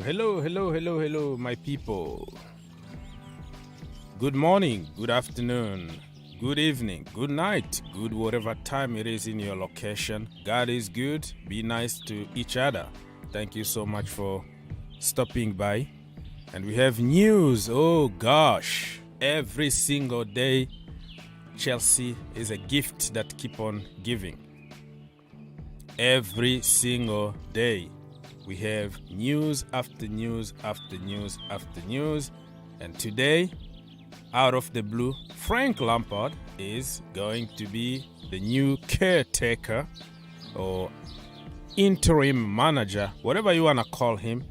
Hello, my people. Good morning, good afternoon, good evening, good night, good whatever time it is in your location. God is good. Be nice to each other. Thank you so much for stopping by. And we have news. Oh gosh, every single day, Chelsea is a gift that keep on giving. Every single day. We have news after news after news after news. And today, out of the blue, Frank Lampard is going to be the new caretaker or interim manager, whatever you want to call him.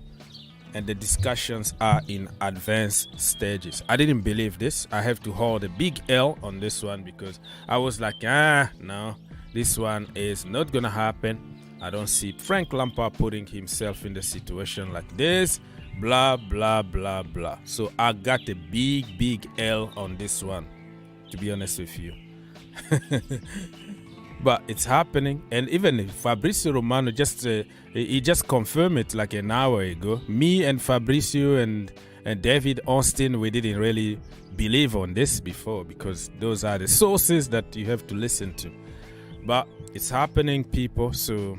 And the discussions are in advanced stages. I didn't believe this. I have to hold a big L on this one because I was like, no, this one is not going to happen. I don't see Frank Lampard putting himself in the situation like this, blah, blah, blah, blah. So I got a big L on this one, to be honest with you. But it's happening. And even Fabrizio Romano, he just confirmed it like an hour ago. Me and Fabrizio and David Austin, we didn't really believe on this before because those are the sources that you have to listen to. But it's happening, people. So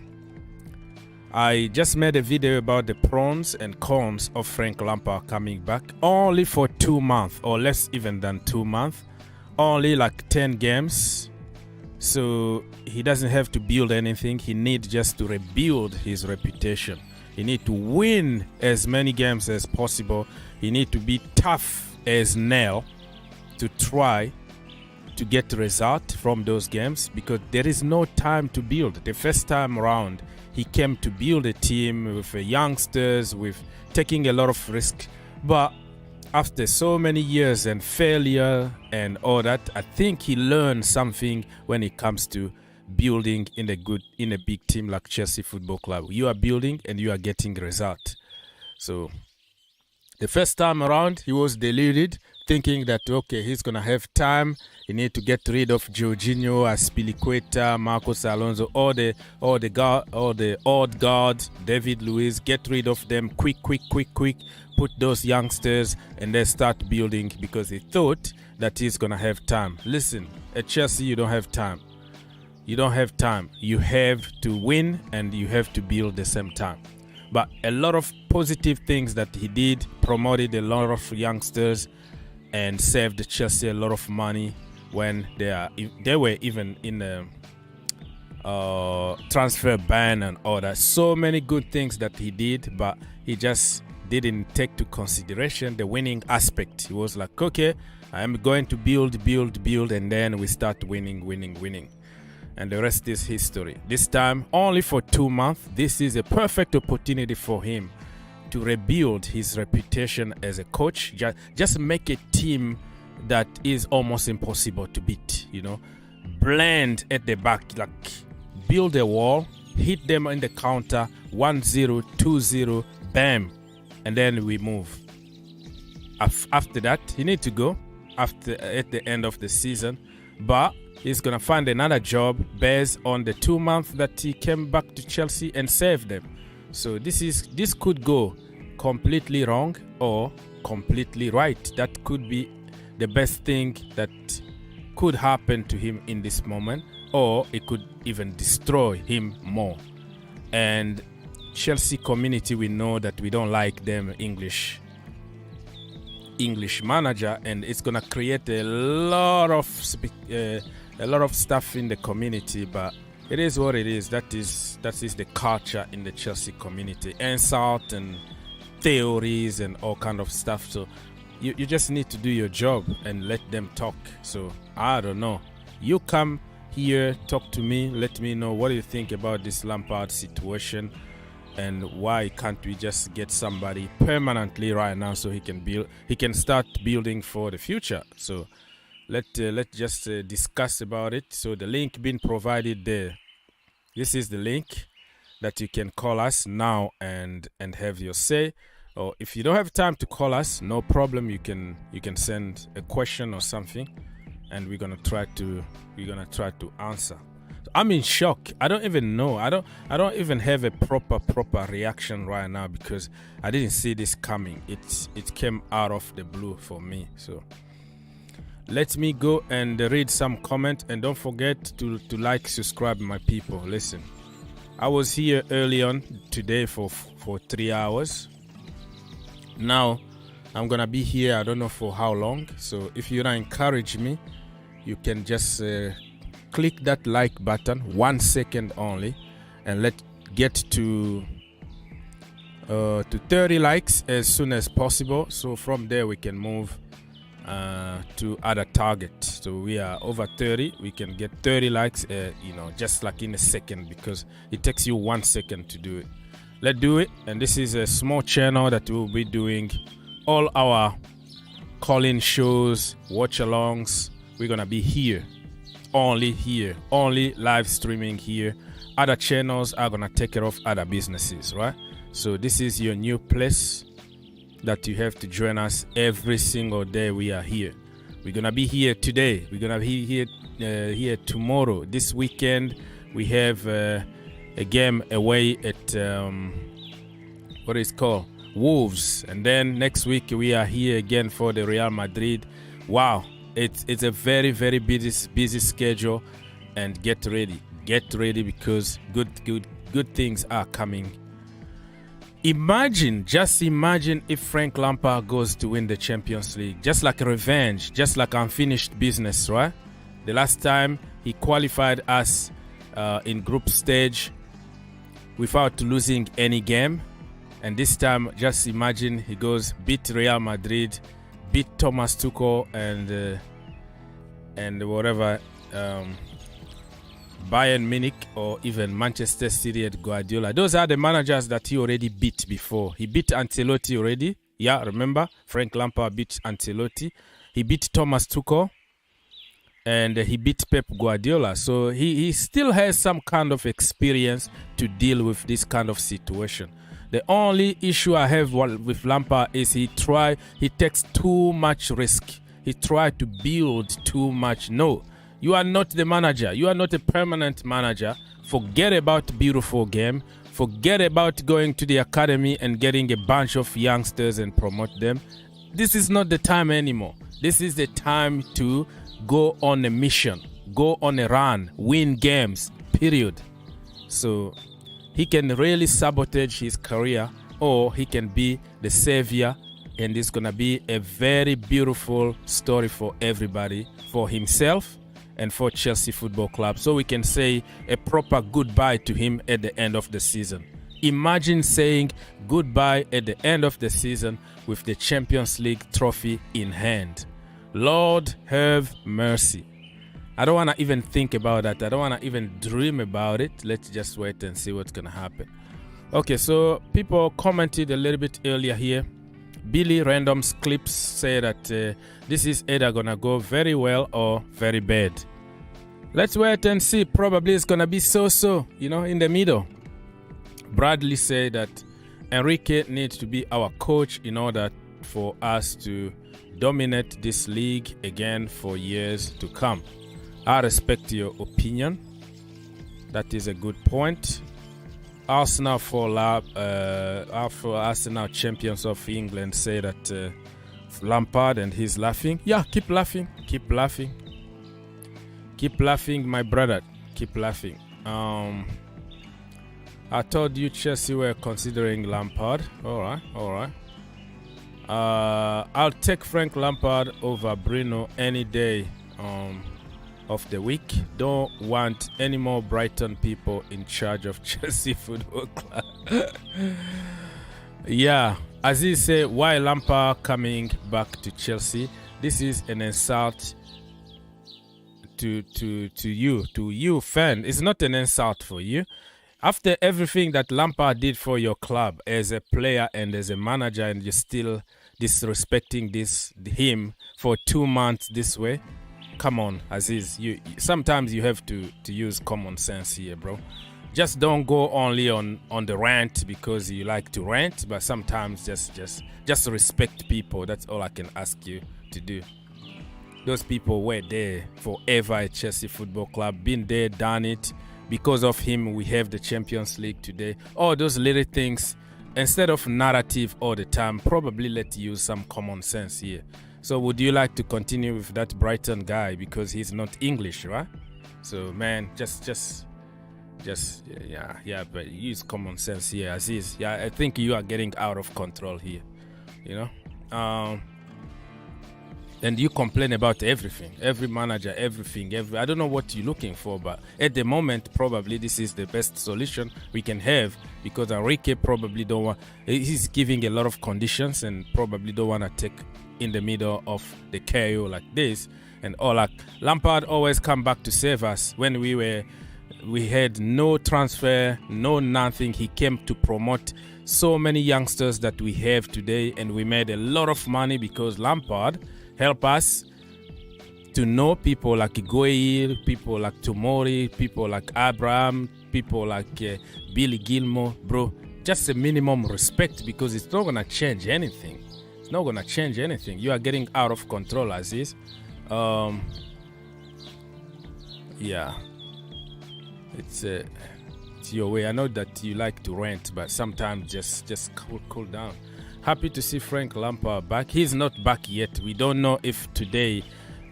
I just made a video about the pros and cons of Frank Lampard coming back only for 2 months or less even than 2 months. Only like 10 games. So he doesn't have to build anything. He needs just to rebuild his reputation. He needs to win as many games as possible. He needs to be tough as nail to try to get the result from those games because there is no time to build. The first time around, he came to build a team with youngsters, with taking a lot of risk. But after so many years and failure and all that, I think he learned something when it comes to building in a big team like Chelsea Football Club. You are building and you are getting result. So the first time around, he was deluded, thinking that, okay, he's going to have time. He need to get rid of Jorginho, Aspilicueta, Marcos Alonso, all the old guards, David Luiz, get rid of them quick. Put those youngsters and then start building because he thought that he's going to have time. Listen, at Chelsea, you don't have time. You don't have time. You have to win and you have to build at the same time. But a lot of positive things that he did, promoted a lot of youngsters and saved Chelsea a lot of money when they were even in the transfer ban and all that. So many good things that he did, but he just didn't take to consideration the winning aspect. He was like, okay, I am going to build, and then we start winning. And the rest is history. This time, only for 2 months, this is a perfect opportunity for him to rebuild his reputation as a coach. Just make a team that is almost impossible to beat, Blend at the back, like build a wall, hit them in the counter, 1-0, 2-0, bam, and then we move. After that, he need to go at the end of the season, but he's going to find another job based on the 2 months that he came back to Chelsea and saved them. So this could go completely wrong or completely right. That could be the best thing that could happen to him in this moment, or it could even destroy him more. And Chelsea community, we know that we don't like them English manager, and it's gonna create a lot of stuff in the community. But it is what it is. That is the culture in the Chelsea community. Insult and theories and all kind of stuff. So you just need to do your job and let them talk. So I don't know. You come here, talk to me, let me know what you think about this Lampard situation and why can't we just get somebody permanently right now so he can start building for the future. So let's just discuss about it. So the link being provided there. This is the link that you can call us now and have your say. Or if you don't have time to call us, no problem. You can send a question or something, and we're gonna try to answer. I'm in shock. I don't even know. I don't even have a proper reaction right now because I didn't see this coming. It came out of the blue for me. So let me go and read some comment, and don't forget to like, subscribe, my people. Listen, I was here early on today for 3 hours. Now I'm gonna be here, I don't know for how long. So if you wanna encourage me, you can just click that like button, 1 second only, and let's get to 30 likes as soon as possible. So from there we can move to other targets. So we are over 30. We can get 30 likes, just like in a second, because it takes you 1 second to do it. Let's do it. And this is a small channel that will be doing all our call-in shows, watch-alongs. We're gonna be here, only live streaming here. Other channels are gonna take care of other businesses, right? So this is your new place that you have to join us every single day. We are here. We're gonna be here today. We're gonna be here tomorrow. This weekend we have a game away at what is it called, Wolves, and then next week we are here again for the Real Madrid. Wow, it's a very busy schedule, and get ready because good things are coming. Just imagine if Frank Lampard goes to win the Champions League, just like a revenge, just like unfinished business, right? The last time he qualified us in group stage without losing any game, and this time just imagine he goes, beat Real Madrid, beat Thomas Tuchel and whatever, Bayern Munich, or even Manchester City at Guardiola. Those are the managers that he already beat before. He beat Ancelotti already. Yeah, remember? Frank Lampard beat Ancelotti. He beat Thomas Tuchel. And he beat Pep Guardiola. So he still has some kind of experience to deal with this kind of situation. The only issue I have with Lampard is he takes too much risk. He tried to build too much. No. You are not the manager. You are not a permanent manager. Forget about beautiful game. Forget about going to the academy and getting a bunch of youngsters and promote them. This is not the time anymore. This is the time to go on a mission, go on a run, win games, period. So he can really sabotage his career, or he can be the savior, and it's going to be a very beautiful story for everybody, for himself and for Chelsea Football Club. So we can say a proper goodbye to him at the end of the season. Imagine saying goodbye at the end of the season with the Champions League trophy in hand. Lord have mercy. I don't want to even think about that. I don't want to even dream about it. Let's just wait and see what's going to happen. Okay, so people commented a little bit earlier here. Billy Random's Clips say that this is either going to go very well or very bad. Let's wait and see. Probably it's going to be so, in the middle. Bradley said that Enrique needs to be our coach in order for us to dominate this league again for years to come. I respect your opinion. That is a good point. Arsenal for Arsenal champions of England say that Lampard, and he's laughing. Yeah, keep laughing, my brother. Keep laughing. I told you Chelsea were considering Lampard. All right. I'll take Frank Lampard over Bruno any day of the week. Don't want any more Brighton people in charge of Chelsea Football Club. Yeah, Aziz said, why Lampard coming back to Chelsea? This is an insult to you fan. It's not an insult for you. After everything that Lampard did for your club as a player and as a manager, and you're still disrespecting him for 2 months this way, come on, Aziz. Sometimes you have to use common sense here, bro. Just don't go only on the rant because you like to rant, but sometimes just respect people. That's all I can ask you to do. those people were there forever at Chelsea Football Club, been there, done it. Because of him, we have the Champions League today. All those little things, instead of narrative all the time, probably let's use some common sense here. So would you like to continue with that Brighton guy, because he's not English, right? So man, just yeah, but use common sense here, Aziz. Yeah, I think you are getting out of control here, you know. And you complain about everything, every manager, everything. I don't know what you're looking for, but at the moment, probably this is the best solution we can have, because Enrique probably don't want. He's giving a lot of conditions and probably don't want to take in the middle of the KO like this and all that. Lampard always come back to save us when we had no transfer, no nothing. He came to promote so many youngsters that we have today, and we made a lot of money because Lampard help us to know people like Goyer, people like Tomori, people like Abraham, people like Billy Gilmore, bro. Just a minimum respect, because it's not going to change anything. It's not going to change anything. You are getting out of control, Aziz. Yeah. It's your way. I know that you like to rant, but sometimes just cool down. Happy to see Frank Lampard back. He's not back yet. We don't know if today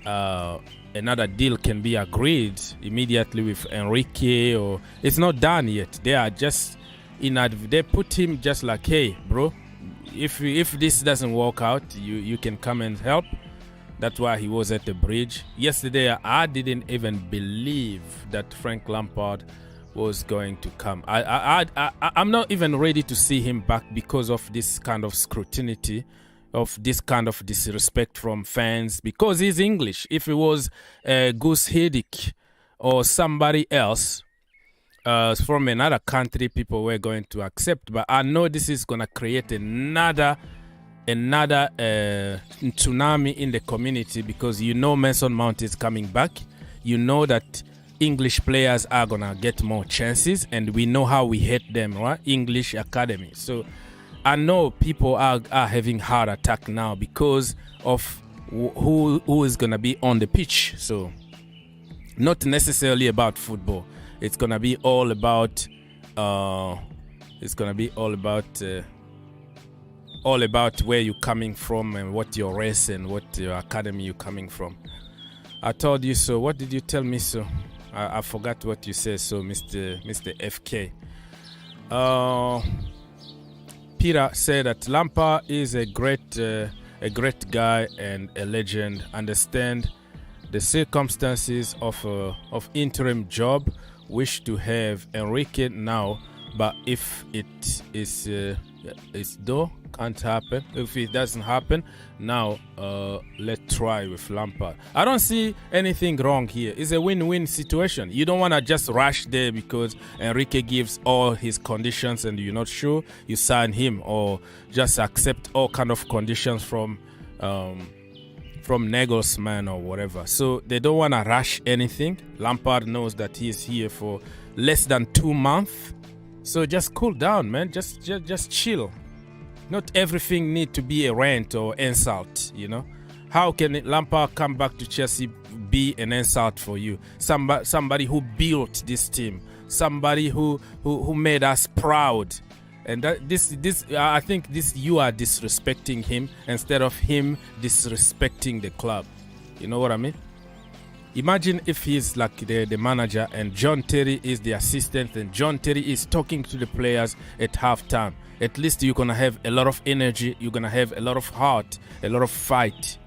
another deal can be agreed immediately with Enrique, or it's not done yet. They are just they put him just like, hey, bro, if this doesn't work out, you can come and help. That's why he was at the bridge yesterday. I didn't even believe that Frank Lampard was going to come. I'm not even ready to see him back because of this kind of scrutiny, of this kind of disrespect from fans, because he's English. If it was Gus Hiddink or somebody else from another country, people were going to accept. But I know this is going to create another tsunami in the community, because you know Mason Mount is coming back. You know that English players are gonna get more chances, and we know how we hate them, right? English academy. So I know people are having heart attack now because of who is gonna be on the pitch. So not necessarily about football. It's gonna be all about where you're coming from and what your race and what your academy you're coming from. I told you so. What did you tell me so? I forgot what you said, so Mr. FK. Peter said that Lampard is a great guy and a legend. Understand the circumstances of interim job. Wish to have Enrique now, but if it is though can't happen. If it doesn't happen now, let's try with Lampard. I don't see anything wrong here. It's a win-win situation. You don't want to just rush there because Enrique gives all his conditions and you're not sure, you sign him, or just accept all kind of conditions from Nagelsmann or whatever. So they don't want to rush anything. Lampard knows that he is here for less than 2 months. So just cool down, man. Just chill. Not everything need to be a rant or insult, you know. How can Lampard come back to Chelsea be an insult for you? Somebody who built this team, somebody who made us proud, and I think you are disrespecting him instead of him disrespecting the club. You know what I mean? Imagine if he's like the manager and John Terry is the assistant, and John Terry is talking to the players at halftime. At least you're going to have a lot of energy. You're going to have a lot of heart, a lot of fight.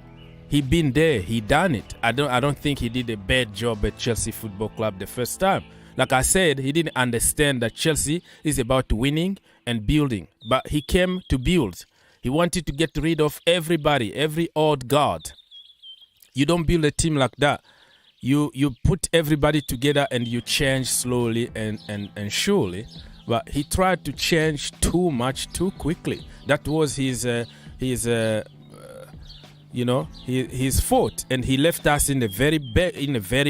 He been there. He done it. I don't think he did a bad job at Chelsea Football Club the first time. Like I said, he didn't understand that Chelsea is about winning and building. But he came to build. He wanted to get rid of everybody, every old guard. You don't build a team like that. You put everybody together and you change slowly and surely. But he tried to change too much too quickly. That was his fault, and he left us in a very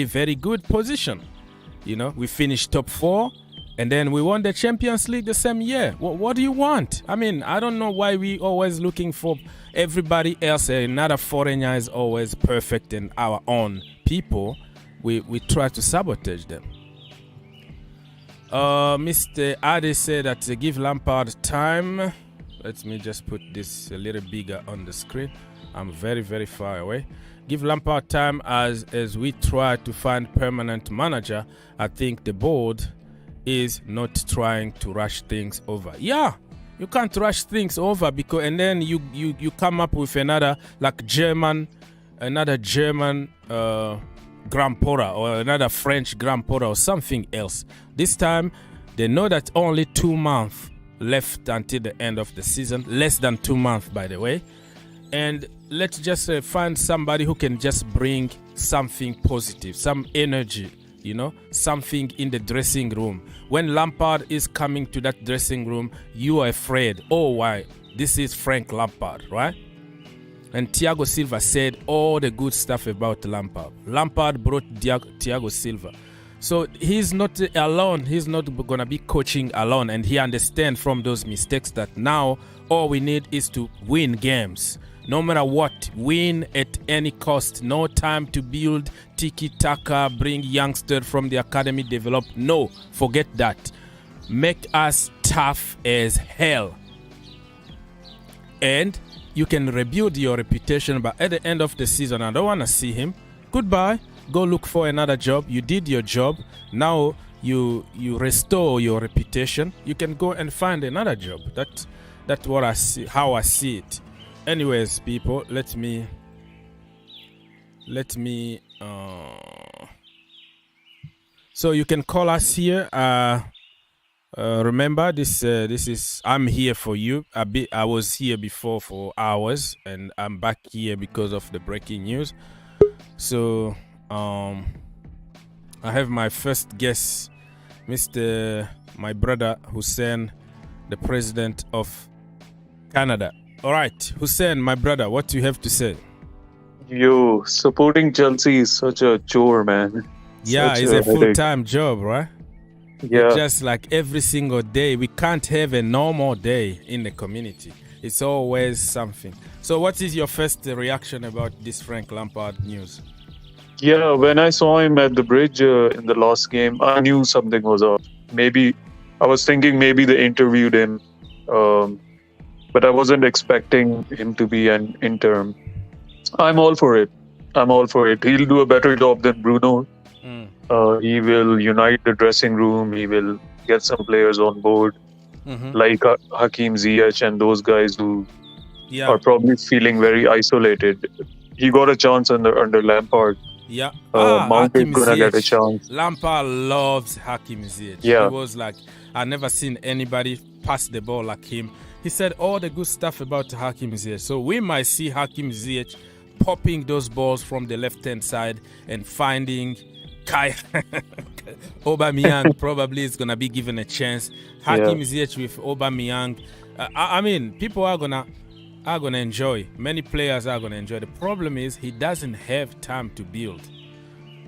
very good position. You know, we finished top 4, And then we won the Champions League the same year. What do you want? I mean, I don't know why we always looking for everybody else. Another foreigner is always perfect and our own people. We try to sabotage them. Mr. Adi said that give Lampard time. Let me just put this a little bigger on the screen. I'm very, very far away. Give Lampard time as we try to find permanent manager. I think the board is not trying to rush things over. Yeah, you can't rush things over because and then you come up with another German Grand Pora or another French Grand Pora or something else. This time they know that only 2 months left until the end of the season, less than 2 months by the way, and let's just find somebody who can just bring something positive, some energy, something in the dressing room. When Lampard is coming to that dressing room, you are afraid. Oh, why? This is Frank Lampard, right? And Thiago Silva said all the good stuff about Lampard. Lampard brought Thiago Silva. So he's not alone. He's not going to be coaching alone. And he understands from those mistakes that now all we need is to win games. No matter what, win at any cost. No time to build tiki-taka, bring youngsters from the academy, develop. No, forget that. Make us tough as hell. And you can rebuild your reputation, but at the end of the season, I don't want to see him. Goodbye. Go look for another job. You did your job. Now you restore your reputation. You can go and find another job. That's what I see, how I see it. Anyways, people, let me so you can call us here. Remember this is I'm here for you. I was here before for hours and I'm back here because of the breaking news. So I have my first guest, my brother Hussein, the president of Canada. All right, Hussein, my brother, what do you have to say? Yo, supporting Chelsea is such a chore, man. Yeah, it's a full-time job, right? Yeah. Just like every single day. We can't have a normal day in the community. It's always something. So what is your first reaction about this Frank Lampard news? Yeah, when I saw him at the bridge in the last game, I knew something was up. I was thinking maybe they interviewed him. But I wasn't expecting him to be an interim. I'm all for it. He'll do a better job than Bruno. He will unite the dressing room. He will get some players on board, like Hakim Ziyech and those guys who are probably feeling very isolated. He got a chance under Lampard. Yeah. Mount is going to get a chance. Lampard loves Hakim Ziyech. Yeah. He was like, I've never seen anybody pass the ball like him. He said all the good stuff about Hakim Ziyech. So we might see Hakim Ziyech popping those balls from the left-hand side and finding Kai Aubameyang probably is going to be given a chance. Hakim Ziyech with Aubameyang. I mean, people are going to enjoy. Many players are going to enjoy. The problem is he doesn't have time to build.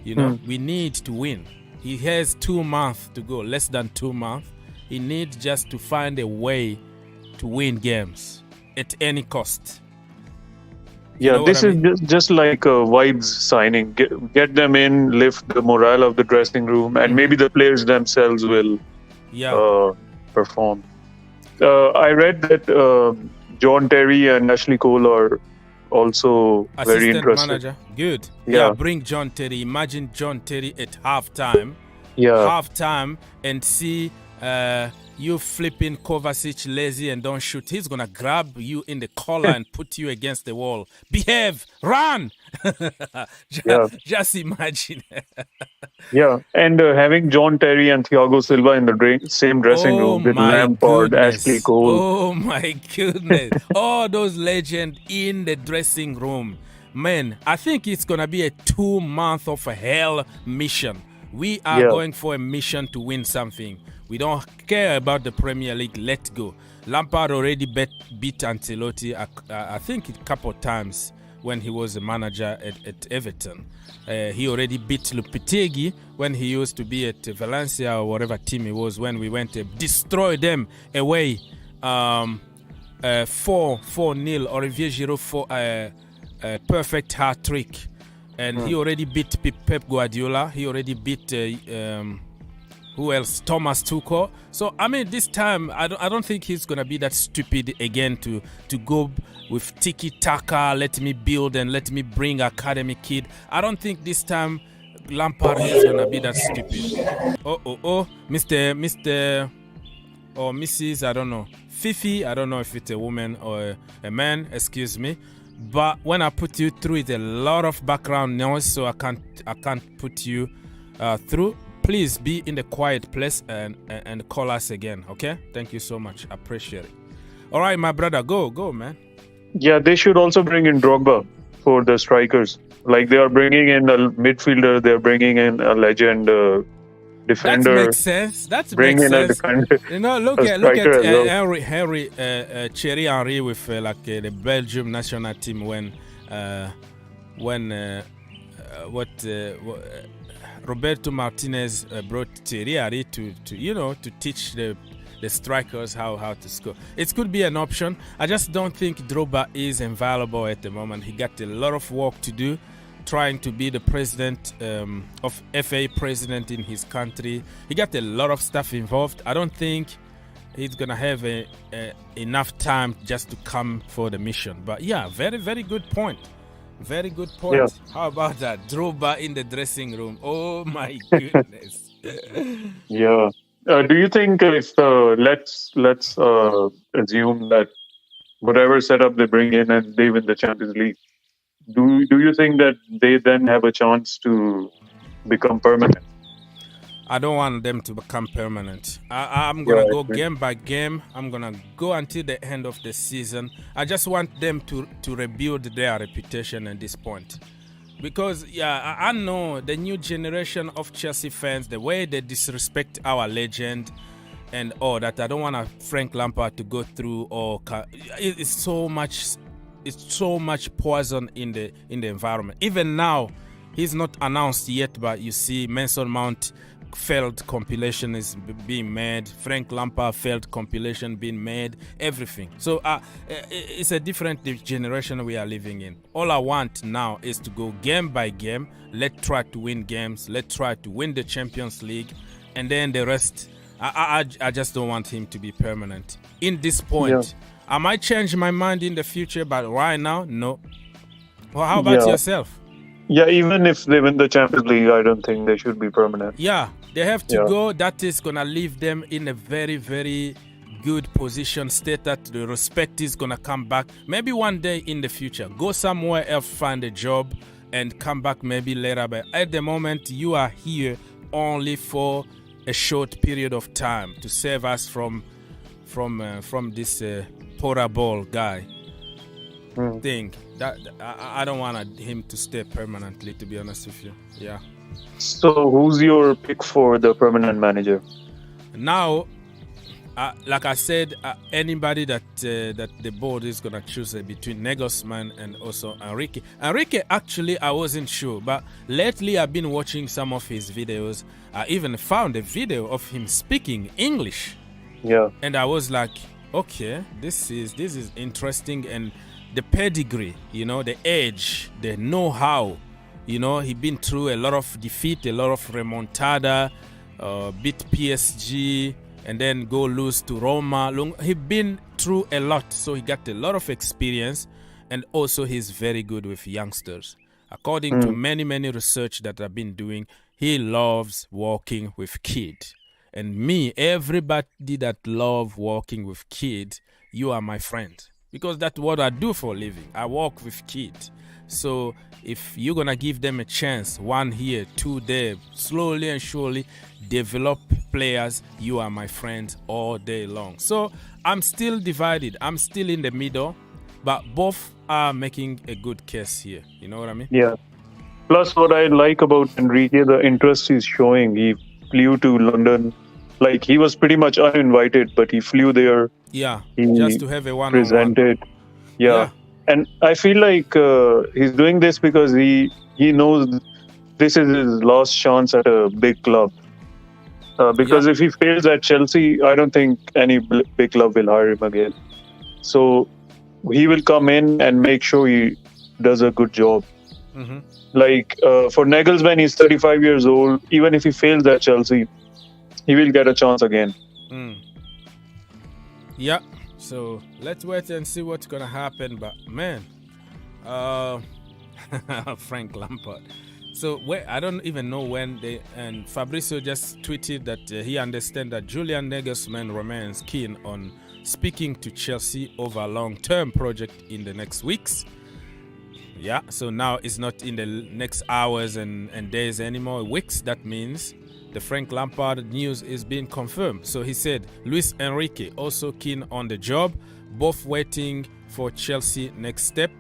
We need to win. He has 2 months to go, less than 2 months. He needs just to find a way to win games at any cost. Yeah, this is just like a vibes signing. Get them in, lift the morale of the dressing room, and maybe the players themselves will perform. I read that John Terry and Ashley Cole are also very interested. Assistant manager. Good. Yeah, bring John Terry. Imagine John Terry at halftime. And see you flipping Kovacic lazy and don't shoot. He's going to grab you in the collar and put you against the wall. Behave. Run. Just imagine. And having John Terry and Thiago Silva in the same dressing room with Lampard, Ashley Cole. Oh, my goodness. All those legends in the dressing room. Man, I think it's going to be a 2 month of a hell mission. We are going for a mission to win something. We don't care about the Premier League. Let go. Lampard already beat Ancelotti, I think, a couple of times when he was a manager at Everton. He already beat Lopetegui when he used to be at Valencia or whatever team he was, when we went to destroy them away 4-0. Olivier Giroud for a perfect hat-trick. And he already beat Pep Guardiola. He already beat who else? Thomas Tuchel. So I mean, this time I don't think he's gonna be that stupid again to go with tiki taka. Let me build and let me bring academy kid. I don't think this time Lampard is gonna be that stupid. Mr. or Mrs. I don't know. Fifi. I don't know if it's a woman or a man. Excuse me. But when I put you through, it's a lot of background noise, so I can't put you through. Please be in the quiet place and call us again, okay? Thank you so much. I appreciate it. All right, my brother, go, man. Yeah, they should also bring in Drogba for the strikers. Like, they are bringing in a midfielder, they're bringing in a legend defender. That makes sense. That bring makes in sense. A defender. You know, look at Thierry Henry with the Belgium national team when Roberto Martinez brought Thierry Henry to teach the strikers how to score. It could be an option. I just don't think Drogba is available at the moment. He got a lot of work to do, trying to be the president of FA president in his country. He got a lot of stuff involved. I don't think he's gonna have enough time just to come for the mission. But yeah, very, very good point. Very good point. Yeah. How about that? Drogba in the dressing room. Oh my goodness. Yeah. Do you think if let's assume that whatever setup they bring in and they win the Champions League, do you think that they then have a chance to become permanent? I don't want them to become permanent. I'm going to go game by game. I'm going to go until the end of the season. I just want them to rebuild their reputation at this point. Because, yeah, I know the new generation of Chelsea fans, the way they disrespect our legend and all that. I don't want Frank Lampard to go through it's so much poison in the environment. Even now, he's not announced yet, but you see Mason Mount failed compilation is being made, Frank Lampard failed compilation being made, everything. So it's a different generation we are living in. All I want now is to go game by game. Let's try to win games. Let's try to win the Champions League, and then the rest. I just don't want him to be permanent. In this point, I might change my mind in the future, but right now, no. Well, how about yourself? Yeah, even if they win the Champions League, I don't think they should be permanent. Yeah, they have to go. That is going to leave them in a very, very good position, state that the respect is going to come back. Maybe one day in the future, go somewhere else, find a job, and come back maybe later. But at the moment, you are here only for a short period of time to save us from this portable guy thing. That I don't want him to stay permanently, to be honest with you. Yeah. So who's your pick for the permanent manager? Now, like I said, anybody that the board is gonna choose between Nagelsmann and also Enrique. Enrique, actually, I wasn't sure, but lately I've been watching some of his videos. I even found a video of him speaking English. Yeah. And I was like, okay, this is interesting, and the pedigree, the age, the know-how, he been through a lot of defeat, a lot of remontada, beat PSG, and then go lose to Roma. He been through a lot, so he got a lot of experience, and also he's very good with youngsters. According to many research that I've been doing, he loves working with kids. And me, everybody that love working with kids, you are my friend. Because that's what I do for a living. I work with kids. So if you're going to give them a chance, 1 here, 2 there, slowly and surely develop players, you are my friend all day long. So I'm still divided. I'm still in the middle. But both are making a good case here. You know what I mean? Yeah. Plus, what I like about Enrique, the interest he's showing. He flew to London. Like, he was pretty much uninvited, but he flew there. Yeah, he just to have a one-on-one. Presented. Yeah. And I feel like he's doing this because he knows this is his last chance at a big club. Because if he fails at Chelsea, I don't think any big club will hire him again. So he will come in and make sure he does a good job. Mm-hmm. Like for Nagelsmann, he's 35 years old. Even if he fails at Chelsea, he will get a chance again. Yeah. So let's wait and see what's gonna happen. But man, Frank Lampard. So I don't even know when and Fabrizio just tweeted that he understands that Julian Nagelsmann remains keen on speaking to Chelsea over a long-term project in the next weeks. Yeah, so now it's not in the next hours and days anymore, weeks. That means the Frank Lampard news is being confirmed. So he said Luis Enrique also keen on the job, both waiting for Chelsea next step.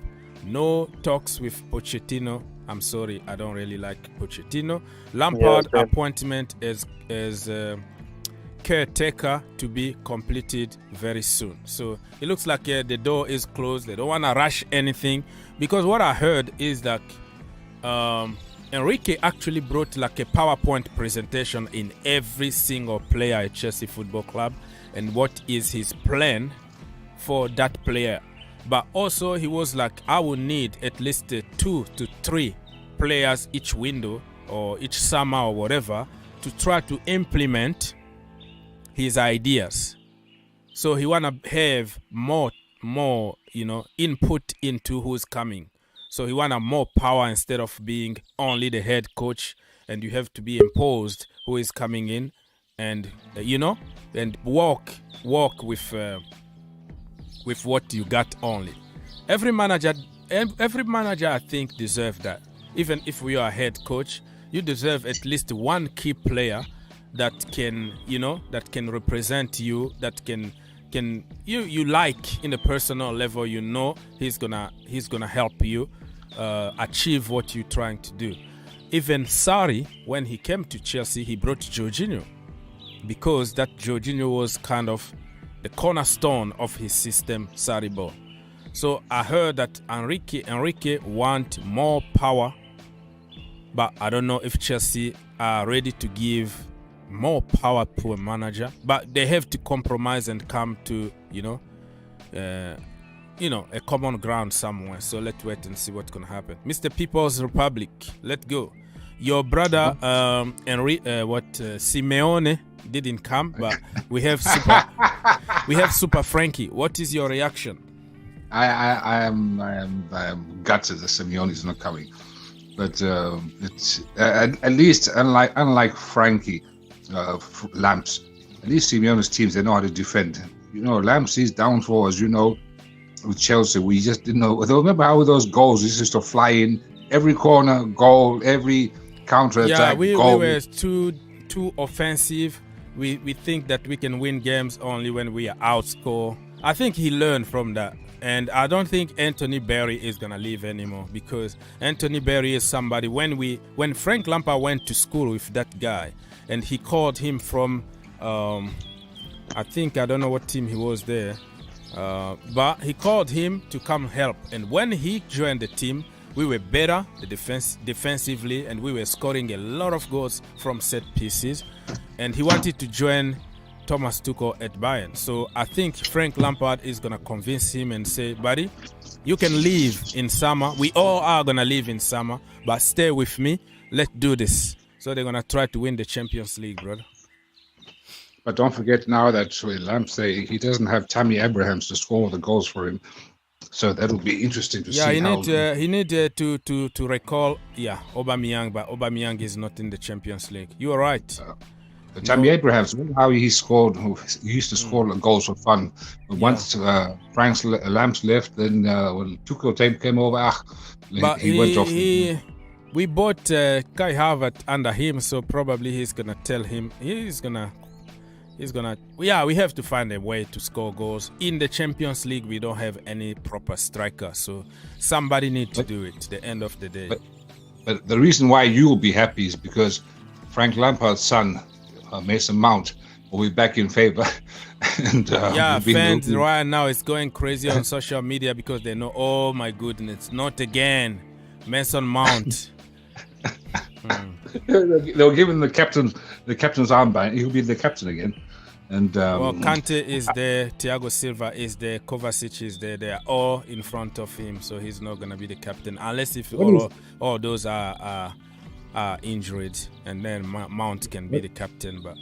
No talks with Pochettino. I'm sorry, I don't really like Pochettino. Lampard appointment as caretaker to be completed very soon. So it looks like the door is closed. They don't want to rush anything, because what I heard is that Enrique actually brought like a PowerPoint presentation in every single player at Chelsea Football Club and what is his plan for that player. But also he was like, I will need at least 2 to 3 players each window or each summer or whatever to try to implement his ideas. So he want to have more input into who's coming. So he want more power instead of being only the head coach, and you have to be imposed who is coming in, and and walk with what you got only. Every manager I think deserves that. Even if we are a head coach, you deserve at least one key player that can represent you, that can you like in a personal level. He's gonna help you achieve what you're trying to do. Even Sarri, when he came to Chelsea, he brought Jorginho, because that Jorginho was kind of the cornerstone of his system, Sarri ball. So I heard that Enrique want more power, but I don't know if Chelsea are ready to give more power to a manager. But they have to compromise and come to a common ground somewhere. So let's wait and see what's gonna happen. Mr. People's Republic, let's go. Your brother Simeone didn't come, but we have Super Frankie. What is your reaction? I am gutted that Simeone is not coming, but it's at least unlike Frankie, Lamps, at least Simeone's teams, they know how to defend. Lamps, his downfall, as with Chelsea, we just didn't know. Remember how those goals used to fly in every corner, goal, every counter attack. We goal. were too offensive. We think that we can win games only when we are outscore. I think he learned from that. And I don't think Anthony Barry is going to leave anymore, because Anthony Barry is somebody, when Frank Lampard went to school with that guy and he called him from, I don't know what team he was there, but he called him to come help. And when he joined the team, we were better defensively, and we were scoring a lot of goals from set pieces. And he wanted to join Thomas Tuchel at Bayern. So I think Frank Lampard is going to convince him and say, buddy, you can leave in summer. We all are going to leave in summer, but stay with me. Let's do this. So they're going to try to win the Champions League, brother. But don't forget now that Lamps, he doesn't have Tammy Abrahams to score the goals for him. So that'll be interesting to see. Yeah, he need to recall, Aubameyang, but Aubameyang is not in the Champions League. You are right. Tammy Abrahams, how he scored, he used to score goals for fun. But once Frank Lamps left, then when Tuchel came over, he went off. We bought Kai Havertz under him, so probably he's gonna tell him we have to find a way to score goals. In the Champions League, we don't have any proper striker, so somebody needs to do it at the end of the day. But the reason why you will be happy is because Frank Lampard's son, Mason Mount, will be back in favor And yeah, we've been fans looking- right now is going crazy on social media because they know, oh my goodness, not again, Mason Mount. They'll give him the captain's armband. He'll be the captain again. And Well, Kante is there, Thiago Silva is there, Kovacic is there. They are all in front of him, so he's not gonna be the captain unless if all those are injured, and then Mount can be the captain. But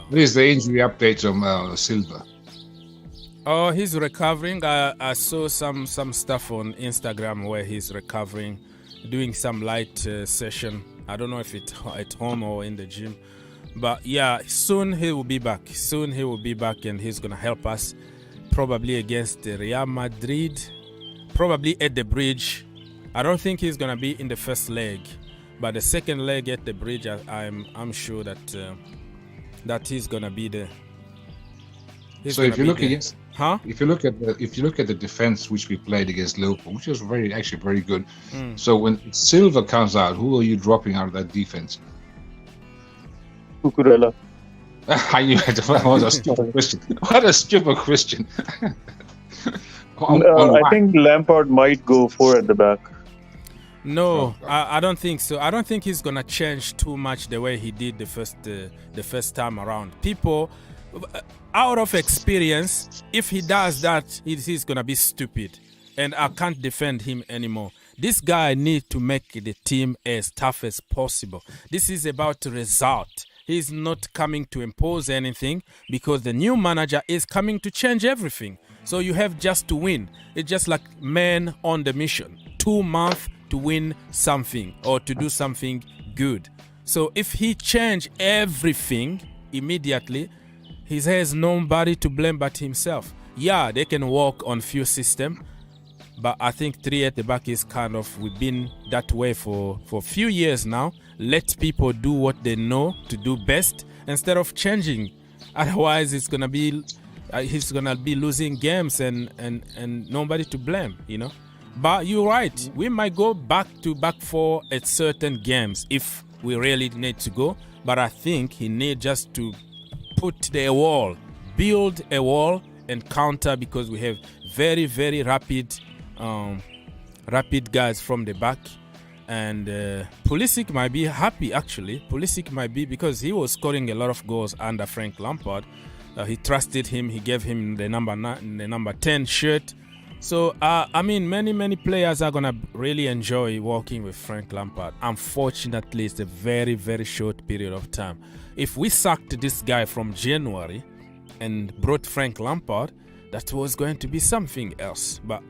what is the injury update on Silva? oh, he's recovering. I saw some stuff on Instagram where he's recovering, doing some light session. I don't know if it's at home or in the gym. But yeah, soon he will be back. Soon he will be back, and he's going to help us probably against Real Madrid, probably at the bridge. I don't think he's going to be in the first leg, but the second leg at the bridge, I'm sure that he's going to be there. So if you look against, huh? if you look at the defense which we played against Liverpool, which was very good. So when Silva comes out, who are you dropping out of that defense? Cucurella. What a stupid question. What a stupid question. I think Lampard might go 4 at the back. No, I don't think so. I don't think he's gonna change too much the way he did the first time around. People, out of experience, if he does that, he's gonna be stupid, and I can't defend him anymore. This guy needs to make the team as tough as possible. This is about result. He's not coming to impose anything because the new manager is coming to change everything. So you have just to win. It's just like men on the mission. 2 months to win something or to do something good. So if he change everything immediately, he has nobody to blame but himself. Yeah, they can work on few systems, but I think 3 at the back is kind of, we've been that way for a few years now. Let people do what they know to do best instead of changing. Otherwise, he's gonna be losing games and nobody to blame, you know. But you're right. We might go back to back 4 at certain games if we really need to go. But I think he needs just to build a wall and counter, because we have very, very rapid guys from the back. And Pulisic might be happy, actually. Pulisic might be, because he was scoring a lot of goals under Frank Lampard. He trusted him. He gave him the number 10 shirt. So, I mean, many players are going to really enjoy working with Frank Lampard. Unfortunately, it's a very, very short period of time. If we sacked this guy from January and brought Frank Lampard, that was going to be something else. But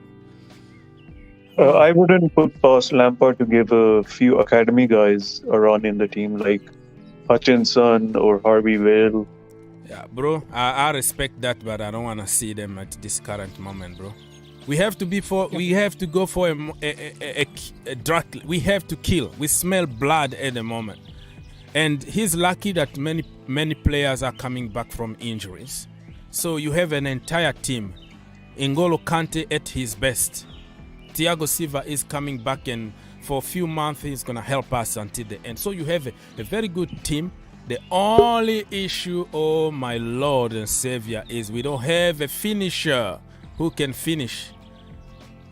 I wouldn't put past Lampard to give a few academy guys a run in the team, like Hutchinson or Harvey Vale. yeah, bro, I respect that, but I don't want to see them at this current moment, bro. We have to go for a drug. We have to kill. We smell blood at the moment. And he's lucky that many players are coming back from injuries. So you have an entire team. N'Golo Kante at his best. Thiago Silva is coming back, and for a few months he's going to help us until the end. So you have a very good team. The only issue, oh my Lord and Savior, is we don't have a finisher who can finish.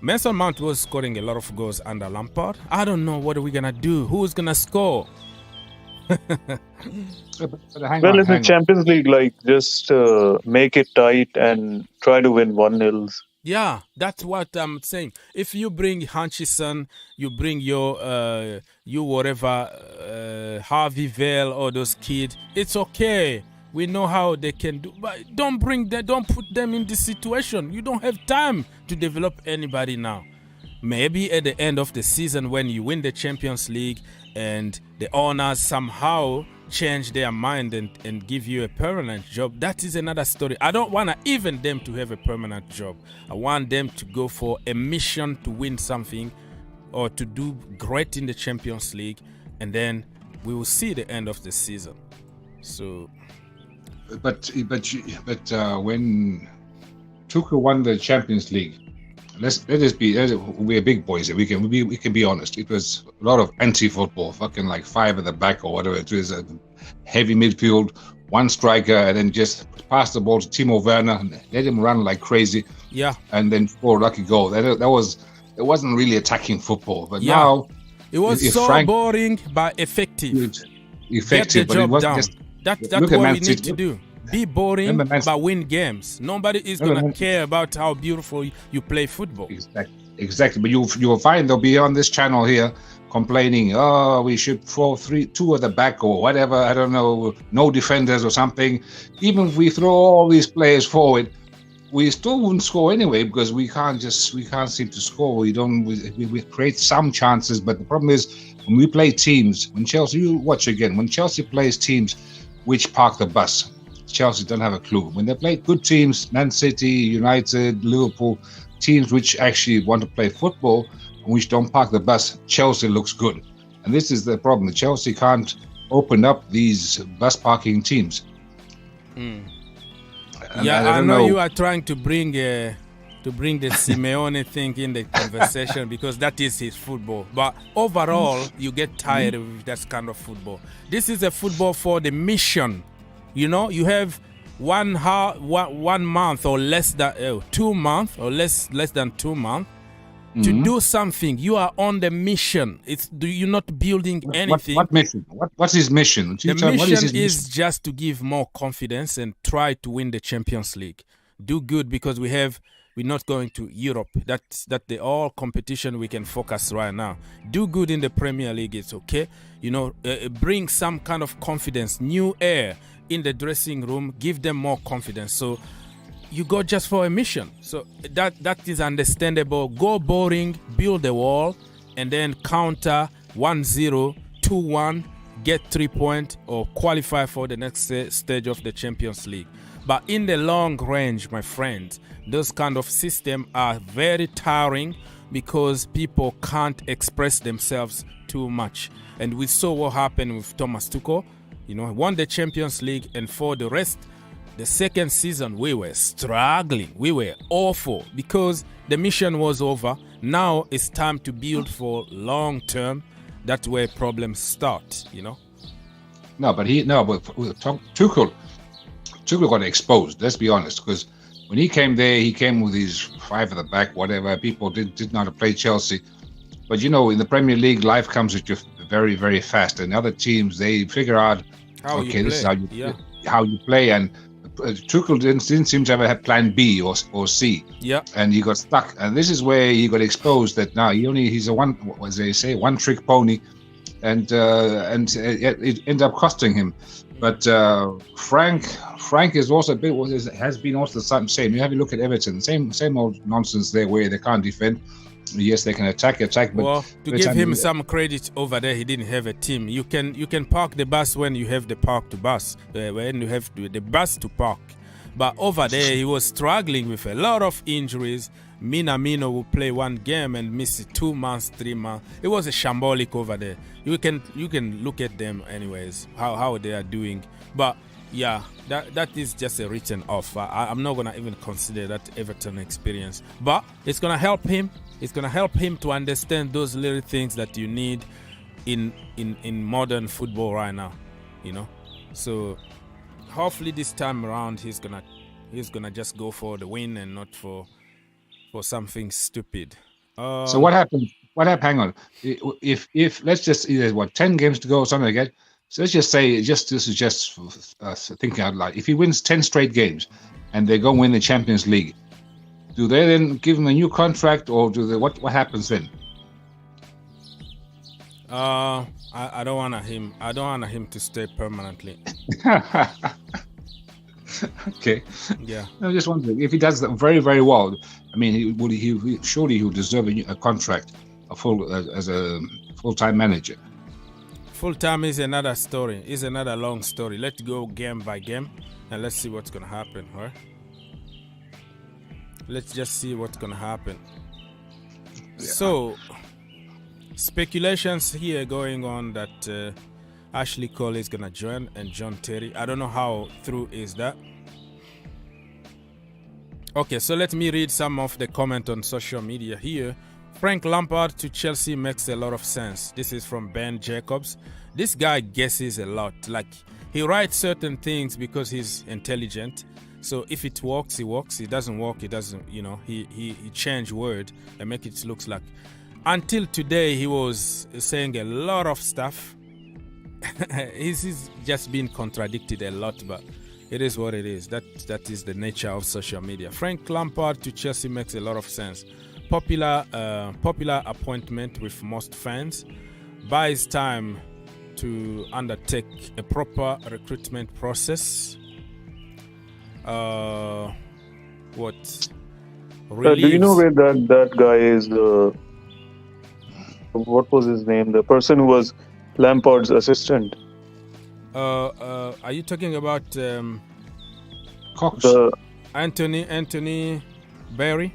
Mason Mount was scoring a lot of goals under Lampard. I don't know what are we going to do. Who's going to score? Well, in the Champions League, like, just make it tight and try to win 1-0. Yeah, that's what I'm saying. If you bring Hutchinson, you bring your Harvey Vale or those kids, it's okay. We know how they can do, but don't put them in this situation. You don't have time to develop anybody now. Maybe at the end of the season, when you win the Champions League and the owners somehow change their mind and give you a permanent job, that is another story. I don't want even them to have a permanent job. I want them to go for a mission to win something or to do great in the Champions League, and then we will see the end of the season. So, but when Tuchel won the Champions League, we're big boys. We can be honest. It was a lot of anti-football, fucking like 5 at the back or whatever. It was a heavy midfield, 1 striker, and then just pass the ball to Timo Werner and let him run like crazy. Yeah. And then score a lucky goal. It wasn't really attacking football. But now it was so boring but effective. Effective, Get the job done. That's what we need to do. Be boring but win games. Nobody is gonna care about how beautiful you play football. Exactly. But you will find they'll be on this channel here complaining, we should 4-3-2 at the back or whatever, I don't know, no defenders or something. Even if we throw all these players forward, we still wouldn't score anyway because we can't seem to score. We create some chances, but the problem is when we play teams, when Chelsea plays teams which park the bus, Chelsea don't have a clue. When they play good teams, Man City, United, Liverpool, teams which actually want to play football, which don't park the bus, Chelsea looks good. And this is the problem. Chelsea can't open up these bus parking teams. I know you are trying to bring the Simeone thing in the conversation because that is his football. But overall, you get tired of that kind of football. This is a football for the mission. You have 1 month or less than 2 months or less than 2 months to do something. You are on the mission. You're not building anything. What mission? What's his mission? The mission is just to give more confidence and try to win the Champions League. Do good because we're not going to Europe. That's the all competition we can focus right now. Do good in the Premier League. It's okay. Bring some kind of confidence, new air in the dressing room. Give them more confidence. So you go just for a mission. So that is understandable. Go boring, build a wall, and then counter 1-0, 2-1, get 3 points or qualify for the next stage of the Champions League. But in the long range, my friends, those kind of systems are very tiring because people can't express themselves too much. And we saw what happened with Thomas Tuchel. Won the Champions League, and for the rest, the second season, we were struggling. We were awful because the mission was over. Now it's time to build for long term. That's where problems start, No, but Tuchel got exposed. Let's be honest, because when he came there, he came with his 5 at the back, whatever. People didn't know how to play Chelsea. But in the Premier League, life comes at you very, very fast. And other teams, they figure out, this is how you play. And Tuchel didn't seem to ever have plan B or C. Yeah. And he got stuck. And this is where he got exposed that now he's a one-trick pony. And it ended up costing him. But Frank is also has been also the same. You have a look at Everton, same old nonsense there where they can't defend. Yes, they can attack, but to give him some credit over there, he didn't have a team. You can park the bus when you have the park to bus, when you have the bus to park. But over there, he was struggling with a lot of injuries. Minamino will play one game and miss 2 months, 3 months. It was a shambolic over there. You can look at them anyways, how they are doing. But yeah, that is just a written off. I'm not gonna even consider that Everton experience. But it's gonna help him. It's gonna help him to understand those little things that you need in modern football right now. So hopefully this time around he's gonna just go for the win and not for something stupid. So what happened? Hang on. If let's just 10 games to go or something like that. So let's just say, this is just thinking out loud. If he wins 10 straight games and they go win the Champions League, do they then give him a new contract, or do they? What happens then? I don't want him. I don't want him to stay permanently. Okay. Yeah. I'm just wondering if he does that very, very well. I mean, surely he would deserve a contract, as a full-time manager. Full-time is another story. It's another long story. Let's go game by game and let's see what's gonna happen. All right. Let's just see what's gonna happen. Yeah. So, speculations here going on that Ashley Cole is gonna join and John Terry. I don't know how true is that. Okay, so let me read some of the comment on social media here. Frank Lampard to Chelsea makes a lot of sense. This is from Ben Jacobs. This guy guesses a lot. Like, he writes certain things because he's intelligent. So if it works, he works. It doesn't work, he doesn't. He changed word and make it looks like. Until today, he was saying a lot of stuff. He's just been contradicted a lot, but it is what it is. That is the nature of social media. Frank Lampard to Chelsea makes a lot of sense. Popular appointment with most fans. Buys time to undertake a proper recruitment process. Do you know where that guy is? What was his name? The person who was Lampard's assistant. Are you talking about Cox? Anthony Barry?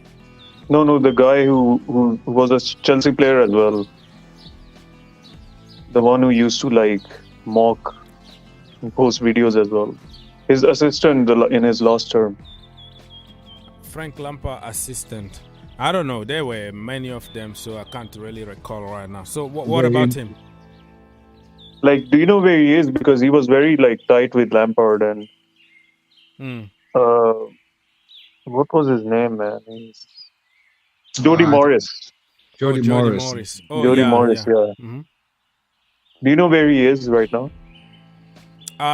No, the guy who was a Chelsea player as well. The one who used to mock and post videos as well. His assistant in his last term. Frank Lampard assistant. I don't know. There were many of them, so I can't really recall right now. So what about him? Do you know where he is? Because he was very tight with Lampard and what was his name, man? Jody Morris. Jody Morris. Jody Morris, yeah. Mm-hmm. Do you know where he is right now?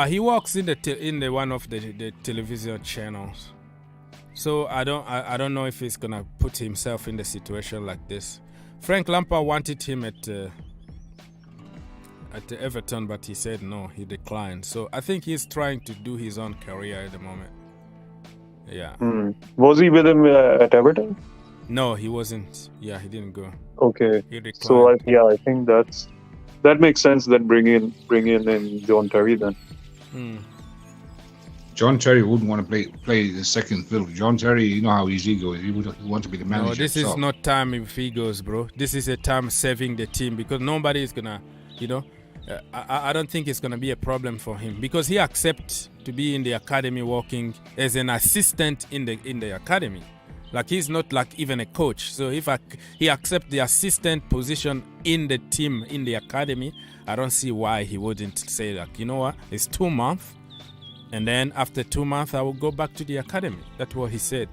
He works in the one of the television channels. So I don't know if he's gonna put himself in the situation like this. Frank Lampard wanted him at Everton, but he said no. He declined. So I think he's trying to do his own career at the moment. Yeah. Was he with him at Everton? No, he wasn't. Yeah, he didn't go. Okay. He declined. So I think that makes sense. Then bring in John Terry then. John Terry wouldn't want to play the second fiddle. John Terry, you know how his ego is. He would want to be the manager. No, this is not time if he goes, bro. This is a time saving the team because nobody is gonna, I don't think it's gonna be a problem for him because he accepts to be in the academy working as an assistant in the academy. He's not even a coach. So if he accepts the assistant position in the team in the academy, I don't see why he wouldn't say you know what? It's 2 months. And then after 2 months, I will go back to the academy. That's what he said.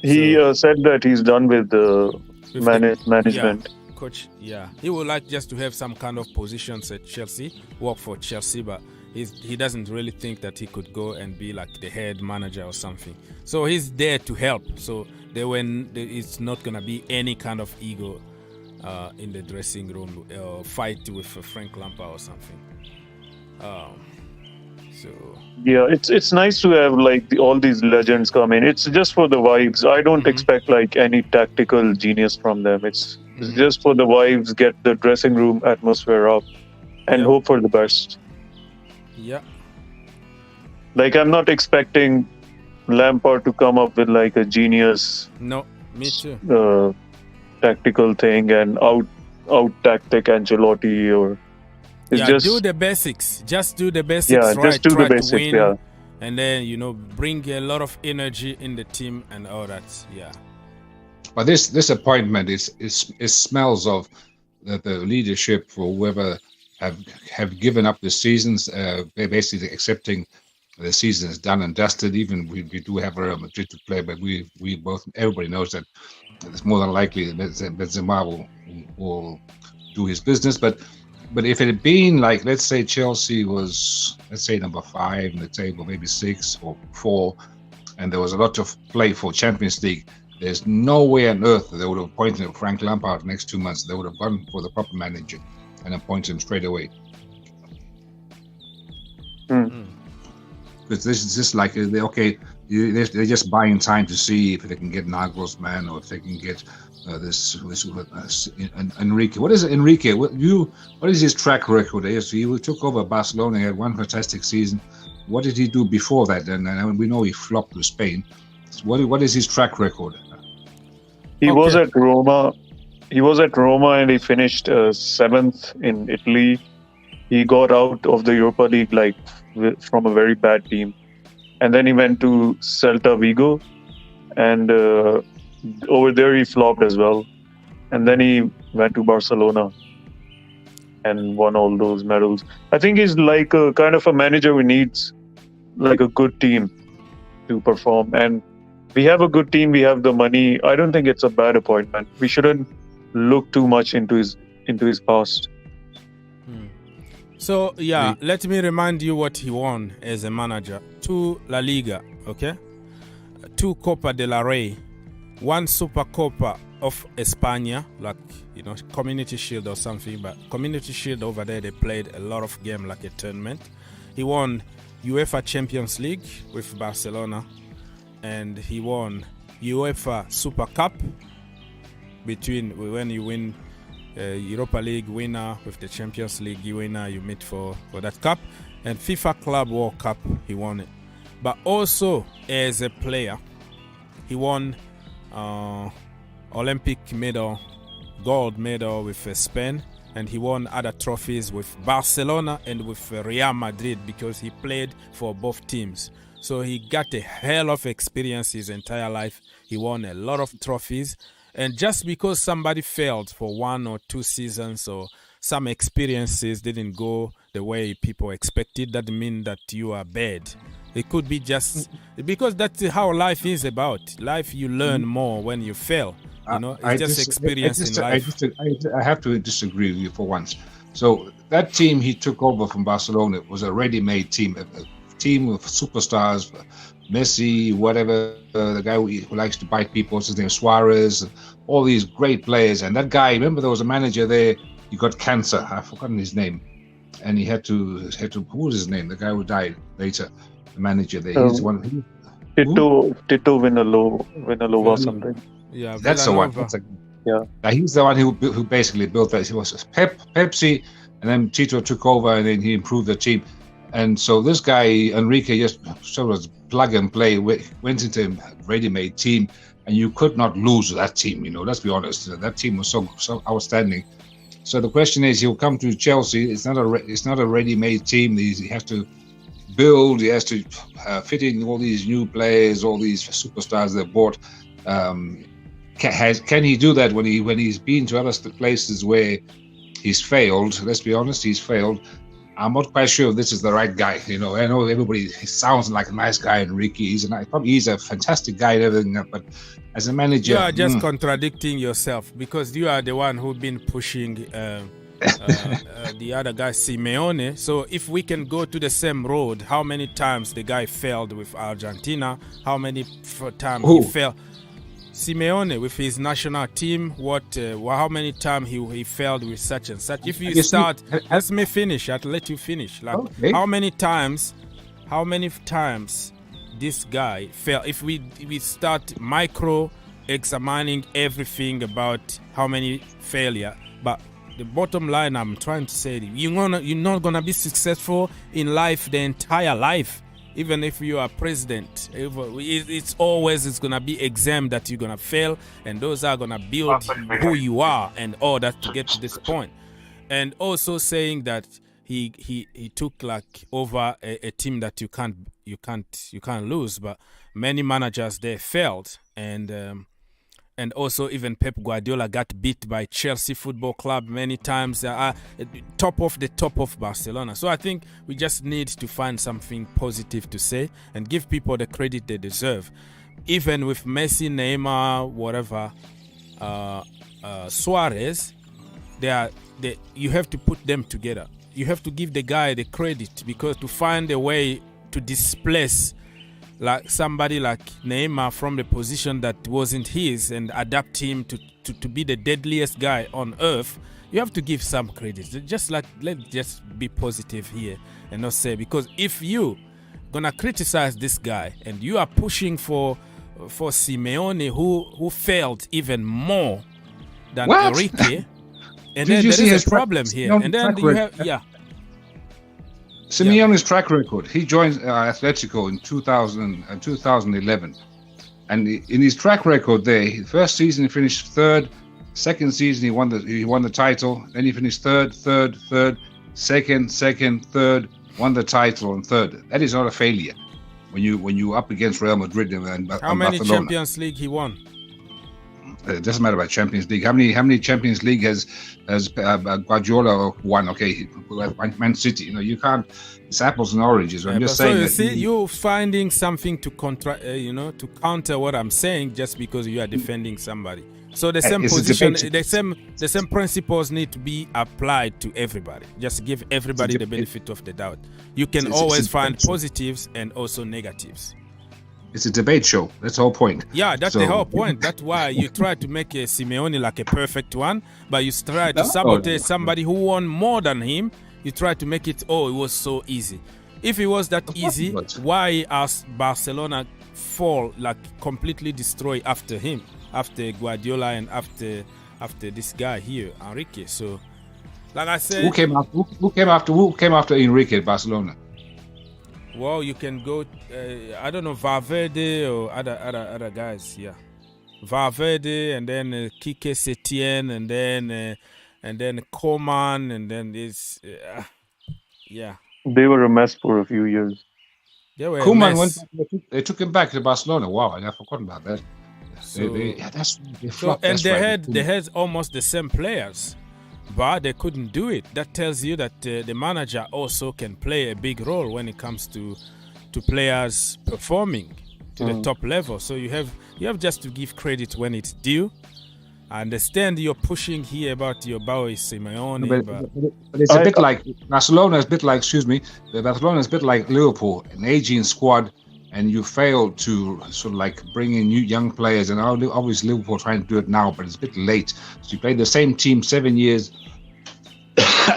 He said that he's done with the management. Yeah, coach, yeah. He would like just to have some kind of positions at Chelsea, work for Chelsea, but he doesn't really think that he could go and be the head manager or something. So he's there to help. So it's not going to be any kind of ego in the dressing room or fight with Frank Lampard or something. Yeah, it's nice to have all these legends come in. It's just for the vibes. I don't expect any tactical genius from them. It's just for the vibes, get the dressing room atmosphere up, and hope for the best. Yeah. I'm not expecting Lampard to come up with a genius. No, me too. Tactical thing and out tactic Ancelotti or. Just do the basics. Just do the basics. Yeah, right. just do Try the basics. To win, yeah, and then bring a lot of energy in the team and all that. Yeah. But this appointment it smells of the leadership for whoever have given up the seasons. They're basically accepting the season is done and dusted. Even we do have Real Madrid to play, but everybody knows that it's more than likely that Benzema will do his business. But if it had been let's say Chelsea was, number 5 in the table, maybe 6 or 4, and there was a lot of play for Champions League, there's no way on earth that they would have appointed Frank Lampard the next 2 months. They would have gone for the proper manager and appointed him straight away. Because this is just they're just buying time to see if they can get Nagelsmann or if they can get Enrique. What is Enrique? What is his track record? He took over Barcelona. He had one fantastic season. What did he do before that? And we know he flopped to Spain. What is his track record? He was at Roma. He was at Roma and he finished 7th in Italy. He got out of the Europa League from a very bad team, and then he went to Celta Vigo, and over there he flopped as well. And then he went to Barcelona, and won all those medals. I think he's like a kind of a manager who needs like a good team to perform. And we have a good team. We have the money. I don't think it's a bad appointment. We shouldn't look too much into his past. So yeah, let me remind you what he won as a manager: 2 La Liga, okay, 2 Copa del Rey, 1 Super Copa of España, like Community Shield or something. But Community Shield over there, they played a lot of game like a tournament. He won UEFA Champions League with Barcelona, and he won UEFA Super Cup between when you win Europa League winner with the Champions League winner, you meet for that cup, and FIFA Club World Cup, he won it. But also as a player, he won Olympic medal, gold medal with Spain, and he won other trophies with Barcelona and with Real Madrid because he played for both teams. So he got a hell of experience his entire life. He won a lot of trophies. And just because somebody failed for 1 or 2 seasons or some experiences didn't go the way people expected, that mean that you are bad. It could be just because that's how life is about. Life, you learn more when you fail. It's just experience in life. I have to disagree with you for once. So that team he took over from Barcelona was a ready-made team, a team of superstars. Messi, whatever, the guy who likes to bite people, what's his name, Suarez, all these great players. And that guy, remember there was a manager there, he got cancer, I've forgotten his name. And he had to who was his name? The guy who died later, the manager there. He's one. Tito Vinalova or something. Yeah, that's the one. Yeah. He's the one who basically built that. He was Pepsi, and then Tito took over, and then he improved the team. And so this guy, Enrique, just sort of plug and play, went into a ready-made team, and you could not lose that team, let's be honest. That team was so outstanding. So the question is, he'll come to Chelsea. It's not a ready-made team. He has to build, he has to fit in all these new players, all these superstars they bought. Can he do that when he's been to other places where he's failed? Let's be honest, he's failed. I'm not quite sure if this is the right guy. I know everybody sounds like a nice guy, Enrique. He's a fantastic guy and everything, but as a manager, you are just contradicting yourself because you are the one who's been pushing the other guy, Simeone. So if we can go to the same road, how many times the guy failed with Argentina? How many times he failed? Simeone with his national team, how many times he failed with such and such? If you start, let me finish. I'll let you finish. Okay. How many times this guy failed? If we start micro-examining everything about how many failure, but the bottom line I'm trying to say, you're not gonna be successful in life the entire life. Even if you are president, it's going to be exam that you're going to fail, and those are going to build who you are and all that to get to this point. And also saying that he took like over a team that you can't lose, but many managers they failed, and also even Pep Guardiola got beat by Chelsea Football Club many times, top of Barcelona. So I think we just need to find something positive to say and give people the credit they deserve. Even with Messi, Neymar, whatever, Suarez, you have to put them together. You have to give the guy the credit, because to find a way to displace like somebody like Neymar from the position that wasn't his and adapt him to be the deadliest guy on earth, you have to give some credit. Let's just be positive here and not say, because if you gonna criticize this guy and you are pushing for Simeone who failed even more than Enrique, and then there is a problem here. And then you have Simeone's track record. He joined Atletico in 2011, and in his track record there, first season he finished third, second season he won the title, then he finished third, second, third, won the title, and third. That is not a failure when you up against Real Madrid and how many Barcelona. Champions League he won? It doesn't matter about Champions League. How many Champions League has Guardiola won? Okay, Man City. You can't. It's apples and oranges. I'm just saying. So you see, you're finding something to to counter what I'm saying just because you are defending somebody. So the same position, the same principles need to be applied to everybody. Just give everybody the benefit of the doubt. You can always find positives and also negatives. It's a debate show. That's the whole point. Yeah, that's the whole point. That's why you try to make a Simeone like a perfect one, but you try to sabotage somebody who won more than him. You try to make it, it was so easy. If it was that easy, why as Barcelona fall, like completely destroy after him, after Guardiola and after this guy here, Enrique? So, like I said, who came after Enrique at Barcelona? Well, you can go, I don't know, Valverde or other guys, yeah. Valverde and then Kike Setien and then Koeman and then this, yeah. They were a mess for a few years. Koeman they took him back to Barcelona. Wow, I forgot about that. So, they had almost the same players, but they couldn't do it. That tells you that the manager also can play a big role when it comes to players performing to the top level. So you have just to give credit when it's due. I understand you're pushing here about your boy Simeone, but it's a bit like Barcelona. Is a bit like, Barcelona is a bit like Liverpool, an aging squad, and you fail to sort of like bring in new young players. And obviously Liverpool trying to do it now, but it's a bit late. So you play the same team 7 years,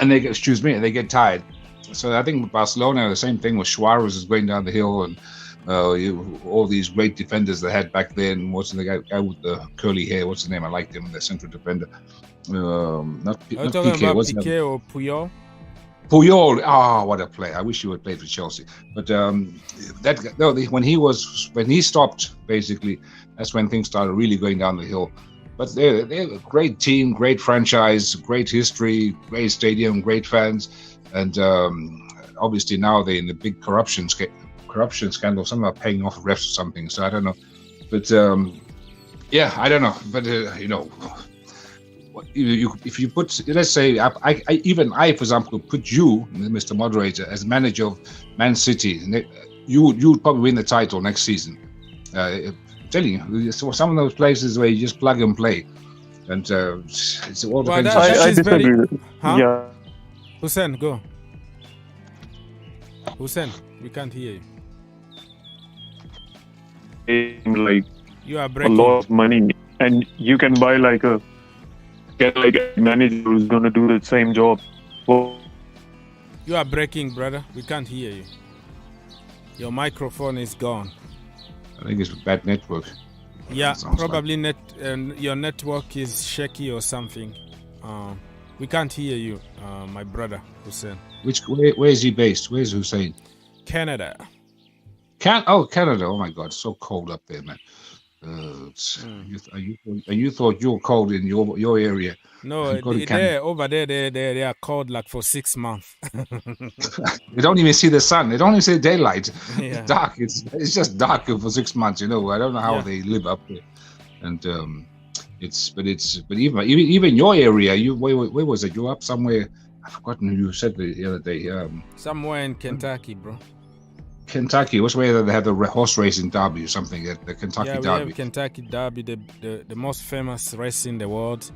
and they get tired. So I think with Barcelona, the same thing with Suarez is going down the hill, and all these great defenders they had back then. What's the guy with the curly hair? What's his name? I liked him, the central defender. Not Piqué. What's Piqué or Puyol? Puyol. Oh, what a player! I wish he would play for Chelsea. But when he stopped, basically, that's when things started really going down the hill. But they're a great team, great franchise, great history, great stadium, great fans, and obviously now they're in the big corruption scandal. Some are paying off refs or something. So I don't know, but I don't know. But if you put, let's say, I for example, put you, Mr. Moderator, as manager of Man City, you would probably win the title next season. I'm telling you, so some of those places where you just plug and play, and it's all depends. I disagree. Yeah. Hussein, go. Hussein, we can't hear you. Like you are a breaking. lot of money, and you can buy get a manager who's going to do the same job. Well, you are breaking, brother. We can't hear you. Your microphone is gone. I think it's a bad network. Yeah, probably your network is shaky or something. We can't hear you, my brother Hussein. Where is he based? Where's Hussein? Canada. Canada. Oh my God, it's so cold up there, man. You thought you were cold in your area? No, over there they are cold like for 6 months. They don't even see the sun. They don't even see daylight. Yeah. It's dark. It's just dark for 6 months. I don't know how they live up there. And but even your area. Where was it? You up somewhere? I've forgotten who you said the other day. Somewhere in Kentucky, bro. Kentucky. What's where they have the horse racing derby or something? The Kentucky Derby. Yeah, we have Kentucky Derby, the most famous race in the world.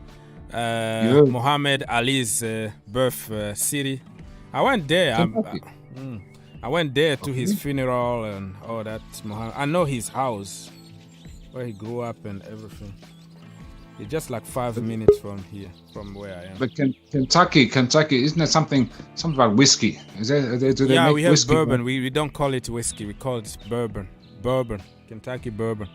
Muhammad Ali's birth city. I went there. I went there to his funeral and all that. I know his house, where he grew up and everything. It's just like 5 minutes from here, from where I am. But Kentucky, isn't that something about whiskey? Is there? Yeah, we have whiskey? bourbon. We don't call it whiskey. We call it bourbon. Kentucky bourbon.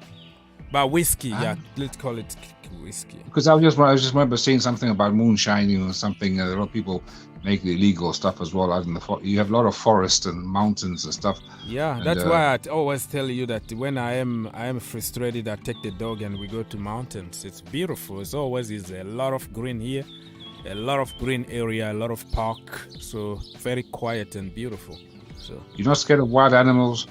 But whiskey, let's call it whiskey. Because I just remember seeing something about moonshining or something. A lot of people make the illegal stuff as well out in the forest. You have a lot of forest and mountains and stuff. Yeah, that's why I always tell you that when I am frustrated, I take the dog and we go to mountains. It's beautiful. It's always a lot of green here, a lot of green area, a lot of park. So very quiet and beautiful. So you're not scared of wild animals?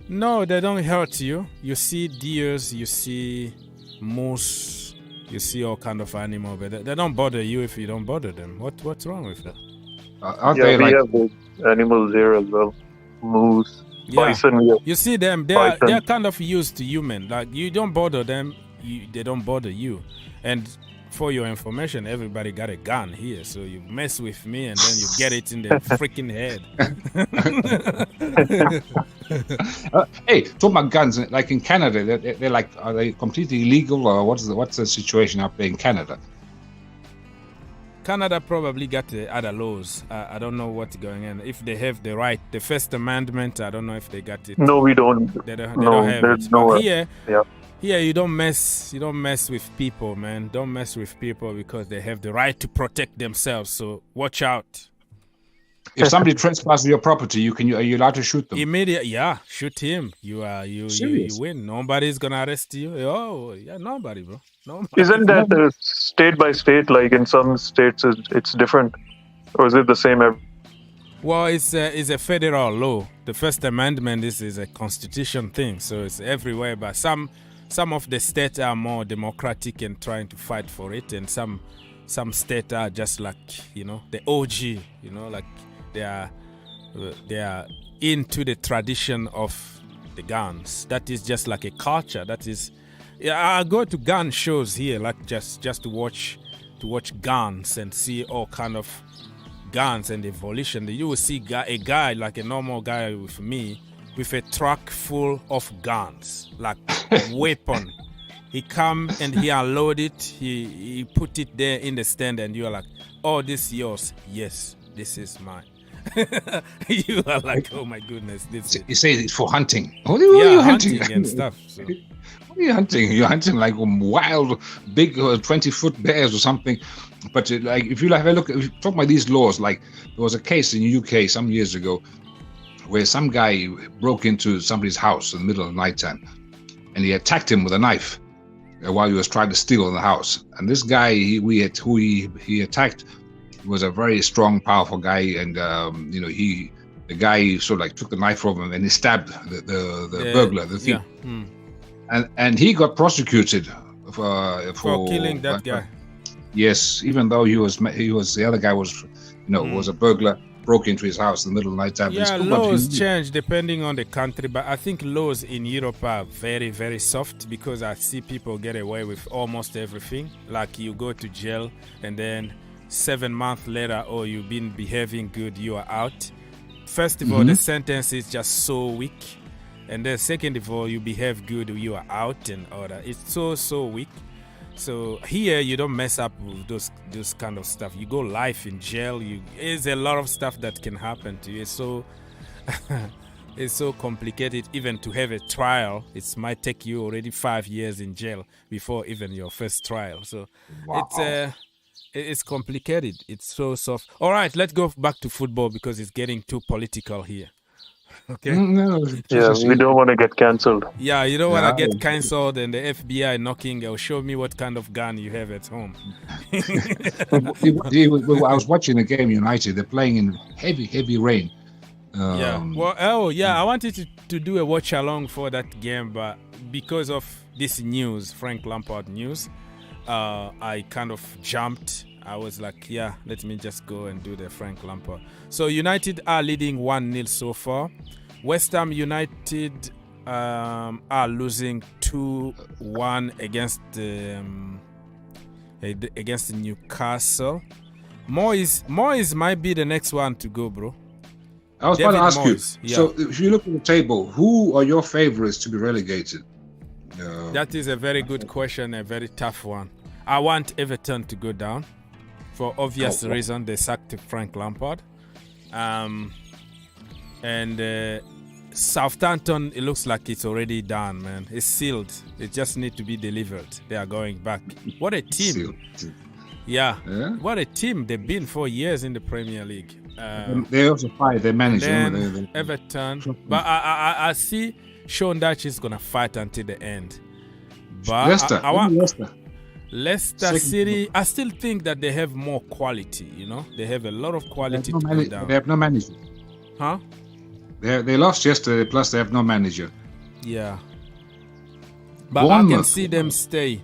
No, they don't hurt you. You see deers, you see moose, You see all kind of animal, but they don't bother you if you don't bother them. What's wrong with that? Aren't Yeah, they we like? have big animals here as well. Moose, bison. Yeah. You see them, Python. they're kind of used to human. Like you don't bother them, they don't bother you. And for your information, everybody got a gun here, so you mess with me and then you get it in the freaking head. Hey, talking about guns, like in Canada, they're like, are they completely illegal, or what's the situation up there in Canada? Canada probably got the other laws. I don't know what's going on. If they have the right, the First Amendment, I don't know if they got it. No, we don't. They don't No, have there's it. no. But here, Yeah. here you don't mess with people, man. Don't mess with people because they have the right to protect themselves. So watch out. If somebody trespasses your property, are you allowed to shoot them? Immediate, yeah, shoot him. You Serious? win. Nobody's gonna arrest you. Oh, yeah, nobody, bro. Nobody. Isn't that state by state? Like in some states, it's different, or is it the same? Well, it's a federal law. The First Amendment is a constitution thing, so it's everywhere. But some of the states are more democratic and trying to fight for it, and some states are just like the OG. Like they are into the tradition of the guns. That is just like a culture. That is, I go to gun shows here, like just to watch guns and see all kind of guns and evolution. You will see a guy like a normal guy with me with a truck full of guns, like weapon. He come and he unload it. He put it there in the stand, and you are like, "Oh, this is yours." Yes, this is mine. You are like, "Oh my goodness, this is." You say it's for hunting. What are you hunting? And stuff. So. What are you hunting? You're hunting like wild, big 20-foot bears or something. But like, if you have a look, if you talk about these laws, like there was a case in the UK some years ago where some guy broke into somebody's house in the middle of the nighttime, and he attacked him with a knife while he was trying to steal in the house. And this guy who he attacked was a very strong, powerful guy, and the guy sort of like took the knife from him and he stabbed the burglar, the thief. Yeah. And he got prosecuted for killing that guy. Yes, even though he was the other guy was was a burglar, broke into his house in the middle of the night time. Yeah, laws change depending on the country, but I think laws in Europe are very, very soft because I see people get away with almost everything. Like you go to jail and then 7 months later, you've been behaving good, you are out. First of all, the sentence is just so weak. And then second of all, you behave good, you are out and all that. It's so weak. So here you don't mess up with those kind of stuff. You go life in jail. There's a lot of stuff that can happen to you. So it's so complicated. Even to have a trial, it might take you already 5 years in jail before even your first trial. So it's complicated. It's so soft. All right, let's go back to football because it's getting too political here. Okay. We don't want to get cancelled. Yeah, you don't want to get cancelled and the FBI knocking. Show me what kind of gun you have at home. I was watching the game United. They're playing in heavy rain. I wanted to do a watch along for that game, but because of this news, Frank Lampard news, I kind of jumped. I was like, let me just go and do the Frank Lampard. So United are leading 1-0 so far. West Ham United are losing 2-1 against Newcastle. Moyes might be the next one to go, bro. I was about to ask Moyes. you. So if you look at the table, who are your favorites to be relegated? That is a very good question, a very tough one. I want Everton to go down. For obvious reason, they sacked Frank Lampard. And Southampton, it looks like it's already done, man. It's sealed. It just needs to be delivered. They are going back. What a team. Yeah. What a team. They've been for years in the Premier League. They also fight their manager. Everton. But I see Sean Dyche is going to fight until the end. But Leicester. Leicester City, I still think that they have more quality, They have a lot of quality to go down. They have no manager. Huh? They lost yesterday, plus they have no manager. Yeah. But Bournemouth, I can see them stay.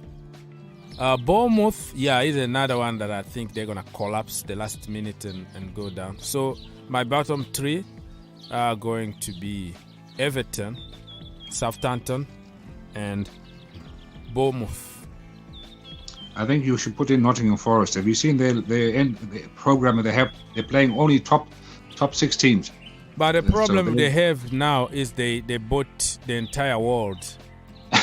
Bournemouth, is another one that I think they're gonna collapse the last minute and go down. So my bottom three are going to be Everton, Southampton, and Bournemouth. I think you should put in Nottingham Forest. Have you seen the program that they have? They're playing only top 6 teams. But the problem they have now is they bought the entire world.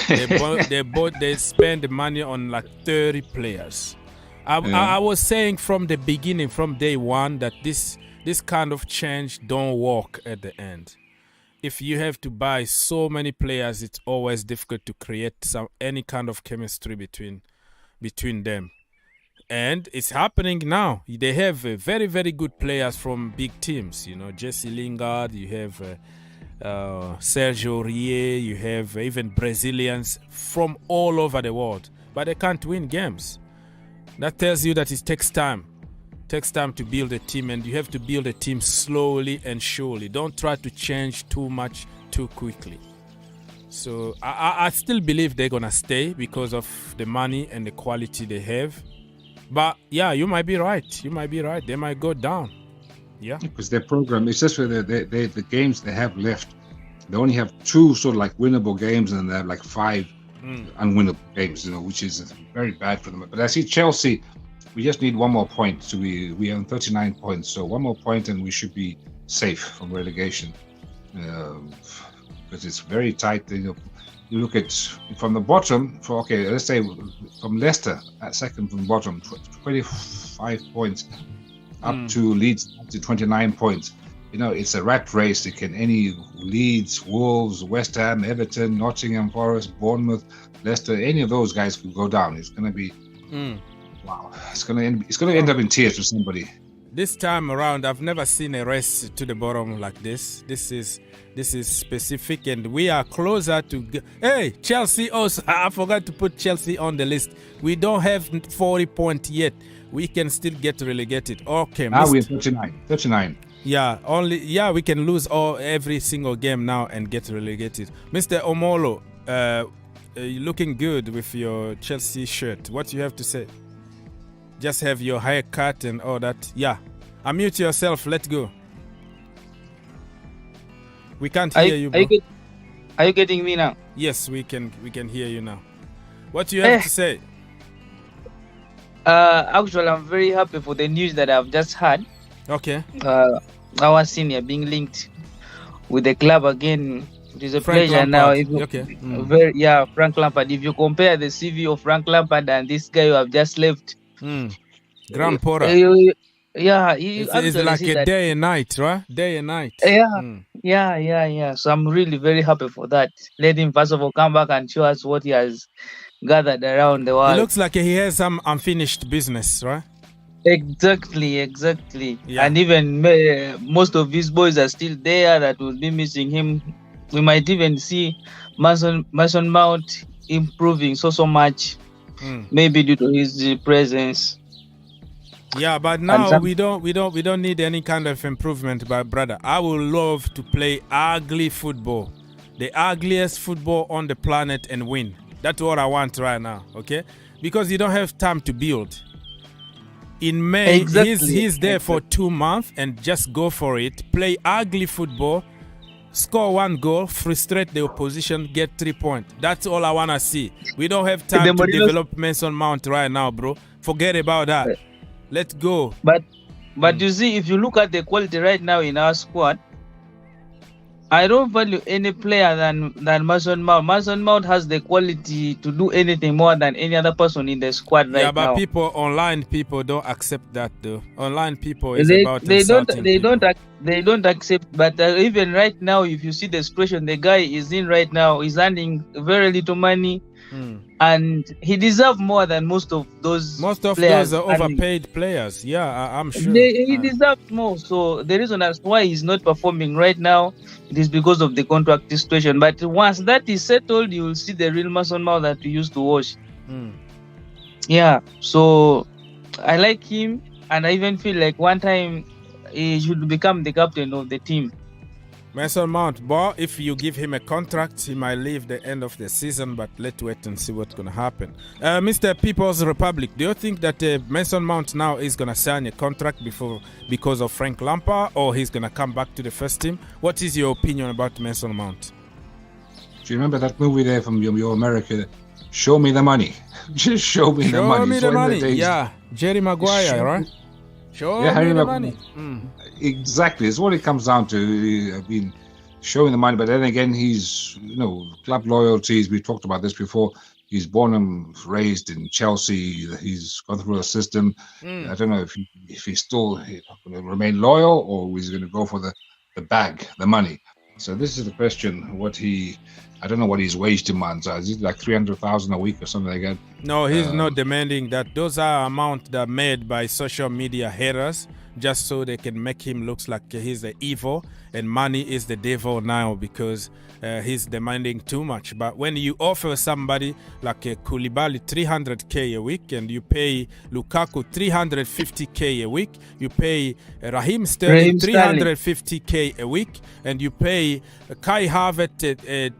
They spend money on like 30 players. I was saying from the beginning, from day one, that this kind of change don't work at the end. If you have to buy so many players, it's always difficult to create any kind of chemistry between them. And it's happening now. They have very, very good players from big teams. Jesse Lingard, you have Sergio Aurier, you have even Brazilians from all over the world. But they can't win games. That tells you that it takes time. It takes time to build a team, and you have to build a team slowly and surely. Don't try to change too much too quickly. So I still believe they're going to stay because of the money and the quality they have. But you might be right. They might go down. Yeah. Because their program is just for the games they have left. They only have 2 sort of like winnable games, and they have like 5 unwinnable games, which is very bad for them. But I see Chelsea, we just need one more point. So we have 39 points. So one more point and we should be safe from relegation. Because it's very tight. You look at from the bottom, let's say from Leicester at second from bottom, 25 points, up to Leeds up to 29 points. It's a rat race. Any Leeds, Wolves, West Ham, Everton, Nottingham Forest, Bournemouth, Leicester, any of those guys could go down. It's going to be wow. It's going to end up in tears for somebody. This time around, I've never seen a race to the bottom like this. This is specific, and we are closer to. Hey, Chelsea also. I forgot to put Chelsea on the list. We don't have 40 points yet. We can still get relegated. Okay, now we're 39. Yeah, we can lose every single game now and get relegated. Mr. Omolo, you're looking good with your Chelsea shirt. What do you have to say? Just have your haircut and all that. Yeah. Unmute yourself. Let's go. We can't hear you, bro. Are you getting me now? Yes, we can hear you now. What do you have to say? Actually, I'm very happy for the news that I've just heard. Okay. Our senior being linked with the club again. It is a Frank pleasure Lampard. now. Frank Lampard. If you compare the CV of Frank Lampard and this guy who have just left, Grand Pora. It's like a day and night, right? Day and night. Yeah. So I'm really very happy for that. Let him first of all come back and show us what he has gathered around the world. It looks like he has some unfinished business, right? Exactly. Yeah. And even most of his boys are still there that will be missing him. We might even see Mason Mount improving so much, maybe due to his presence. Yeah, but now we don't need any kind of improvement, but brother, I would love to play ugly football, the ugliest football on the planet, and win. That's what I want right now, okay? Because you don't have time to build. In May, he's there for 2 months, and just go for it. Play ugly football, score 1 goal, frustrate the opposition, get 3 points. That's all I want to see. We don't have time to develop Mason Mount right now, bro. Forget about that. Let's go. But you see, if you look at the quality right now in our squad, I don't value any player than Mason Mount. Mason Mount has the quality to do anything more than any other person in the squad right now. Yeah, but online people don't accept that though. Online people is they don't accept. But even right now, if you see the situation the guy is in right now, he's earning very little money. And he deserves more than most of those players. Those are overpaid players. Yeah, I'm sure. He deserves more. So the reason as why he's not performing right now, it is because of the contract situation. But once that is settled, you will see the real Mason Mount that we used to watch. Yeah, so I like him, and I even feel like one time he should become the captain of the team. Mason Mount, boy, if you give him a contract, he might leave the end of the season, but let's wait and see what's going to happen. Mr. People's Republic, do you think that Mason Mount now is going to sign a contract because of Frank Lampard, or he's going to come back to the first team? What is your opinion about Mason Mount? Do you remember that movie there from your America? Show me the money. Just show me the money. Show me the money. Yeah, Jerry Maguire, right? Show me the money. Exactly. It's what it comes down to. I mean, showing the money. But then again, he's, club loyalties. We talked about this before. He's born and raised in Chelsea. He's gone through a system. I don't know if he's still going to remain loyal, or he's going to go for the bag, the money. So this is the question. I don't know what his wage demands are. Is it like 300,000 a week or something like that? No, he's not demanding that. Those are amounts that are made by social media haters, just so they can make him look like he's the evil, and money is the devil now because he's demanding too much. But when you offer somebody like a Koulibaly 300k a week, and you pay Lukaku 350k a week, you pay Raheem Sterling 350k a week, and you pay Kai Havertz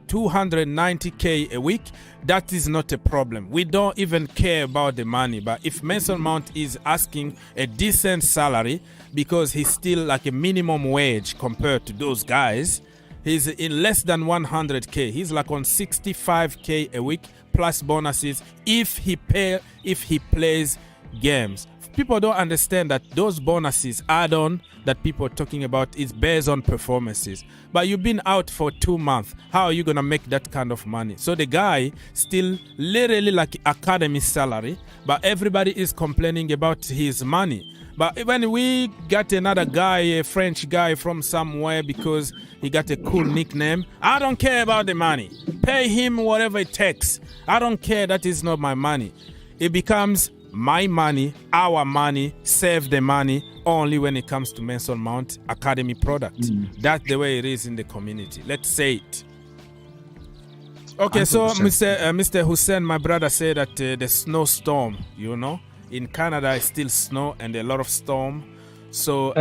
290k a week, that is not a problem. We don't even care about the money. But if Mason Mount is asking a decent salary, because he's still like a minimum wage compared to those guys, he's in less than 100k. He's like on 65k a week plus bonuses if he plays games. People don't understand that those bonuses add-on that people are talking about is based on performances. But you've been out for 2 months. How are you going to make that kind of money? So the guy still literally like academy salary, but everybody is complaining about his money. But when we got another guy, a French guy from somewhere because he got a cool nickname, I don't care about the money. Pay him whatever it takes. I don't care. That is not my money. It becomes my money, our money, save the money only when it comes to Mason Mount Academy product. That's the way it is in the community. Let's say it. Okay, 100%. So Mr. Hussein, my brother, said that the snowstorm, in Canada it's still snow and a lot of storm. So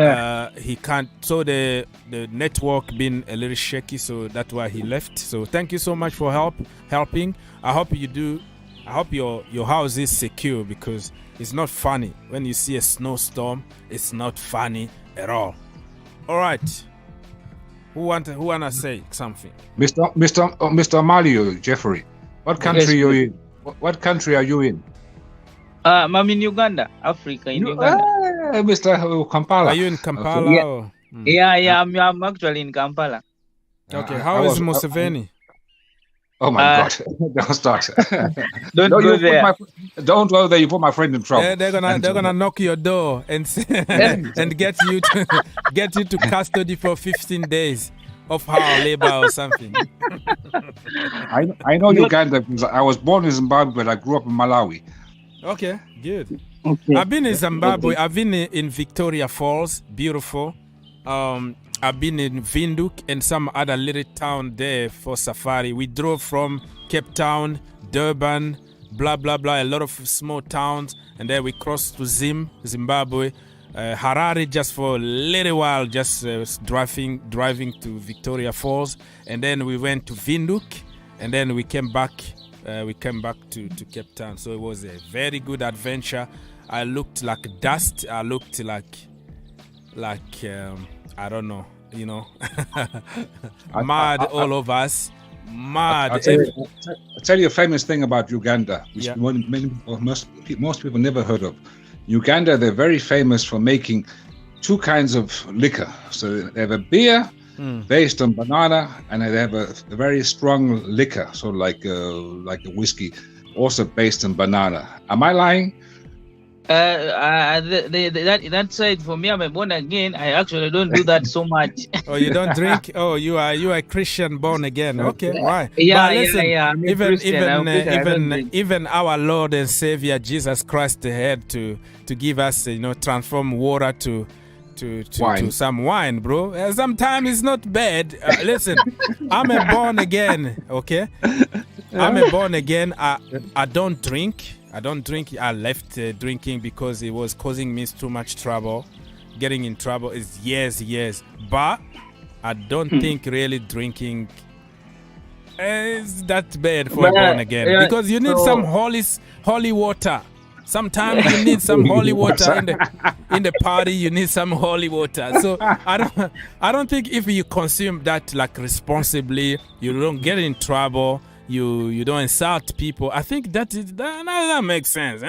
he can't, so the network been a little shaky, so that's why he left. So thank you so much for helping. I hope your house is secure, because it's not funny when you see a snowstorm. It's not funny at all. All right. Who wanna say something? Mr. Mario Jeffrey, what country are you in? What country are you in? I'm in Uganda, Africa. Uganda. Mr. Kampala. Are you in Kampala? Yeah. Or? Yeah. I'm actually in Kampala. Okay. How is Museveni? Oh my God! Don't start. Don't go there. Don't go there. You put my friend in trouble. Yeah, they're gonna knock your door and and get you to custody for 15 days of hard labor or something. I know Uganda because I was born in Zimbabwe, but I grew up in Malawi. Okay, good. Okay. I've been in Zimbabwe. I've been in Victoria Falls, beautiful. I've been in Windhoek and some other little town there for safari. We drove from Cape Town, Durban, blah, blah, blah, a lot of small towns. And then we crossed to Zimbabwe, Harare just for a little while, just driving to Victoria Falls. And then we went to Windhoek, and then we came back to Cape Town. So it was a very good adventure. I looked like dust. I looked like I don't know, mad all of us, mad. I'll tell you a famous thing about Uganda, which most people never heard of. Uganda, they're very famous for making two kinds of liquor. So they have a beer based on banana, and they have a very strong liquor, so like a whiskey, also based on banana. Am I lying? That side for me, I'm a born again. I actually don't do that so much. Oh, you don't drink? Oh, you are a Christian born again. Okay, why? Yeah, listen, yeah. Even our Lord and Savior Jesus Christ had to give us, transform water to some wine, bro. Sometimes it's not bad. Listen, I'm a born again. Okay, I'm a born again. I don't drink. I left drinking because it was causing me too much trouble. Getting in trouble is years. But I don't think really drinking is that bad for a born again, because you need some holy water. Sometimes you need some holy water in the party. You need some holy water. So I don't think if you consume that like responsibly, you don't get in trouble. You don't insult people. I think that makes sense.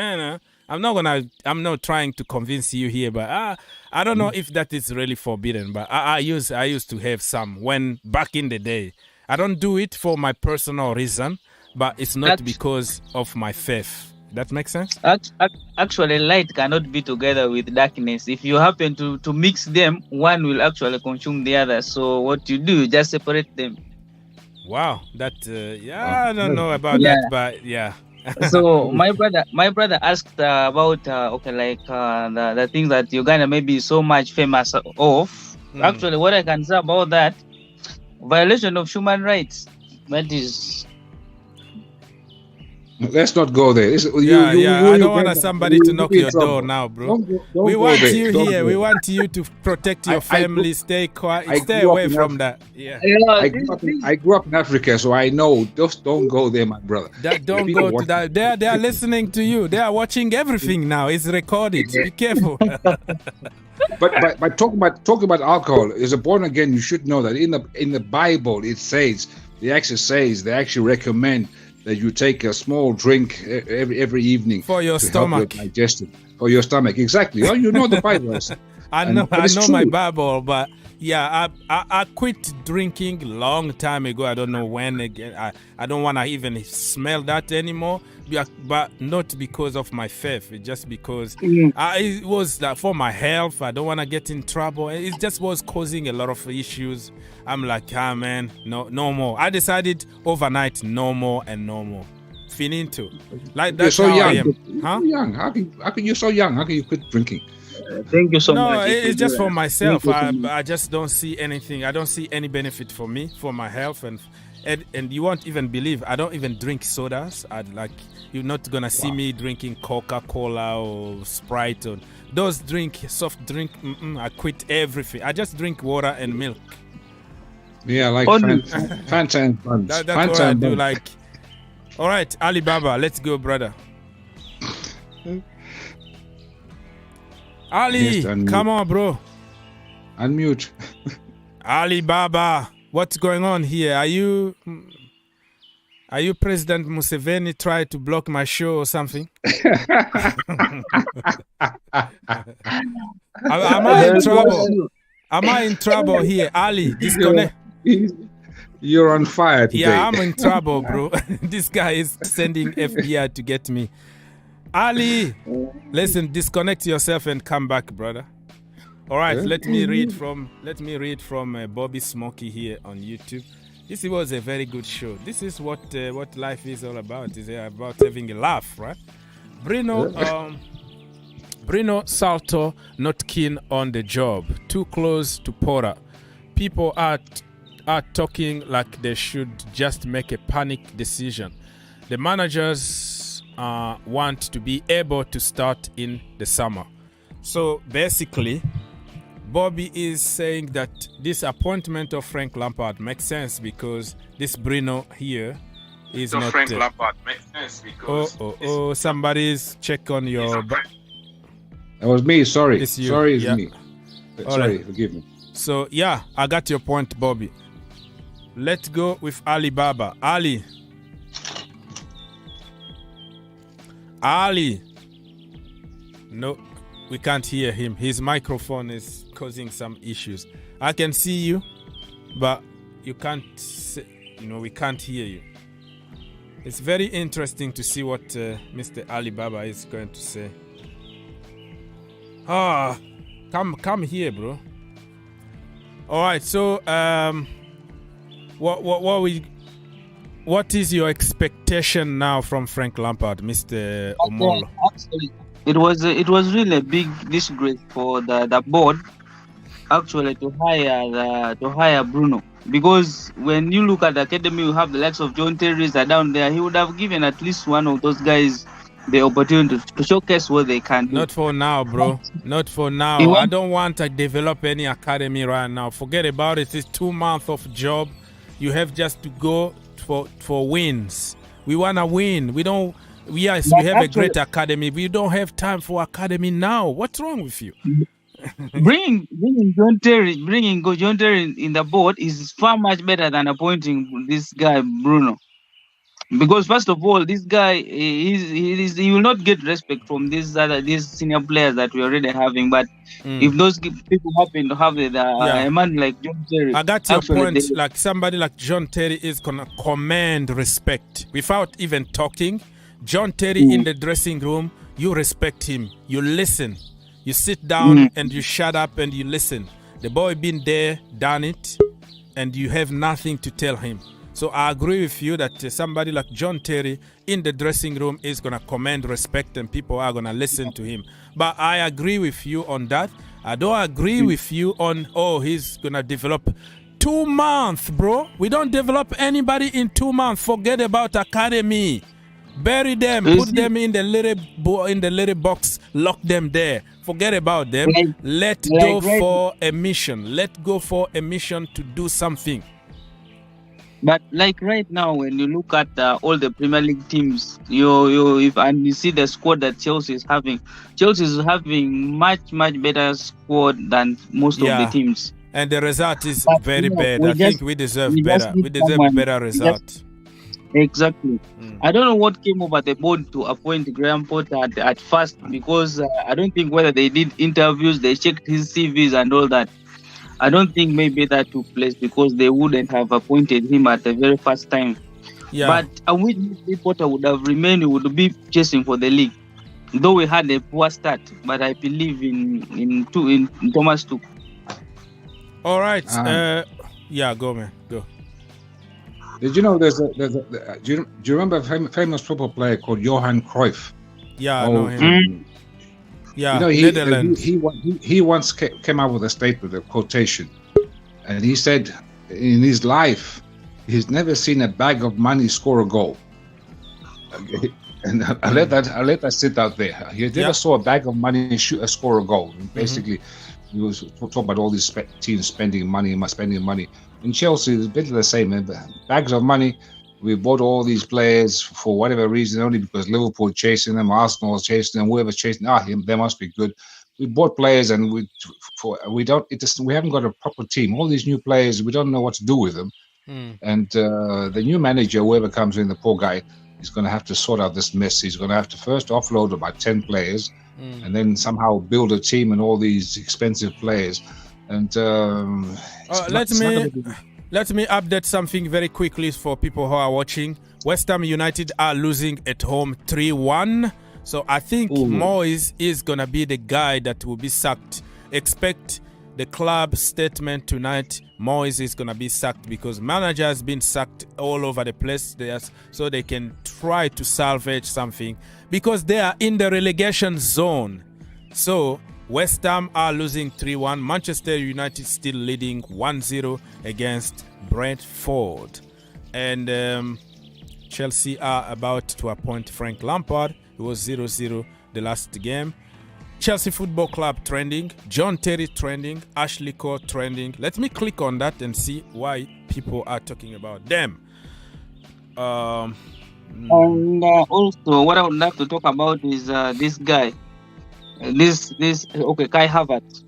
I'm not trying to convince you here, but I don't know if that is really forbidden. But I used to have some when back in the day. I don't do it for my personal reason, but it's not because of my faith. That makes sense? Actually, light cannot be together with darkness. If you happen to mix them, one will actually consume the other. So what you do, just separate them. Wow, that I don't know about that, but yeah. So my brother asked about the things that Uganda may be so much famous of. Actually, what I can say about that, violation of human rights. That is. Let's not go there. I don't want somebody to knock your door now, bro. We want you here. We want you to protect your family. Stay quiet. Stay away from that. Yeah. I grew up in Africa, so I know. Just don't go there, my brother. Don't go to that. They are listening to you. They are watching everything now. It's recorded. Be careful. But talking about alcohol, as a born again, you should know that in the Bible it says they actually recommend that you take a small drink every evening for your stomach, help your digestion, for your stomach. Exactly. Oh, you know the Bible. I know my Bible, but yeah, I quit drinking long time ago. I don't know when again. I don't want to even smell that anymore. But not because of my faith. It's just because it was for my health. I don't want to get in trouble. It just was causing a lot of issues. I'm like, man, no more. I decided overnight, no more and no more. Finito. Like that's so how young. I am. Huh? Young. How can you so young? How can you quit drinking? Thank you so much. No, it's just for myself. I just don't see anything. I don't see any benefit for me, for my health, and you won't even believe I don't even drink sodas. You're not gonna see me drinking Coca-Cola or Sprite or those soft drink. I quit everything. I just drink water and milk. Yeah, like Fanta and buns. That's what I do. Like, all right, Alibaba, let's go, brother. Ali, come on, bro. Unmute. Alibaba, what's going on here? Are you President Museveni tried to block my show or something? Am I in trouble? Am I in trouble here? Ali, disconnect. You're on fire today. Yeah, I'm in trouble, bro. This guy is sending FBI to get me. Ali, listen, disconnect yourself and come back, brother. All right, let me read from Bobby Smokey here on YouTube. This was a very good show. This is what life is all about. It's about having a laugh, right? Bruno Saltor not keen on the job, too close to Porter. People are talking like they should just make a panic decision. The managers want to be able to start in the summer. So basically, Bobby is saying that this appointment of Frank Lampard makes sense because this Bruno here is not. Frank Lampard makes sense because. Somebody's check on your. That was me. Sorry. It's you. Sorry, it's me. All Sorry, right. Forgive me. So yeah, I got your point, Bobby. Let's go with Alibaba. Ali. No, we can't hear him. His microphone is causing some issues. I can see you, but you can't. We can't hear you. It's very interesting to see what Mr. Alibaba is going to say. Come here, bro. All right. So, what is your expectation now from Frank Lampard, Mr. Omolo? Actually, it was really a big disgrace for the board actually to hire Bruno, because when you look at the academy, you have the likes of John Terry's are down there. He would have given at least one of those guys the opportunity to showcase what they can do. Not for now, bro. Not for now. I don't want to develop any academy right now. Forget about it. It's 2 months of job. You have just to go for wins. We want to win. We don't. Yes, we have a great academy. We don't have time for academy now. What's wrong with you? bringing John Terry in the board is far much better than appointing this guy Bruno. Because first of all, this guy he will not get respect from these senior players that we're already having. But if those people happen to have a man like John Terry, I got your point. Like somebody like John Terry is gonna command respect without even talking. John Terry in the dressing room, you respect him. You listen. You sit down and you shut up and you listen. The boy been there, done it, and you have nothing to tell him. So I agree with you that somebody like John Terry in the dressing room is going to command respect and people are going to listen to him. But I agree with you on that. I don't agree with you on, he's going to develop 2 months, bro. We don't develop anybody in 2 months. Forget about academy. Bury them, put them in the little box, lock them there. Forget about them. Let go for a mission. Let go for a mission to do something. But like right now, when you look at all the Premier League teams, you see the squad that Chelsea is having. Chelsea is having much better squad than most of the teams. And the result is very bad. I think we deserve better. We deserve a better result. Exactly. I don't know what came over the board to appoint Graham Potter at first, because I don't think whether they did interviews, they checked his CVs and all that. I don't think maybe that took place because they wouldn't have appointed him at the very first time. Yeah. But I wish Potter would have remained, he would be chasing for the league. Though we had a poor start, but I believe in Thomas Tuchel. All right. Go, man. Go. Did you know do you remember a famous football player called Johan Cruyff? Yeah, I know him. Yeah, Netherlands. He once came out with a statement, a quotation, and he said in his life he's never seen a bag of money score a goal. And I let that sit out there. He never saw a bag of money score a goal. And basically, he was talking about all these teams spending money. In Chelsea, it's a bit of the same. Bags of money. We bought all these players for whatever reason, only because Liverpool chasing them, Arsenal was chasing them, whoever's chasing them. They must be good. We bought players, and we haven't got a proper team. All these new players, we don't know what to do with them. And the new manager, whoever comes in, the poor guy, is going to have to sort out this mess. He's going to have to first offload about 10 players, and then somehow build a team and all these expensive players. And let me update something very quickly for people who are watching. West Ham United are losing at home 3-1. So I think Moyes is going to be the guy that will be sacked. Expect the club statement tonight. Moyes is going to be sacked because manager has been sacked all over the place. So they can try to salvage something because they are in the relegation zone. So West Ham are losing 3-1. Manchester United still leading 1-0 against Brentford. And Chelsea are about to appoint Frank Lampard. It was 0-0 the last game. Chelsea Football Club trending. John Terry trending. Ashley Cole trending. Let me click on that and see why people are talking about them. And also, what I would love to talk about is this guy. Kai Havertz.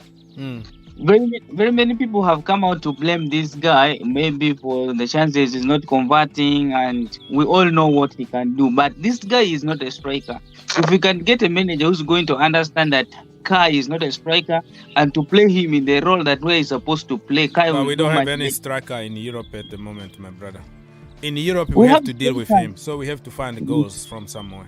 Very many people have come out to blame this guy, maybe for the chances he's not converting, and we all know what he can do. But this guy is not a striker. If we can get a manager who's going to understand that Kai is not a striker and to play him in the role that way he's supposed to play, Kai will. We don't have any striker in Europe at the moment, my brother. In Europe, we have to deal with him, so we have to find the goals from somewhere.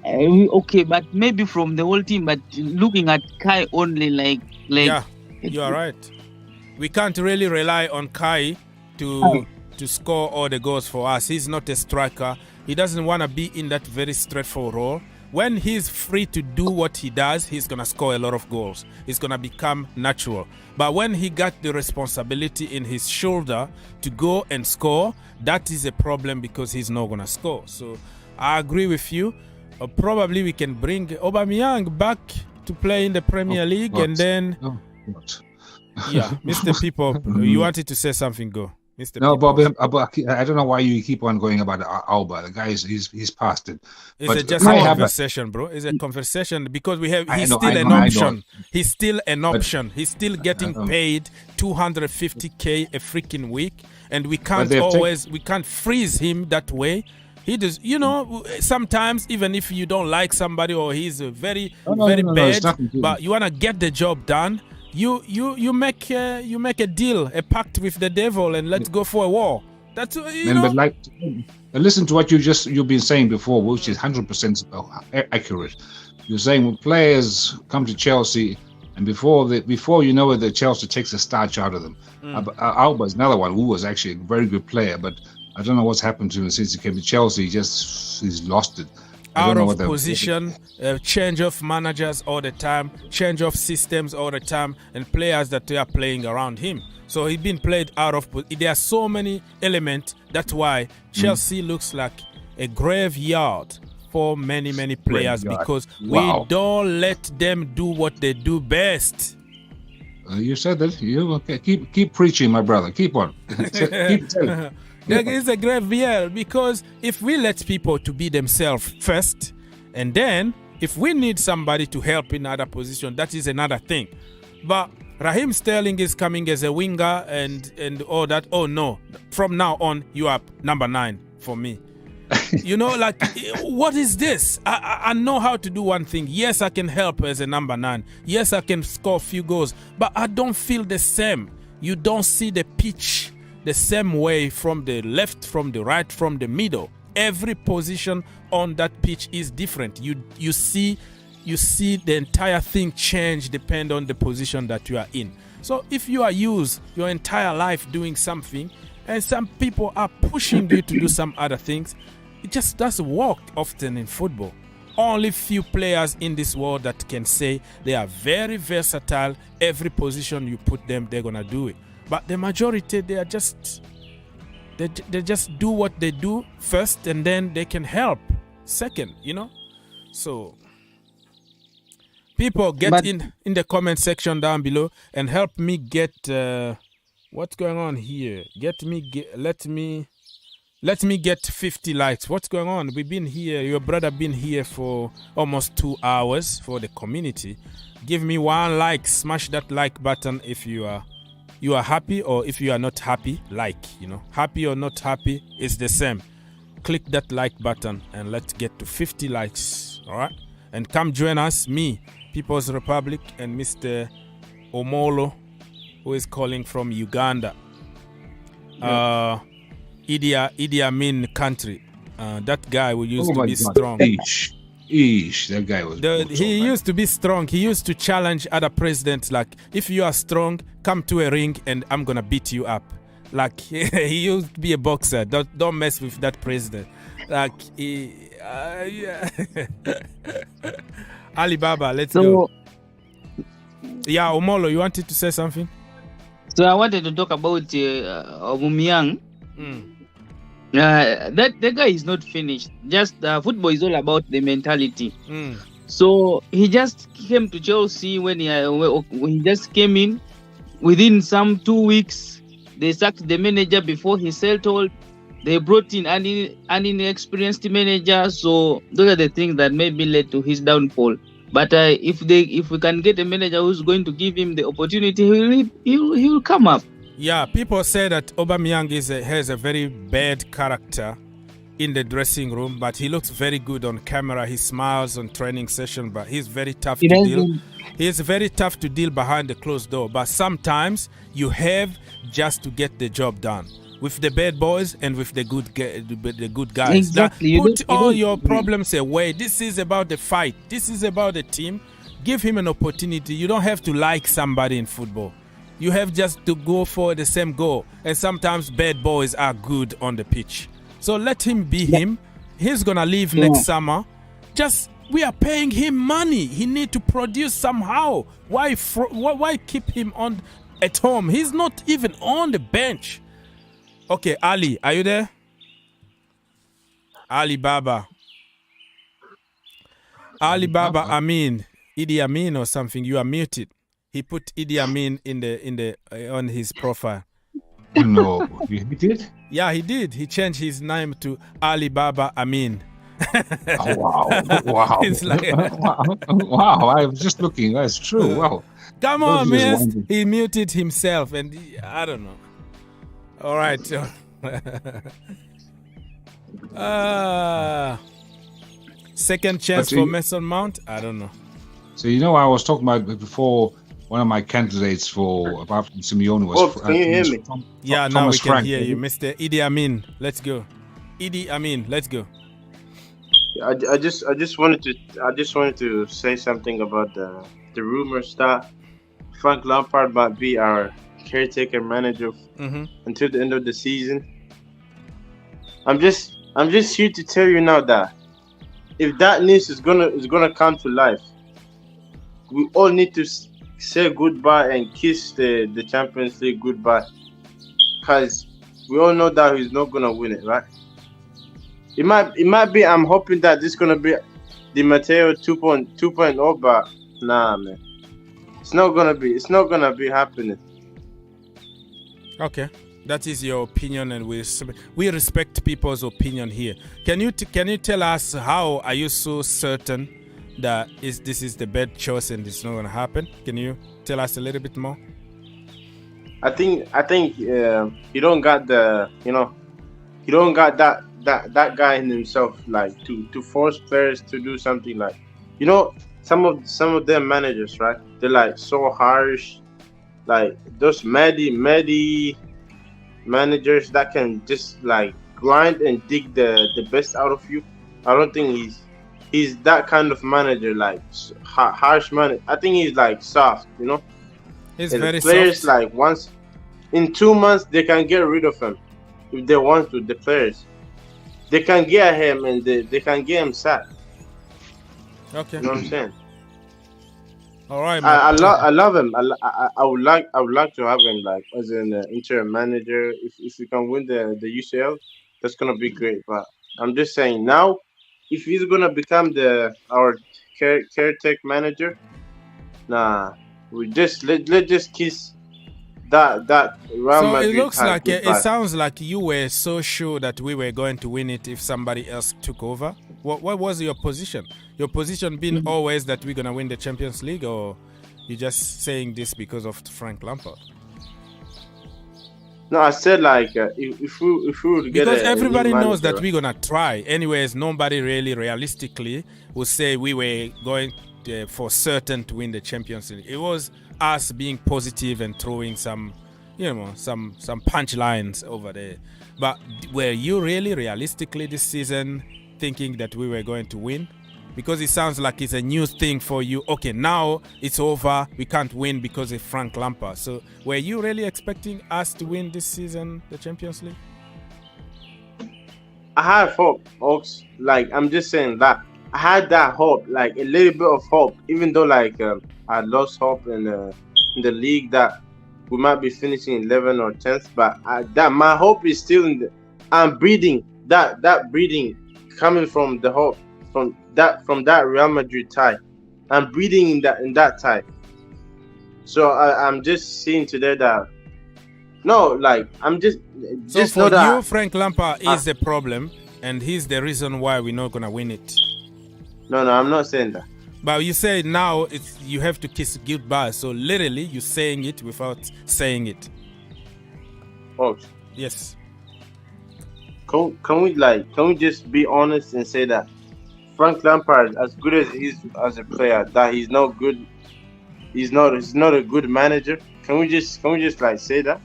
Okay, but maybe from the whole team. But looking at Kai only, like yeah, you are right. We can't really rely on Kai to score all the goals for us. He's not a striker. He doesn't want to be in that very straightforward role. When he's free to do what he does, he's gonna score a lot of goals. It's gonna become natural. But when he got the responsibility in his shoulder to go and score, that is a problem because he's not gonna score. So I agree with you. Or probably we can bring Aubameyang back to play in the Premier League, and then yeah, Mr. People, you wanted to say something? Go, Mr. No, People. Bob, I don't know why you keep on going about Alba. The guy he's past it. It's just a conversation, bro. It's a conversation because he's still an option. He's still an option. He's still getting paid 250K a freaking week, and we can't we can't freeze him that way. He does, sometimes even if you don't like somebody or he's very bad, but you wanna get the job done, you make a deal, a pact with the devil, and let's go for a war. That's But listen to what you've been saying before, which is 100% accurate. You're saying when players come to Chelsea, and before you know it, the Chelsea takes the starch out of them. Alba is another one who was actually a very good player, but I don't know what's happened to him since he came to Chelsea. He's lost it. Out of position, change of managers all the time, change of systems all the time, and players that they are playing around him. So he's been played out of. There are so many elements. That's why Chelsea looks like a graveyard for many players because we don't let them do what they do best. You said that. You keep preaching, my brother. Keep on. Keep telling. It's a graveyard because if we let people to be themselves first, and then if we need somebody to help in other position, that is another thing. But Raheem Sterling is coming as a winger and all that. Oh no, from now on you are number 9 for me. What is this? I know how to do one thing. Yes, I can help as a number 9. Yes, I can score a few goals, but I don't feel the same. You don't see the pitch the same way from the left, from the right, from the middle. Every position on that pitch is different. You see the entire thing change depending on the position that you are in. So if you are used your entire life doing something and some people are pushing you to do some other things, it just doesn't work often in football. Only few players in this world that can say they are very versatile. Every position you put them, they're gonna do it. But the majority, they just do what they do first, and then they can help second. So people get in the comment section down below and help me get what's going on here. Let me get 50 likes. What's going on? We've been here. Your brother been here for almost 2 hours for the community. Give me 1 like. Smash that like button if you are happy, or if you are not happy, happy or not happy is the same. Click that like button and let's get to 50 likes. All right, and come join us, me, People's Republic, and Mr. Omolo, who is calling from Uganda. Idi Amin country. That guy who used to be strong. That guy was. He used to be strong. He used to challenge other presidents. Like, if you are strong, come to a ring and I'm gonna beat you up. Like, he used to be a boxer. Don't mess with that president. Like, yeah. Alibaba, let's go. Yeah, Omolo, you wanted to say something? So I wanted to talk about Aubameyang. That guy is not finished. Just football is all about the mentality. So he just came to Chelsea when he just came in. Within some 2 weeks, they sacked the manager before he settled. They brought in an inexperienced manager. So those are the things that maybe led to his downfall. But if we can get a manager who's going to give him the opportunity, he will come up. Yeah, people say that Aubameyang has a very bad character in the dressing room, but he looks very good on camera. He smiles on training session, but he's very tough to deal. He's very tough to deal behind the closed door. But sometimes you have just to get the job done with the bad boys and with the good guys. Exactly. Put all your problems away. This is about the fight. This is about the team. Give him an opportunity. You don't have to like somebody in football. You have just to go for the same goal. And sometimes bad boys are good on the pitch. So let him be him. He's going to leave next summer. We are paying him money. He need to produce somehow. Why keep him on at home? He's not even on the bench. Okay, Ali, are you there? Ali Baba. Alibaba Amin, Idi Amin or something. You are muted. He put Idi Amin in the on his profile. No, he did. Yeah, he did. He changed his name to Alibaba Amin. Oh, wow! It's like wow! I was just looking. That's true. Wow! Come on, man. He muted himself, and I don't know. All right. Second chance for Mason Mount? I don't know. So I was talking about before. One of my candidates for apart from Simeone was. Can you hear me? Yeah, now we can hear you, Mr. Idi Amin. Let's go. Idi Amin, let's go. I just wanted to say something about the rumors that Frank Lampard might be our caretaker manager until the end of the season. I'm just here to tell you now that if that news is gonna come to life, we all need to say goodbye and kiss the Champions League goodbye, because we all know that he's not gonna win it, right? It might be. I'm hoping that this is gonna be the Matteo 2.0, but nah, man, it's not gonna be happening. Okay, that is your opinion, and we respect people's opinion here. Can you tell us how are you so certain that this is the bad choice and it's not gonna happen? Can you tell us a little bit more? I think you don't got that guy in himself, like to force players to do something, like some of them managers, right? They're like so harsh, like those Medi managers that can just like grind and dig the best out of you. I don't think he's that kind of manager, like harsh manager. I think he's like soft, He's and very players soft. Like once in 2 months they can get rid of him if they want to. The players, they can get him and they can get him sacked. Okay. You know what I'm saying? All right, I love him. I would like to have him like as an interim manager. If we can win the UCL, that's gonna be great. But I'm just saying now, if he's gonna become our caretaker manager, nah, let's just kiss that Real So Madrid. it looks like goodbye. it sounds like you were so sure that we were going to win it if somebody else took over. What was your position? Your position being always that we're gonna win the Champions League, or you just saying this because of Frank Lampard? No, I said like if we would get Because a everybody new knows manager, that we're gonna try. Anyways, nobody really realistically would say we were going for certain to win the Champions League. It was us being positive and throwing some punchlines over there. But were you really realistically this season thinking that we were going to win? Because it sounds like it's a new thing for you. Okay, now it's over. We can't win because of Frank Lampard. So were you really expecting us to win this season, the Champions League? I had hope, Oaks. Like I'm just saying that I had that hope, like a little bit of hope, even though like I lost hope in the league that we might be finishing 11th or 10th. But that my hope is still I'm breathing that breathing coming from the hope from that Real Madrid tie. I'm breathing in that tie. So I'm just seeing today that no, like I'm just So know for that you, Frank Lampard is the problem, and he's the reason why we're not gonna win it. No, I'm not saying that. But you say now you have to kiss goodbye. So literally, you're saying it without saying it. Oh, Yes. can we just be honest and say that Frank Lampard, as good as he is as a player, that he's not good. He's not a good manager. Can we just like say that?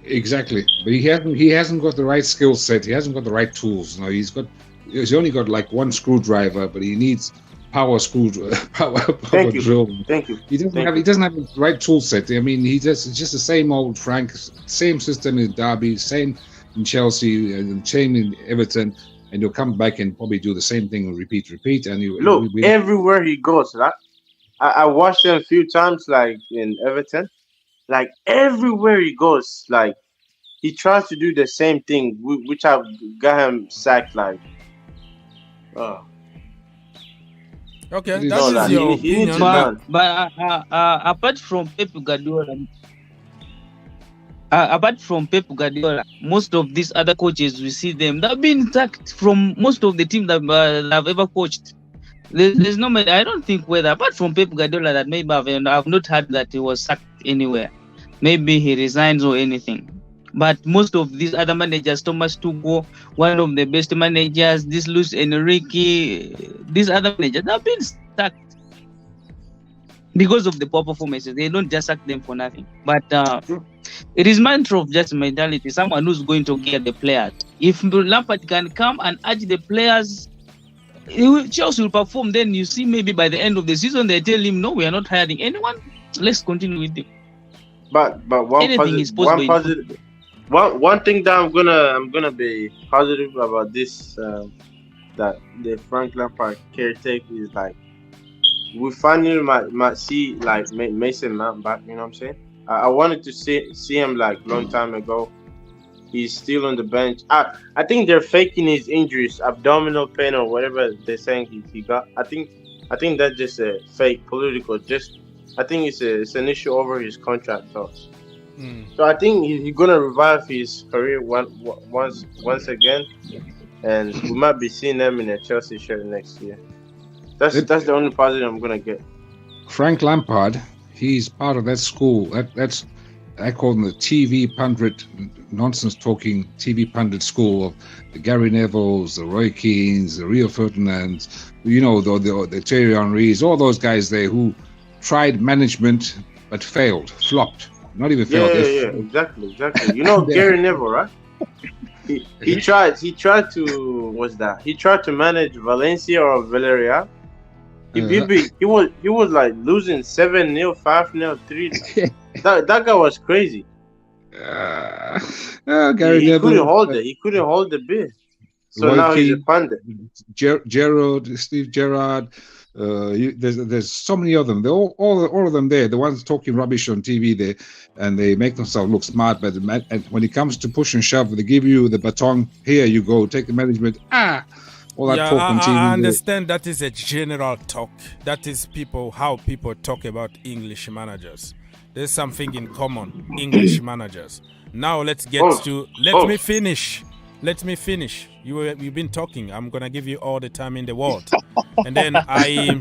Exactly, but he hasn't got the right skill set. He hasn't got the right tools. He's only got like one screwdriver, but he needs power Thank you. drill. Thank you. He doesn't have the right tool set. I mean, it's just the same old Frank, same system in Derby, same in Chelsea, and same in Everton, and you'll come back and probably do the same thing and repeat. And Look, everywhere he goes, right? I watched him a few times, like in Everton. Like everywhere he goes, like he tries to do the same thing, which have got him sacked. Like, Okay, No, that is your he needs opinion. to But apart from Pep Guardiola, most of these other coaches, we see them, they've been sacked from most of the teams that I've ever coached. There's no, I don't think whether, apart from Pep Guardiola, that maybe I've not heard that he was sacked anywhere. Maybe he resigns or anything. But most of these other managers, Thomas Tuchel, one of the best managers, this Luis Enrique, these other managers, they've been sacked because of the poor performances. They don't just sack them for nothing. But it is matter of just mentality. Someone who's going to get the players. If Lampard can come and urge the players, Chelsea will perform. Then you see, maybe by the end of the season, they tell him, no, we are not hiring anyone. Let's continue with him. But one positive. One thing that I'm gonna be positive about this that the Frank Lampard caretaker is like, we finally might see like Mason Mount back. You know what I'm saying? I wanted to see him like long time ago. He's still on the bench. I think they're faking his injuries, abdominal pain or whatever they're saying he got. I think that's just a fake political. I think it's an issue over his contract talks. So I think he's gonna revive his career once again, and we might be seeing them in a Chelsea shirt next year. That's the only positive I'm gonna get. Frank Lampard, he's part of that school. That's I call them the TV pundit, nonsense talking TV pundit school of the Gary Nevilles, the Roy Keanes, the Rio Ferdinands, the Thierry Henrys, all those guys there who tried management but failed, flopped. Not even failed. Yeah, exactly. You know Gary Neville, right? He tried to manage Valencia or Villarreal. He was like losing 7-0, 5-0, 3. That guy was crazy. Gary Neville couldn't hold it. He couldn't hold the beer. So Roy now Keane, he's a pundit. Steve Gerrard. There's so many of them. They're all of them there. The ones talking rubbish on TV there, and they make themselves look smart. But when it comes to push and shove, they give you the baton. Here you go. Take the management. All that talk on TV. I understand that is a general talk. That is how people talk about English managers. There's something in common. English managers. Now let's get to. Let me finish. You've been talking. I'm gonna give you all the time in the world, and then I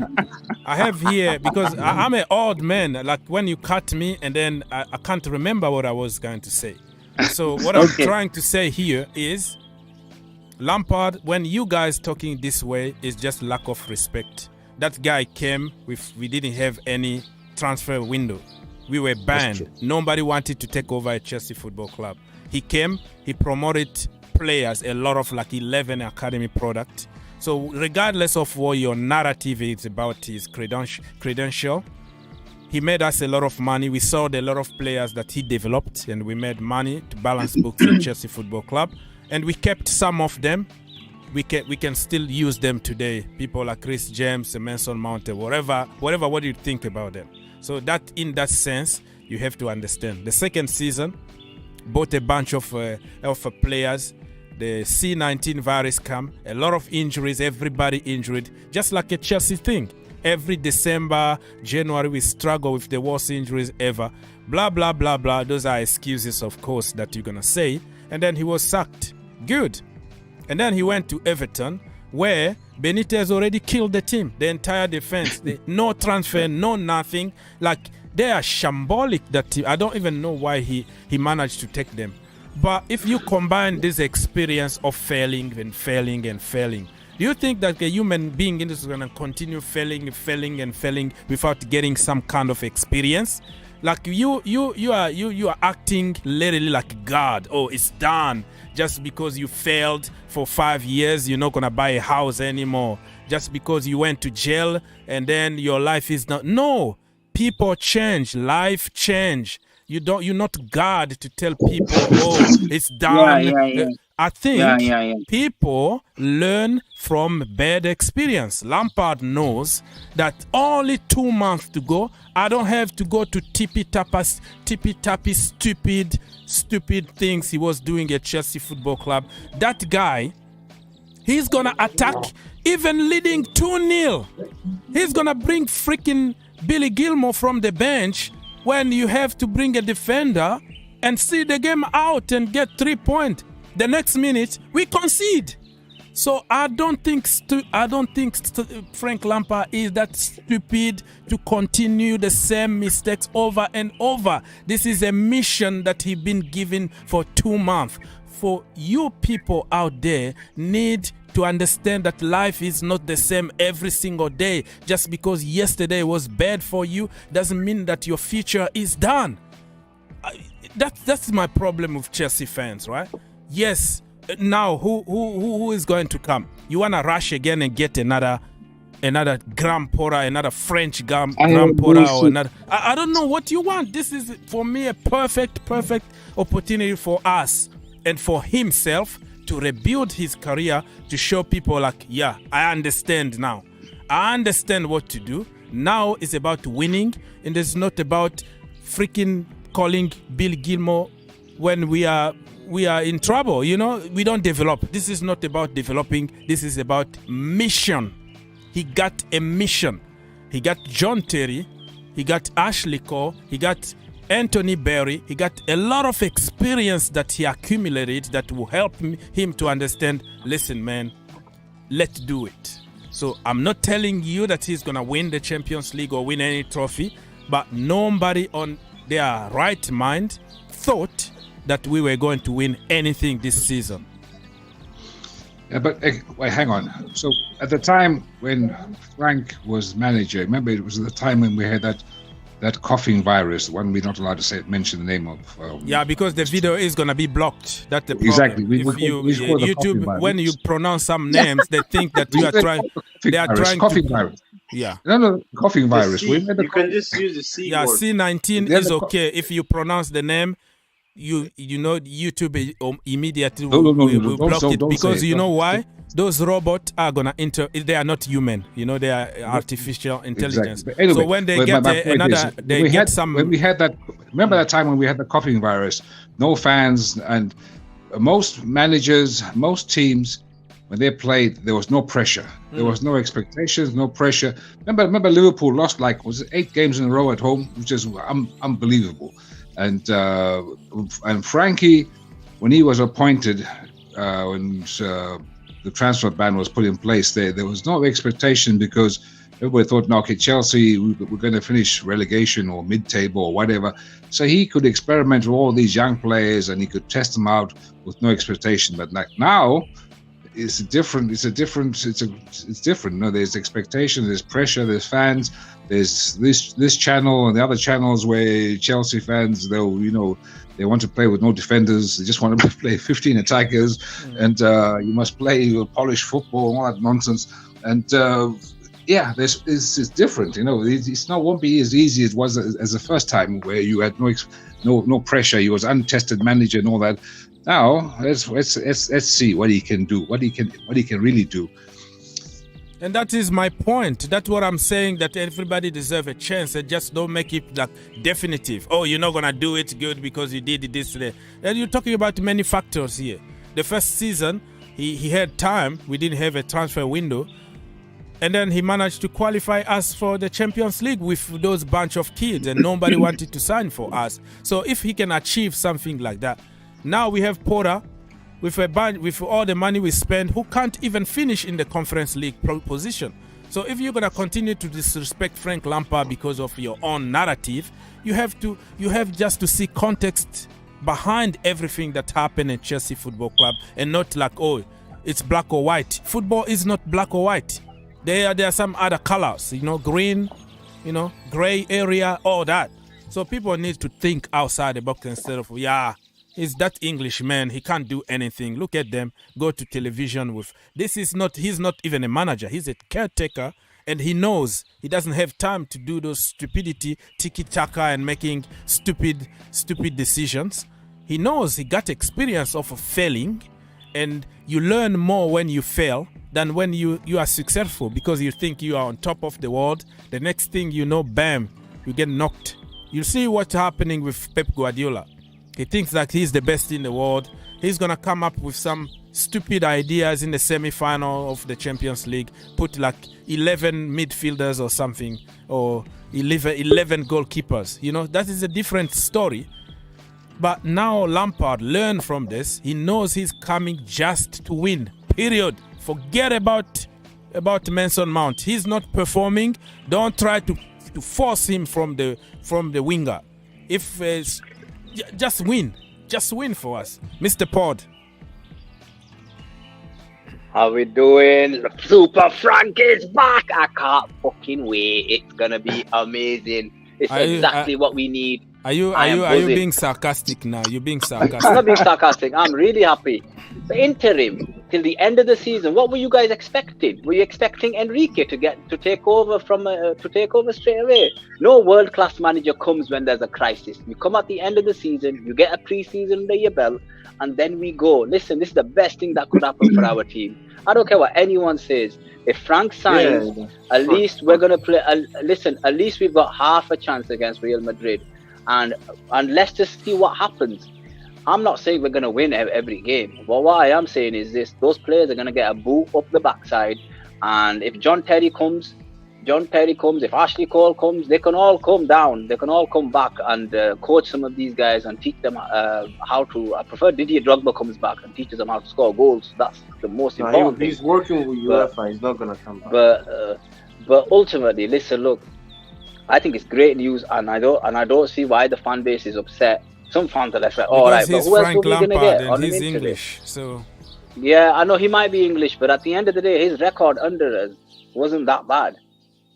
have here, because I'm an old man. Like when you cut me, and then I can't remember what I was going to say. So what I'm trying to say here is, Lampard, when you guys talking this way, is just lack of respect. That guy came we didn't have any transfer window. We were banned. Nobody wanted to take over a Chelsea Football Club. He came. He promoted players, a lot of like 11 academy product. So regardless of what your narrative is about his credential, he made us a lot of money. We sold a lot of players that he developed, and we made money to balance books in Chelsea Football Club. And we kept some of them. We can still use them today. People like Chris James, Mason Mount, whatever. What do you think about them? So that in that sense, you have to understand. The second season, bought a bunch of players. The C19 virus come, a lot of injuries, everybody injured, just like a Chelsea thing. Every December, January, we struggle with the worst injuries ever. Blah, blah, blah, blah. Those are excuses, of course, that you're going to say. And then he was sacked. Good. And then he went to Everton, where Benitez already killed the team, the entire defense. No transfer, no nothing. Like, they are shambolic, that team. I don't even know why he managed to take them. But if you combine this experience of failing, do you think that a human being is going to continue failing without getting some kind of experience? Like you are acting literally like God. Oh, it's done. Just because you failed for 5 years, you're not going to buy a house anymore. Just because you went to jail and then your life is not. No, people change, life change. You're not God to tell people, oh, it's done. Yeah. I think people learn from bad experience. Lampard knows that only 2 months to go, I don't have to go to tippy-tappy, stupid things he was doing at Chelsea Football Club. That guy He's going to attack, even leading 2-0. He's going to bring freaking Billy Gilmore from the bench when you have to bring a defender and see the game out and get 3 points. The next minute, we concede. So I don't think Frank Lampard is that stupid to continue the same mistakes over and over. This is a mission that he's been given for 2 months. For you people out there need to understand that life is not the same every single day. Just because yesterday was bad for you doesn't mean that your future is done. That's my problem with Chelsea fans, right? Yes. Now, who is going to come? You want to rush again and get another Grand Porter, another French Grand Porter, or another? I don't know what you want. This is, for me, a perfect opportunity for us and for himself to rebuild his career, to show people like, yeah, I understand now. I understand what to do. Now it's about winning, and it's not about freaking calling Bill Gilmore when we are in trouble. You know, we don't develop. This is not about developing. This is about mission. He got a mission. He got John Terry. He got Ashley Cole. He got Anthony Berry. He got a lot of experience that he accumulated that will help him to understand, listen, man, let's do it. So I'm not telling you that he's going to win the Champions League or win any trophy, but nobody on their right mind thought that we were going to win anything this season. Yeah, but wait, hang on. So at the time when Frank was manager, remember it was the time when we had that coughing virus, one we're not allowed to mention the name of. Yeah, because the video is going to be blocked. That's the problem. Exactly. YouTube, when you pronounce some names, they think that you are trying. They are trying coughing to. Virus. Yeah. No, coughing virus. You can just use the C word. C19 is okay if you pronounce the name. You know YouTube immediately will block it because you know why? Those robots are gonna they are not human. You know, they are artificial intelligence. Exactly. Anyway, so when they get when we had that. Remember that time when we had the coughing virus? No fans, and most managers, most teams, when they played, there was no pressure. There was no expectations, no pressure. Remember Liverpool lost 8 games in a row at home, which is unbelievable. And Frankie, when he was appointed, when the transfer ban was put in place, there was no expectation because everybody thought, no, okay, Chelsea, we're going to finish relegation or mid-table or whatever. So he could experiment with all these young players and he could test them out with no expectation. But now, it's different. It's different. No, there's expectation, there's pressure, there's fans. There's this channel and the other channels where Chelsea fans, they want to play with no defenders. They just want to play 15 attackers, and you must play polished football and all that nonsense. And it's different. You know, won't be as easy as it was as the first time where you had no pressure. You was untested manager and all that. Now let's see what he can do. What he can really do. And that is my point. That's what I'm saying, that everybody deserves a chance and just don't make it like definitive. Oh, you're not going to do it good because you did it this today. And you're talking about many factors here. The first season, he had time. We didn't have a transfer window. And then he managed to qualify us for the Champions League with those bunch of kids and nobody wanted to sign for us. So if he can achieve something like that. Now we have Porter. With all the money we spend, who can't even finish in the Conference League position. So if you're going to continue to disrespect Frank Lampard because of your own narrative, you have just to see context behind everything that happened at Chelsea Football Club and not like, oh, it's black or white. Football is not black or white. There are some other colors, green, gray area, all that. So people need to think outside the box instead of, he's that Englishman. He can't do anything. Look at them. Go to television with. He's not even a manager. He's a caretaker. And he knows he doesn't have time to do those stupidity, tiki-taka and making stupid decisions. He knows he got experience of failing. And you learn more when you fail than when you are successful because you think you are on top of the world. The next thing you know, bam, you get knocked. You see what's happening with Pep Guardiola. He thinks that he's the best in the world. He's going to come up with some stupid ideas in the semi-final of the Champions League, put like 11 midfielders or something, or 11 goalkeepers. That is a different story. But now Lampard learned from this. He knows he's coming just to win, period. Forget about Mason Mount. He's not performing. Don't try to force him from the winger. If just win for us, Mr. Pod. How we doing? Super Frank is back. I can't fucking wait. It's gonna be amazing. It's exactly what we need. Are you being sarcastic now? You're being sarcastic. I'm not being sarcastic. I'm really happy. The interim till the end of the season. What were you guys expecting? Were you expecting Enrique to take over straight away? No world-class manager comes when there's a crisis. You come at the end of the season, you get a pre-season under your belt, and then we go. Listen, this is the best thing that could happen for our team. I don't care what anyone says. If Frank signs, at least we're gonna play. Listen, at least we've got half a chance against Real Madrid, and let's just see what happens. I'm not saying we're gonna win every game, but what I am saying is this: those players are gonna get a boot up the backside, and if John Terry comes, if Ashley Cole comes, they can all come down. They can all come back and coach some of these guys and teach them how to. I prefer Didier Drogba comes back and teaches them how to score goals. That's the most important thing. He's working with UEFA. He's not gonna come back. But ultimately, listen, look, I think it's great news, and I don't see why the fan base is upset. Some fans are like, all right, but who else are we gonna get? And he's English, so. Yeah, I know he might be English, but at the end of the day, his record under us wasn't that bad.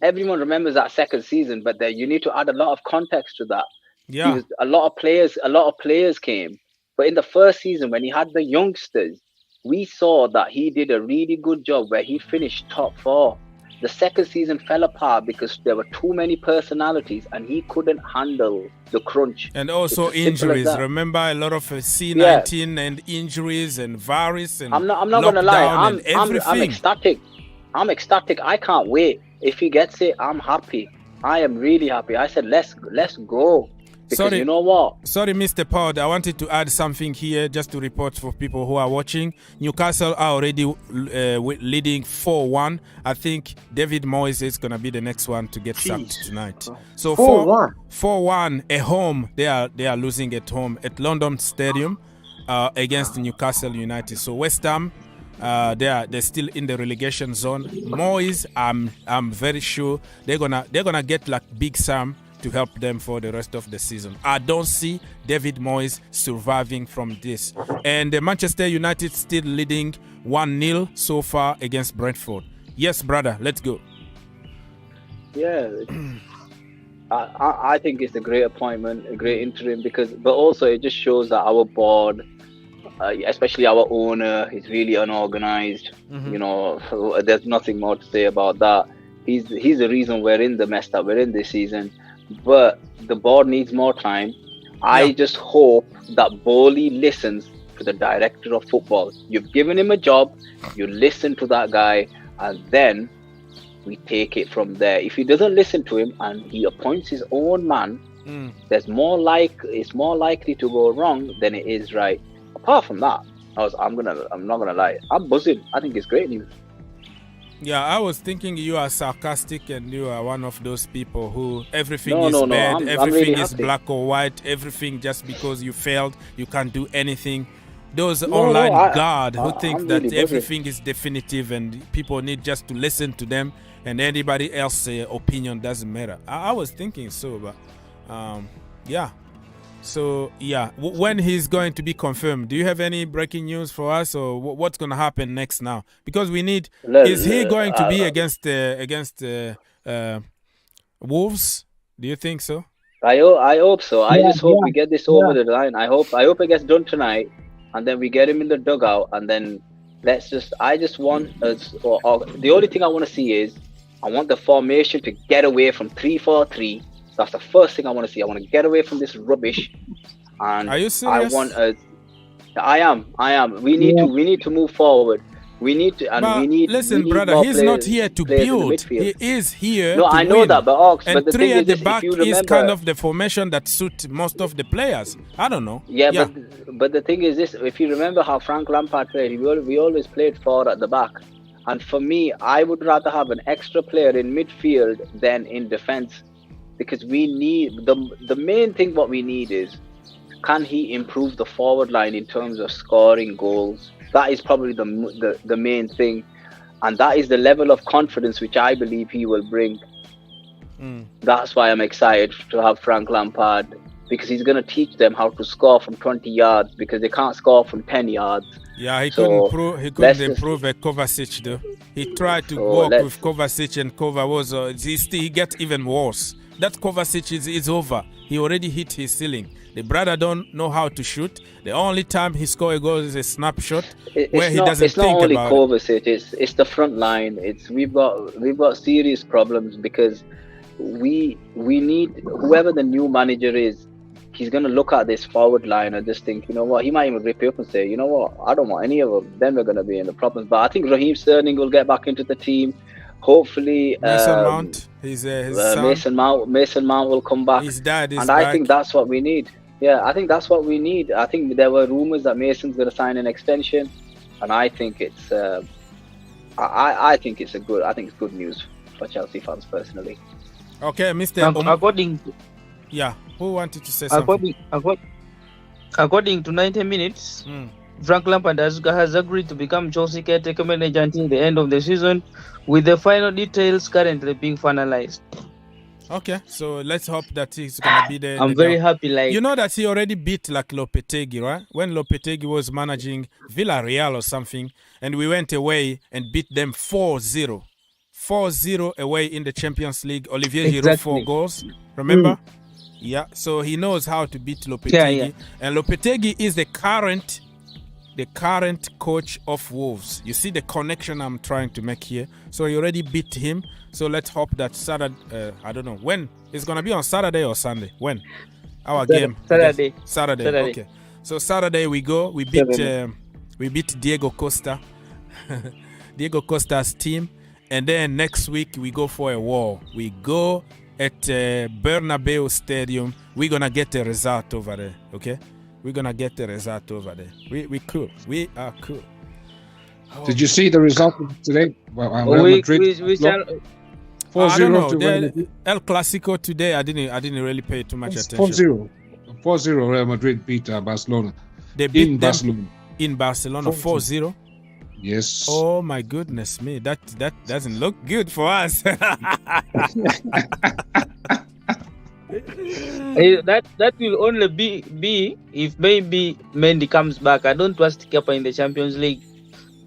Everyone remembers that second season, but you need to add a lot of context to that. Yeah, a lot of players came, but in the first season when he had the youngsters, we saw that he did a really good job where he finished top 4. The second season fell apart because there were too many personalities and he couldn't handle the crunch. And also injuries. Remember a lot of C19 and injuries and virus and I'm not gonna lie. I'm ecstatic. I can't wait. If he gets it, I'm happy. I am really happy. I said, let's go. Because you know what? Sorry, Mr. Pod. I wanted to add something here just to report for people who are watching. Newcastle are already leading 4-1. I think David Moyes is going to be the next one to get sacked tonight. So 4-1 at home. They are losing at home at London Stadium against Newcastle United. So West Ham, they're still in the relegation zone. Moyes, I'm very sure they're gonna get like Big Sam to help them for the rest of the season. I don't see David Moyes surviving from this. And Manchester United still leading 1-0 so far against Brentford. Yes, brother, let's go. Yeah, I think it's a great appointment, a great interim, but also it just shows that our board, especially our owner, is really unorganized. Mm-hmm. There's nothing more to say about that. He's the reason we're in the mess that we're in this season. But the board needs more time. Yeah. I just hope that Bowley listens to the director of football. You've given him a job, you listen to that guy, and then we take it from there. If he doesn't listen to him and he appoints his own man, it's more likely to go wrong than it is right. Apart from that, I'm not gonna lie, I'm buzzing. I think it's great news. Yeah, I was thinking you are sarcastic and you are one of those people who everything is bad, everything really is black or white, everything just because you failed, you can't do anything. Those online guard who think that really everything is definitive and people need just to listen to them and anybody else's opinion doesn't matter. I was thinking so, but yeah. So, yeah, when he's going to be confirmed, do you have any breaking news for us or what's going to happen next now? Because we need, is he going to be against Wolves? Do you think so? I hope so. I just hope we get this over the line. I hope it gets done tonight and then we get him in the dugout and then I just want the only thing I want to see is I want the formation to get away from 3-4-3. That's the first thing I want to see. I want to get away from this rubbish. And are you serious? I am. We need to move forward. We need to, and but we need. Listen, we need brother, more he's players, not here to players in the build. midfield. He is here. No, to I know win. that, but Ox, and but the three thing at is, the this, back if you is remember, kind of the formation that suit most of the players. I don't know. yeah. But the thing is this: if you remember how Frank Lampard played, we always played 4 at the back. And for me, I would rather have an extra player in midfield than in defense, because we need the main thing. What we need is, can he improve the forward line in terms of scoring goals? That is probably the main thing, and that is the level of confidence which I believe he will bring. That's why I'm excited to have Frank Lampard, because he's going to teach them how to score from 20 yards, because they can't score from 10 yards. Yeah, he So, couldn't improve Kovacic though. He tried to work with Kovacic, and Kova was he gets even worse. That Kovacic is over. He already hit his ceiling. The brother don't know how to shoot. The only time he score a goal is a snapshot where he doesn't think about it. It's not only Kovacic. It's the front line. We've got serious problems, because we need, whoever the new manager is, he's going to look at this forward line and just think, you know what, he might even rip you up and say, you know what, I don't want any of them. Then we're going to be in the problems. But I think Raheem Sterling will get back into the team. Hopefully, Mason Mount, his son. Mason Mount will come back. His dad is and back. I think that's what we need. Yeah, I think that's what we need. I think there were rumors that Mason's going to sign an extension, and I think it's I think it's good news for Chelsea fans personally. Okay, Mr. According to, yeah, who wanted to say something? According to 90 minutes, Frank Lampard has agreed to become Chelsea caretaker manager until the end of the season, with the final details currently being finalized. Okay, so let's hope that he's gonna be there. I'm very happy. Like, you know that he already beat like Lopetegui, right? When Lopetegui was managing Villarreal or something, and we went away and beat them 4-0. 4-0 away in the Champions League. Olivier Giroud 4 goals. Remember? Yeah. So he knows how to beat Lopetegui. Yeah. And Lopetegui is the current coach of Wolves. You see the connection I'm trying to make here. So he already beat him. So let's hope that Saturday, I don't know when it's gonna be, on Saturday or Sunday. When our game? Saturday. Okay. So Saturday we go. We beat Diego Costa, Diego Costa's team, and then next week we go for a war. We go at Bernabeu Stadium. We're gonna get a result over there. Okay. We're gonna get the result over there. We cool. We are cool. Oh. Did you see the result today? We shall. 4-0 I don't know. to El Clasico today. I didn't really pay too much attention. 4-0. Real Madrid beat Barcelona. They beat in Barcelona. In Barcelona 4-0. Yes. Oh my goodness me. That doesn't look good for us. That will only be if maybe Mendy comes back. I don't trust Kepa in the Champions League.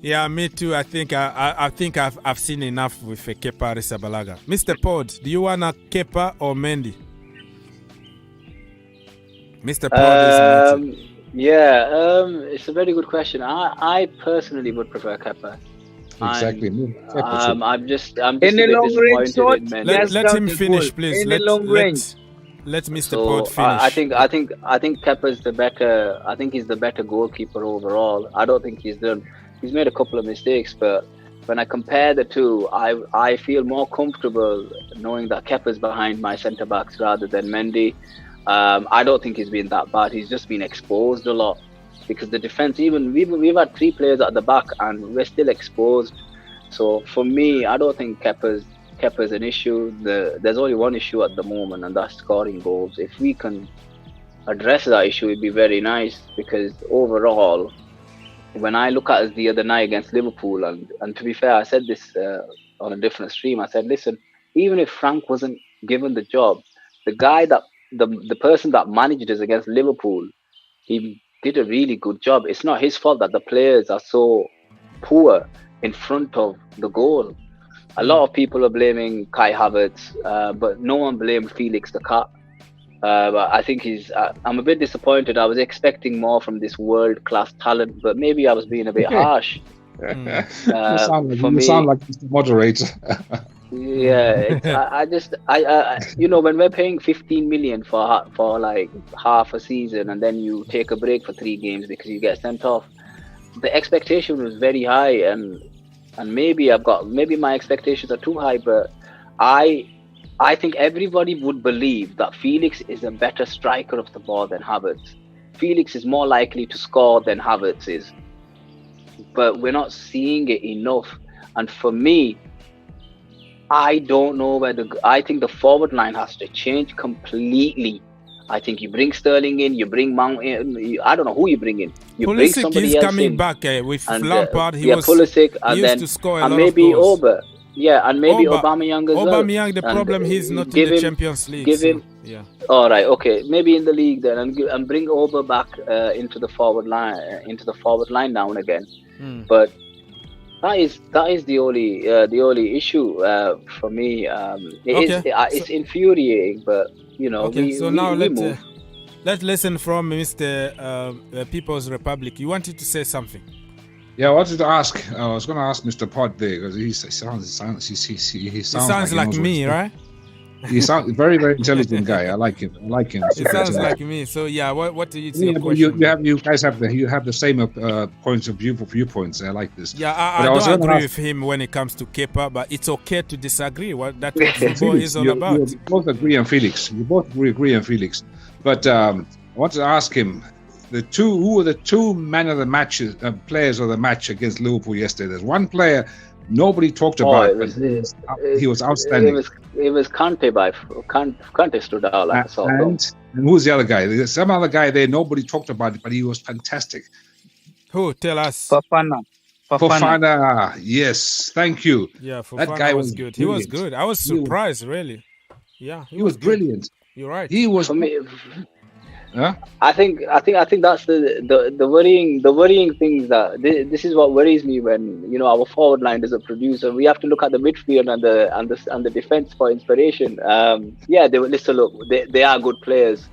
Yeah, me too. I think I've seen enough with Kepa Arrizabalaga. Mr. Pod, do you want a Kepa or Mendy? Mr. Pod is it's a very good question. I personally would prefer Kepa. Exactly. I'm just a In bit the long range disappointed shot, in Mendy. let him finish, please. In the long range. Let Mr. Pod finish. I think Kepa's the better. I think he's the better goalkeeper overall. I don't think he's made a couple of mistakes, but when I compare the two, I feel more comfortable knowing that Kepa's behind my centre backs rather than Mendy. I don't think he's been that bad. He's just been exposed a lot, because the defense, even we've had 3 players at the back and we're still exposed. So for me, I don't think Kepa's an issue. There's only one issue at the moment, and that's scoring goals. If we can address that issue, it'd be very nice, because overall, when I look at it the other night against Liverpool, and to be fair, I said this on a different stream. I said, listen, even if Frank wasn't given the job, the guy that the person that managed us against Liverpool, he did a really good job. It's not his fault that the players are so poor in front of the goal. A lot of people are blaming Kai Havertz, but no one blamed Felix the Cat. But I think I'm a bit disappointed. I was expecting more from this world-class talent, but maybe I was being a bit harsh. You sound like Mr. Moderator. Yeah, when we're paying 15 million for like half a season, and then you take a break for 3 games because you get sent off, the expectation was very high, and maybe my expectations are too high, but I think everybody would believe that Felix is a better striker of the ball than Havertz. Felix is more likely to score than Havertz is, but we're not seeing it enough. And for me, I don't know I think the forward line has to change completely. I think you bring Sterling in, you bring Mount in. I don't know who you bring in. You Pulisic bring somebody is else coming in. back with And, Lampard. Pulisic, and he used then to score a and lot maybe of goals. Oba. Yeah, and maybe Aubameyang as well. Aubameyang, the problem, he's not in give the him- Champions League. give so, him- yeah. All right, okay, maybe in the league then, and bring Oba back into the forward line now and again. Hmm. But that is the only issue for me. It's infuriating, but you know. Okay, so now we move. let's listen from Mr. People's Republic. You wanted to say something? Yeah, I wanted to ask. I was going to ask Mr. Pod there because he sounds He sounds like me, right? He sounds very, very intelligent guy. I like him. It sounds like me. So yeah, what do you Yeah, your but question? you guys have the same points of view viewpoints. I like this. Yeah, But I was don't gonna agree ask- with him when it comes to Kepa, but it's okay to disagree. That's what football is all about. You both agree on Felix. You both agree on Felix. But I wanted to ask him who were the two man of the matches, players of the match against Liverpool yesterday. There's one player nobody talked about. He was outstanding. It was Kante Kante stood out like a sore thumb. And who's the other guy? There's some other guy there nobody talked about it, but he was fantastic. Who? Tell us. Fofana. Yes, thank you. Yeah, That Fofana guy was was good. He was brilliant. good. I was surprised, really. Yeah, He was good. brilliant. You're right. He was. For me, Huh? I think that's the worrying thing is that this is what worries me when our forward line doesn't produce, and we have to look at the midfield and the defense for inspiration. They are good players,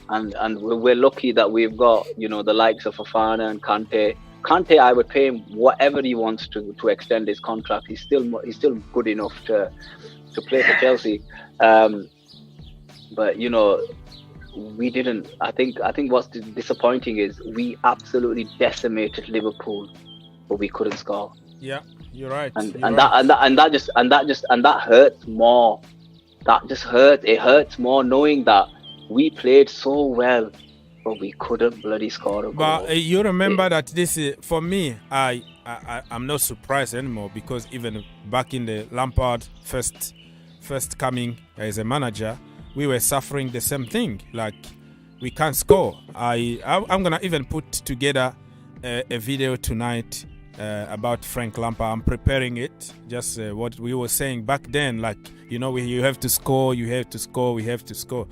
and we're lucky that we've got the likes of Fofana and Kante. Kante, I would pay him whatever he wants to extend his contract. He's still good enough to play for Chelsea, but we didn't. I think what's disappointing is we absolutely decimated Liverpool, but we couldn't score. Yeah, you're right. That hurts more. That just hurts. It hurts more knowing that we played so well, but we couldn't bloody score a goal. But you remember that this is, for me, I'm not surprised anymore, because even back in the Lampard first coming as a manager, we were suffering the same thing. Like, we can't score. I'm gonna even put together a video tonight about Frank Lampard. I'm preparing it. Just what we were saying back then. Like, you have to score. You have to score. We have to score.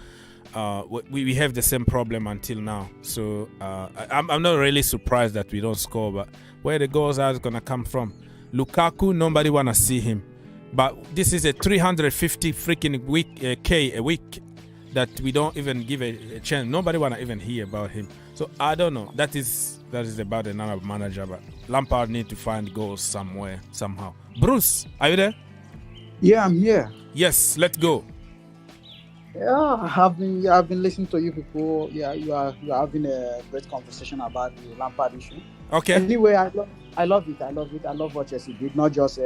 We have the same problem until now. So I'm not really surprised that we don't score. But where the goals are gonna come from? Lukaku, nobody wanna see him. But this is a 350 freaking K a week that we don't even give a chance. Nobody wanna even hear about him. So I don't know. That is about another manager. But Lampard need to find goals somewhere, somehow. Bruce, are you there? Yeah, I'm here. Yes, let's go. Yeah, I've been listening to you people. Yeah, you are having a great conversation about the Lampard issue. Okay. Anyway, I love it. I love what Chelsea did. Not just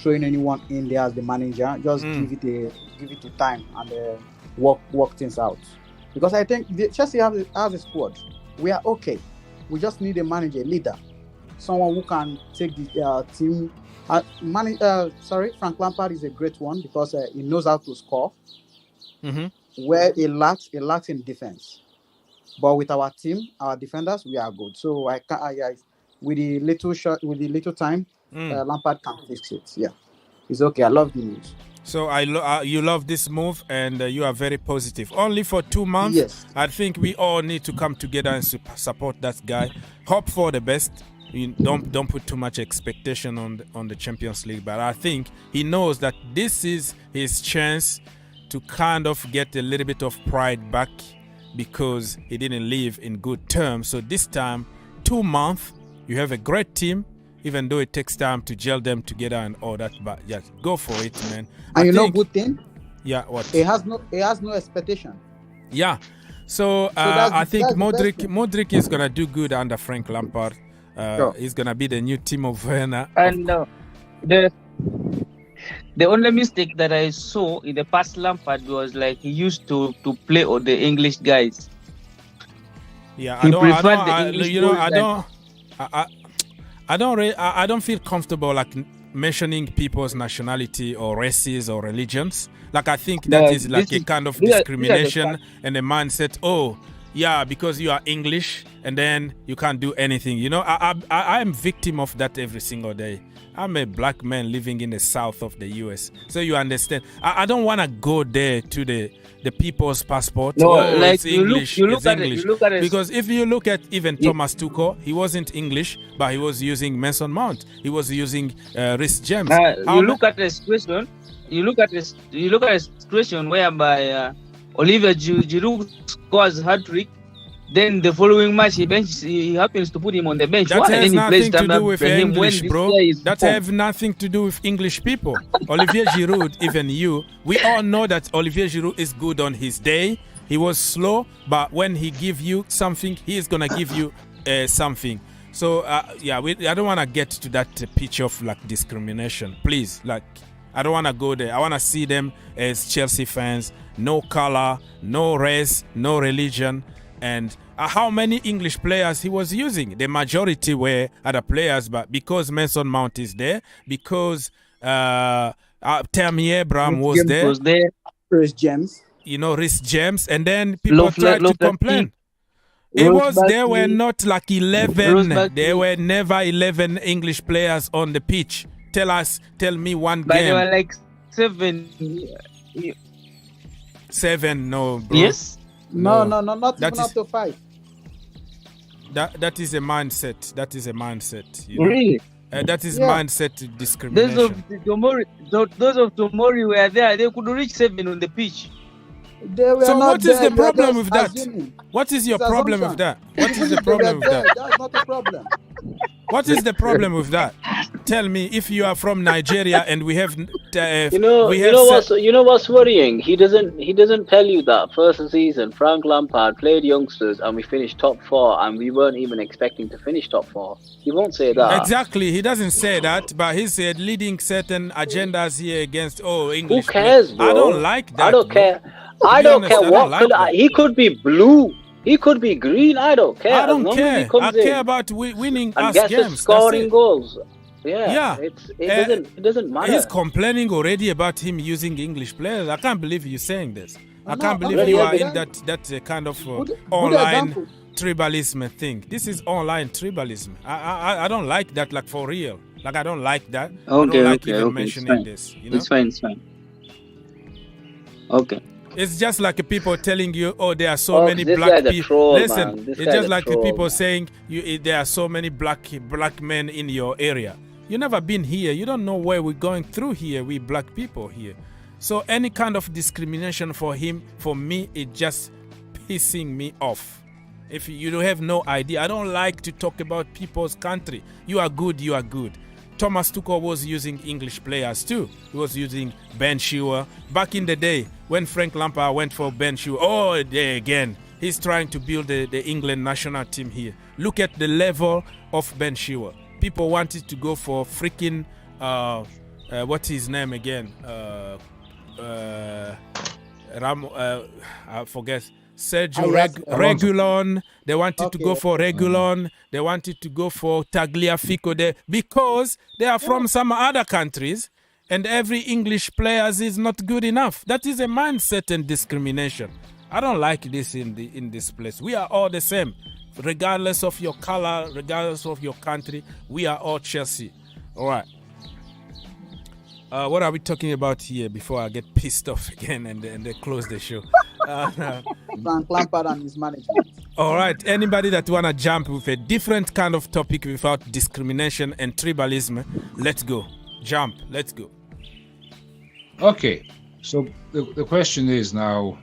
throwing anyone in there as the manager. Just give it a time and work things out. Because I think Chelsea has a squad. We are okay. We just need a manager, a leader, someone who can take the team. Frank Lampard is a great one because he knows how to score. Mm-hmm. Where it lacks in defense, but with our team, our defenders, we are good. So with the little time, Lampard can fix it. Yeah, it's okay. I love the news. So you love this move, and you are very positive. Only for 2 months. Yes. I think we all need to come together and support that guy. Hope for the best. You don't put too much expectation on the Champions League, but I think he knows that this is his chance to kind of get a little bit of pride back, because he didn't leave in good terms. So this time, 2 months, you have a great team, even though it takes time to gel them together and all that. But yeah, go for it, man. And good thing? Yeah, what? It has no expectation. Yeah. So I think Modric is gonna do good under Frank Lampard. He's gonna be the new Timo Werner. And the only mistake that I saw in the past Lampard was like he used to play all the English guys. Yeah, He preferred the English I don't feel comfortable like mentioning people's nationality or races or religions. Like I think that is like a kind of discrimination and a mindset. Oh, yeah, because you are English and then you can't do anything. You know, I am victim of that every single day. I'm a black man living in the south of the US. So you understand. I don't want to go there to the people's passport. No, oh, like it's English. you look at it. Because if you look at even Thomas Tuchel, he wasn't English, but he was using Mason Mount. He was using Rhys James. You look at the situation. You look at a situation whereby Olivier Giroud scores hat-trick. Then the following match, he happens to put him on the bench. That has nothing to do with English, bro. That has nothing to do with English people. Olivier Giroud, even you, we all know that Olivier Giroud is good on his day. He was slow, but when he give you something, he is gonna give you something. So I don't want to get to that pitch of like discrimination. Please, like I don't want to go there. I want to see them as Chelsea fans. No color, no race, no religion. And how many English players he was using? The majority were other players, but because Mason Mount is there, because Tammy Abraham was there, Rhys James. You know, Rhys James, and then people tried to complain. There were not like 11. There were never 11 English players on the pitch. Tell me one game. But there were like 7. 7, no, bro. Yes. No, not even up to 5. That is a mindset. That is a mindset. You know? Really? That is mindset discrimination. Those of Tomori were there. They could reach 7 on the pitch. So what is the problem with that? What is your problem with that? What is the problem with that? That's not a problem. What is the problem with that? Tell me, if you are from Nigeria and we have, you know what's worrying? He doesn't tell you that first season Frank Lampard played youngsters and we finished top 4 and we weren't even expecting to finish top 4. He won't say that. Exactly, he doesn't say that, but he said leading certain agendas here against English. Who cares, bro? I don't like that. I don't care. I don't care what he could be blue. He could be green. I don't care. I don't care. I care about winning and us games. Scoring goals. Yeah. It doesn't matter. He's complaining already about him using English players. I can't believe you're saying this. I can't believe you are in that kind of online tribalism thing. This is online tribalism. I don't like that. Like for real. Like I don't like that. Okay. I don't like even mentioning this. You know? It's fine. Okay. It's just like people telling you, there are so many black people. Listen, it's just like people saying there are so many black men in your area. You never been here. You don't know where we're going through here. We black people here. So any kind of discrimination for me, it just pissing me off. If you don't have no idea, I don't like to talk about people's country. You are good. Thomas Tuchel was using English players too. He was using Ben Chilwell. Back in the day, when Frank Lampard went for Ben Chilwell, there again, he's trying to build the England national team here. Look at the level of Ben Chilwell. People wanted to go for freaking, what's his name again? I forget. Sergio Regulon. They wanted to go for Regulon. They wanted to go for Tagliafico because they are from some other countries and every English players is not good enough. That is a mindset and discrimination. I don't like this in this place. We are all the same. Regardless of your color, regardless of your country, we are all Chelsea. All right. What are we talking about here before I get pissed off again and they close the show? Frank Lampard and his management. All right. Anybody that want to jump with a different kind of topic without discrimination and tribalism, let's go. Jump. Let's go. Okay. So the question is now,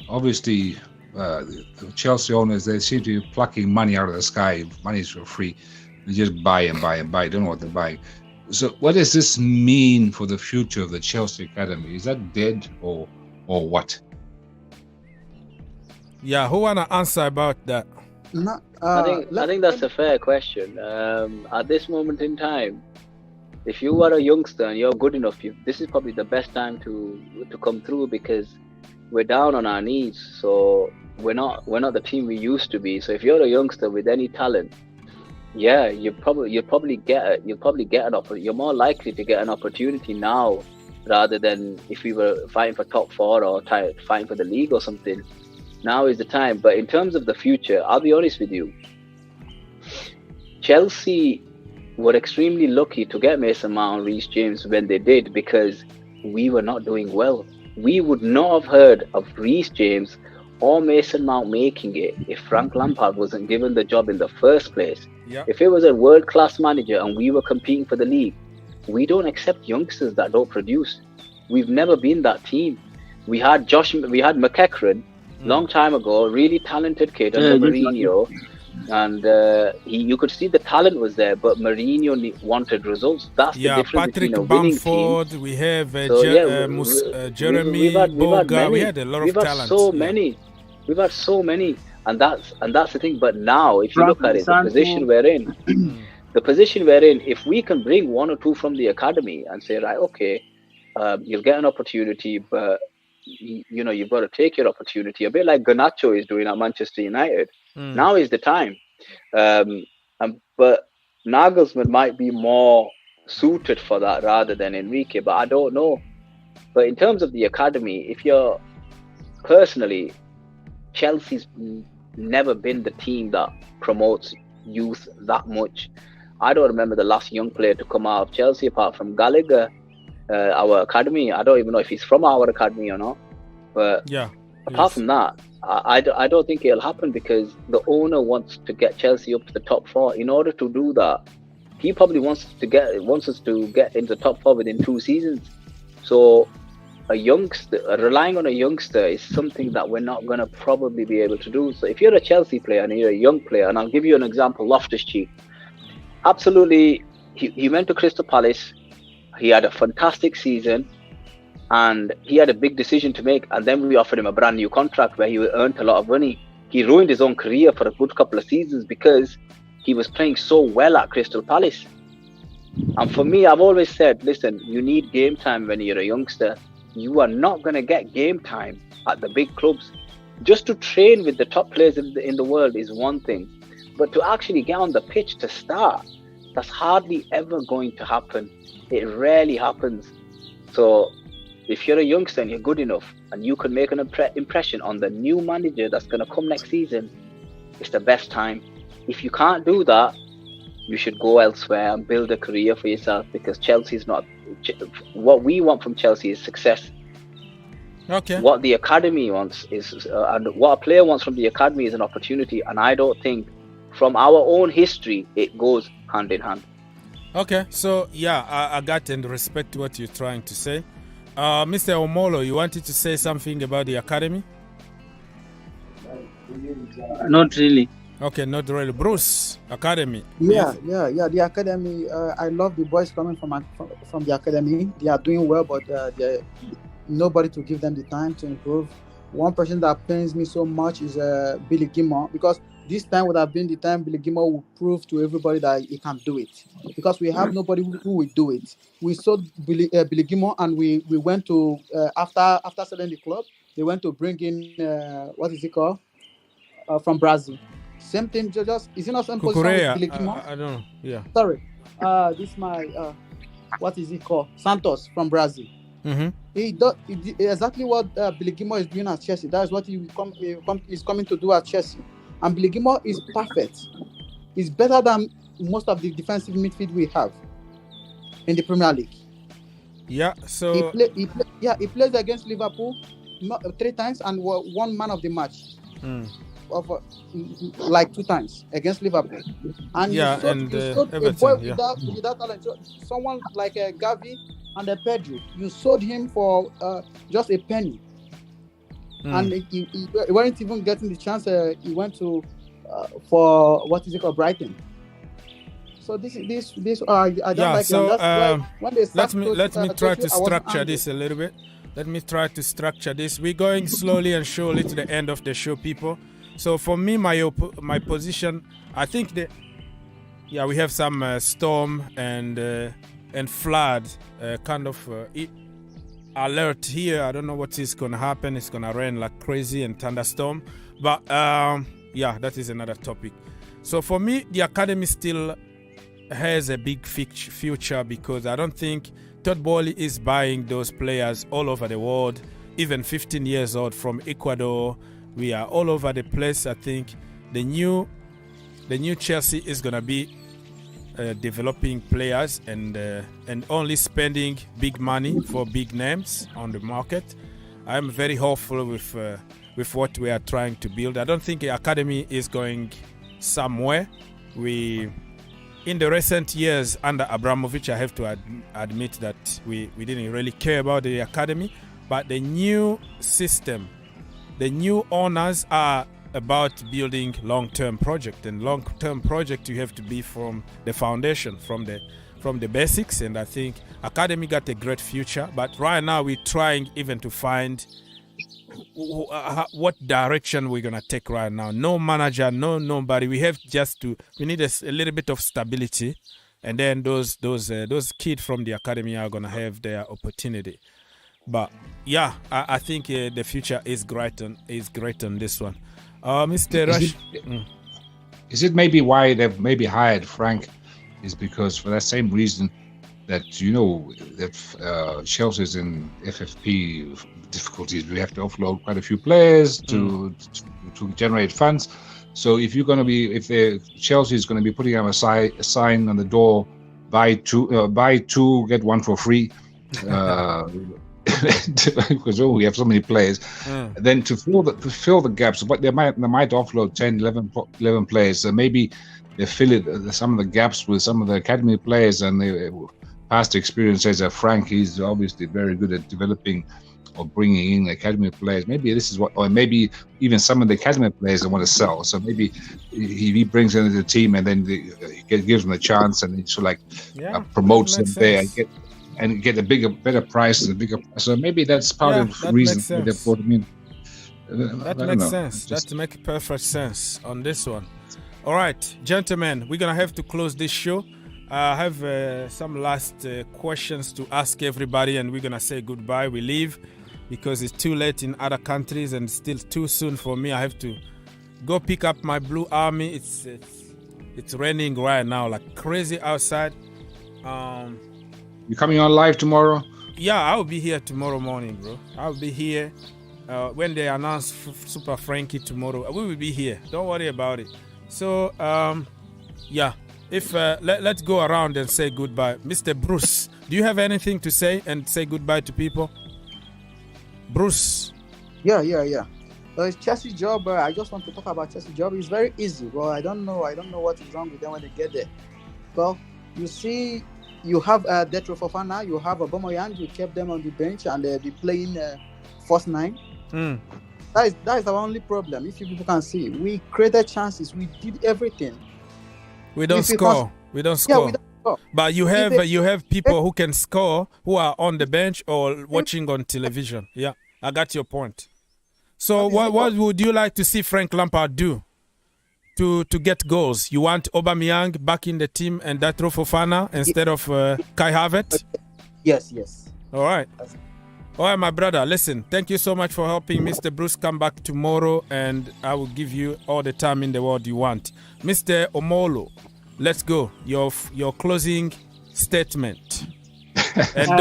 obviously, the Chelsea owners, they seem to be plucking money out of the sky. Money is for free. They just buy and buy and buy. Don't know what they're buying. So what does this mean for the future of the Chelsea Academy? Is that dead or what? Yeah, who wanna answer about that? No, I think that's a fair question. At this moment in time, if you are a youngster and you're good enough, this is probably the best time to come through, because we're down on our knees. So we're not the team we used to be. So if you're a youngster with any talent, yeah, you'll probably get an opportunity. You're more likely to get an opportunity now rather than if we were fighting for top 4 or fighting for the league or something. Now is the time. But in terms of the future, I'll be honest with you, Chelsea were extremely lucky to get Mason Mount and Reece James when they did, because we were not doing well. We would not have heard of Reece James or Mason Mount making it if Frank Lampard wasn't given the job in the first place. Yeah. If it was a world-class manager and we were competing for the league, we don't accept youngsters that don't produce. We've never been that team. We had McEachran long time ago, really talented kid under Mourinho, and you could see the talent was there, but Mourinho wanted results. That's the difference Patrick between a winning Bamford, team. we have we've Jeremy had Boga. We many. had a lot of We've had talent. We've had so many, and that's the thing. But now, if you look at it, the position we're in, if we can bring 1 or 2 from the academy and say, right, okay, you'll get an opportunity, but you've got to take your opportunity, a bit like Garnacho is doing at Manchester United. Now is the time. But Nagelsmann might be more suited for that rather than Enrique, but I don't know. But in terms of the academy, if you're personally, Chelsea's never been the team that promotes youth that much. I don't remember the last young player to come out of Chelsea apart from Gallagher, our academy. I don't even know if he's from our academy or not. But apart from that, I don't think it'll happen, because the owner wants to get Chelsea up to the top 4. In order to do that, he probably wants us to get into the top 4 within 2 seasons. So relying on a youngster is something that we're not going to probably be able to do. So if you're a Chelsea player and you're a young player, and I'll give you an example, Loftus-Cheek. Absolutely, he went to Crystal Palace. He had a fantastic season, and he had a big decision to make. And then we offered him a brand new contract where he earned a lot of money. He ruined his own career for a good couple of seasons because he was playing so well at Crystal Palace. And for me, I've always said, listen, you need game time when you're a youngster. You are not going to get game time at the big clubs. Just to train with the top players in the world is one thing. But to actually get on the pitch to start, that's hardly ever going to happen. It rarely happens. So if you're a youngster and you're good enough and you can make an impression on the new manager that's going to come next season, it's the best time. If you can't do that, you should go elsewhere and build a career for yourself, because Chelsea's not. What we want from Chelsea is success. Okay. What the academy wants is, and what a player wants from the academy is an opportunity. And I don't think, from our own history, it goes hand in hand. Okay, so I got and respect what you're trying to say. Mr. Omolo, you wanted to say something about the academy? Not really. Okay, not really. Bruce, academy. Yeah. The academy. I love the boys coming from the academy. They are doing well, but nobody to give them the time to improve. One person that pains me so much is Billy Gilmour, because this time would have been the time Billy Gilmour will prove to everybody that he can do it, because we have nobody who will do it. We sold Billy Gilmour, and we went to after selling the club, they went to bring in what is it called from Brazil. Same thing, just is it not same position with Billy Gilmour? I don't know. Yeah. Sorry, this is my what is it called? Santos from Brazil. Mm-hmm. He does exactly what Billy Gilmour is doing at Chelsea. That is what he's coming to do at Chelsea. And Billy Gilmour is perfect. He's better than most of the defensive midfield we have in the Premier League. Yeah. So he plays against Liverpool 3 times and won man of the match. Like 2 times against Liverpool. And you sold a boy without talent. Someone like Gavi and Pedri, you sold him for just a penny. And he wasn't even getting the chance. He went to for what is it called, Brighton. So this I don't like. So them. When they let me try to structure this a little bit. Let me try to structure this. We're going slowly and surely to the end of the show, people. So for me, my position, I think that we have some storm and flood kind of alert here. I don't know what is going to happen. It's going to rain like crazy and thunderstorm. But that is another topic. So for me, the academy still has a big future because I don't think Todd Boehly is buying those players all over the world, even 15 years old from Ecuador. We are all over the place. I think the new Chelsea is going to be developing players and only spending big money for big names on the market. I'm very hopeful with what we are trying to build. I don't think the academy is going somewhere. In the recent years under Abramovich, I have to admit that we didn't really care about the academy. But the new system, the new owners are about building long-term project. And long-term project, you have to be from the foundation, from the basics. And I think academy got a great future. But right now we're trying even to find what direction we're gonna take right now. No manager, nobody. We need a little bit of stability, and then those kids from the academy are gonna have their opportunity. But I think the future is great on this one. Mr. Rush, is it maybe why they've maybe hired Frank? Is because for that same reason that that Chelsea's in FFP difficulties. We have to offload quite a few players to generate funds. So if Chelsea is going to be putting up a sign on the door, buy two, get one for free, because we have so many players. Then to fill the gaps, but they might offload 10, 11 players. So maybe they fill some of the gaps with some of the academy players, and the past experience says that Frank is obviously very good at developing or bringing in academy players. Maybe this is or maybe even some of the academy players they want to sell. So maybe he brings into the team and then gives them a chance and sort of promotes them there and get a better price. So maybe that's part of the reason they brought him in. That makes sense. That makes perfect sense on this one. All right, gentlemen, we're gonna have to close this show. I have some last questions to ask everybody, and we're gonna say goodbye. We leave because it's too late in other countries and still too soon for me. I have to go pick up my Blue Army. It's raining right now like crazy outside. You coming on live tomorrow? Yeah, I'll be here tomorrow morning, bro. I'll be here when they announce Super Frankie tomorrow. We will be here. Don't worry about it. So if let's go around and say goodbye. Mr. Bruce, do you have anything to say and say goodbye to people? Bruce. Yeah. It's Chelsea's job. I just want to talk about Chelsea's job. It's very easy, bro. I don't know what is wrong with them when they get there. Well, you see, you have Detro Fofana, you have Aubameyang. You kept them on the bench and they'll be playing first nine. That is our only problem. If you people can see, we created chances. We did everything. We don't score. We don't score. But you have people who can score, who are on the bench or watching on television. Yeah, I got your point. So what would you like to see Frank Lampard do to get goals? You want Aubameyang back in the team and Datro Fofana instead of Kai Havertz? Yes. All right. All right, my brother, listen, thank you so much for helping Mr. Bruce come back tomorrow, and I will give you all the time in the world you want. Mr. Omolo, let's go. Your closing statement. And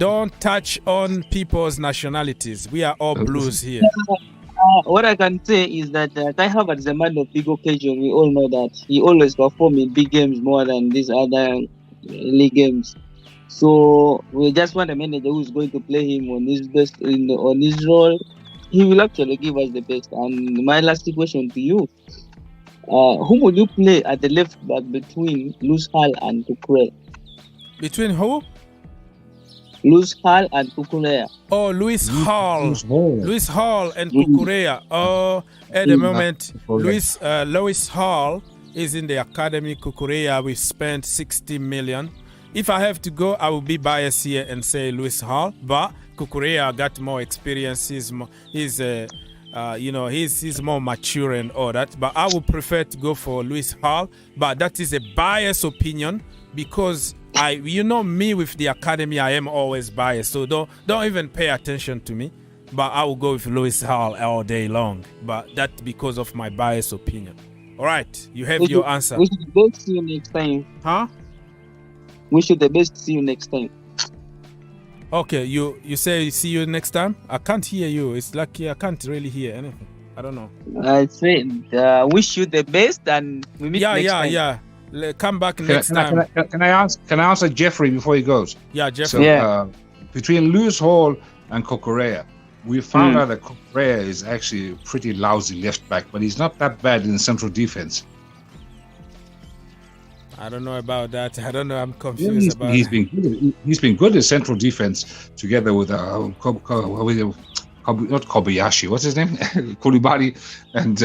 don't touch on people's nationalities. We are all blues here. What I can say is that Kai Havertz is a man of big occasion. We all know that. He always performs in big games more than these other league games. So we just want a manager who is going to play him on his best on his role. He will actually give us the best. And my last question to you: who would you play at the left back between Lewis Hall and Cucurella? Between who? Lewis Hall and Cucurella. Oh, Lewis Hall and Cucurella. Oh, at the moment, Lewis Hall is in the academy. Cucurella, we spent 60 million. If I have to go, I will be biased here and say Lewis Hall, but Cucurella got more experience. He's He's more mature and all that. But I would prefer to go for Lewis Hall. But that is a biased opinion because me with the academy, I am always biased. So don't even pay attention to me. But I will go with Lewis Hall all day long. But that's because of my biased opinion. All right, you have your answer. We should the best see you next time. Huh? We should the best see you next time. Okay, you say see you next time? I can't hear you. It's like I can't really hear anything. I don't know. I said wish you the best and we meet next time. Yeah. Come back next time. Can I answer Jeffrey before he goes? Yeah, Jeffrey. So, between Lewis Hall and Kokorea, we found out that Kokorea is actually a pretty lousy left back, but he's not that bad in central defense. I don't know about that. I don't know. I'm confused about he's been good in central defense together with not Kobayashi. What's his name? Koulibaly and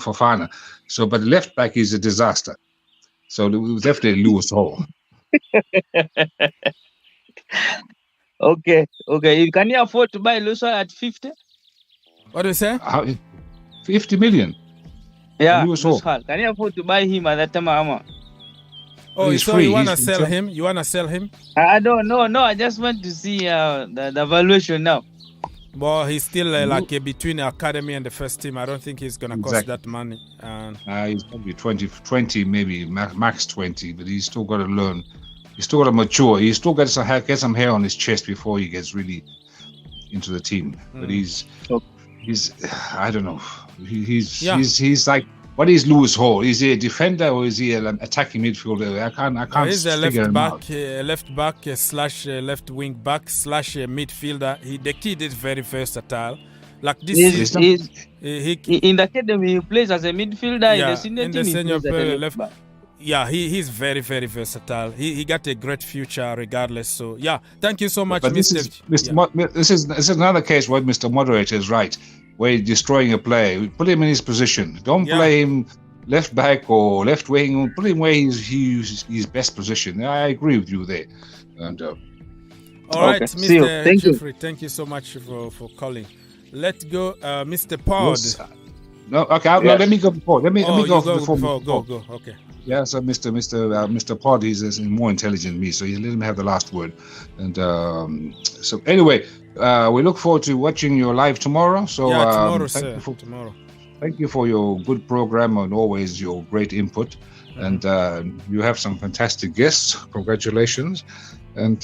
Fofana. So, but left back is a disaster. So definitely Lewis Hall. Okay. Can you afford to buy Lewis Hall at 50? What do you say? 50 million. Yeah, Lewis Hall. Can you afford to buy him at that time? Oh, he's so free. You wanna sell him? You wanna sell him? I don't know. No, I just want to see the valuation now. Well, he's still between the academy and the first team. I don't think he's gonna cost that money. He's probably 20 maybe max 20, but he's still got to learn. He's still got to mature. He's still got to get some hair on his chest before he gets really into the team. But he's I don't know. He's like, what is Lewis Hall? Is he a defender or is he an attacking midfielder? I can't. He's a left back slash left wing back slash midfielder. The kid is very versatile. Like this, in the academy he plays as a midfielder. In the senior team he plays left back. Yeah, he's very, very versatile. He got a great future regardless. So yeah, thank you so much, but this is another case where Mr. Moderator is right, where he's destroying a player. Put him in his position. Don't play him left back or left wing. Put him where he's his best position. I agree with you there. And all right, Mr. Jeffrey, thank you so much for calling. Let's go, Mr. Pod. No, okay. No, let me go before. Let me go before. Go. Okay. Yeah, so Mr. Pod, he's more intelligent than me, so you let him have the last word. And so anyway, we look forward to watching you live tomorrow. So tomorrow, sir. Tomorrow. Thank you for your good program and always your great input. Mm-hmm. And you have some fantastic guests. Congratulations. And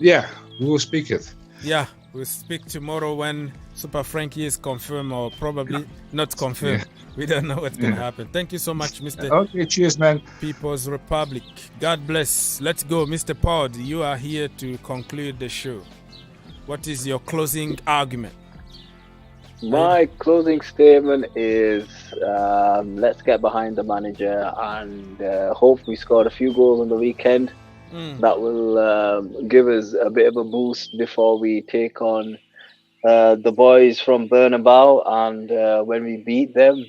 we will speak it. Yeah, we'll speak tomorrow when Super Frankie is confirmed or probably not confirmed. Yeah. We don't know what's going to happen. Thank you so much, Mr. Okay, cheers, man. People's Republic. God bless. Let's go, Mr. Pod. You are here to conclude the show. What is your closing argument? My closing statement is let's get behind the manager and hope we scored a few goals on the weekend. That will give us a bit of a boost before we take on the boys from Bernabeu, and when we beat them,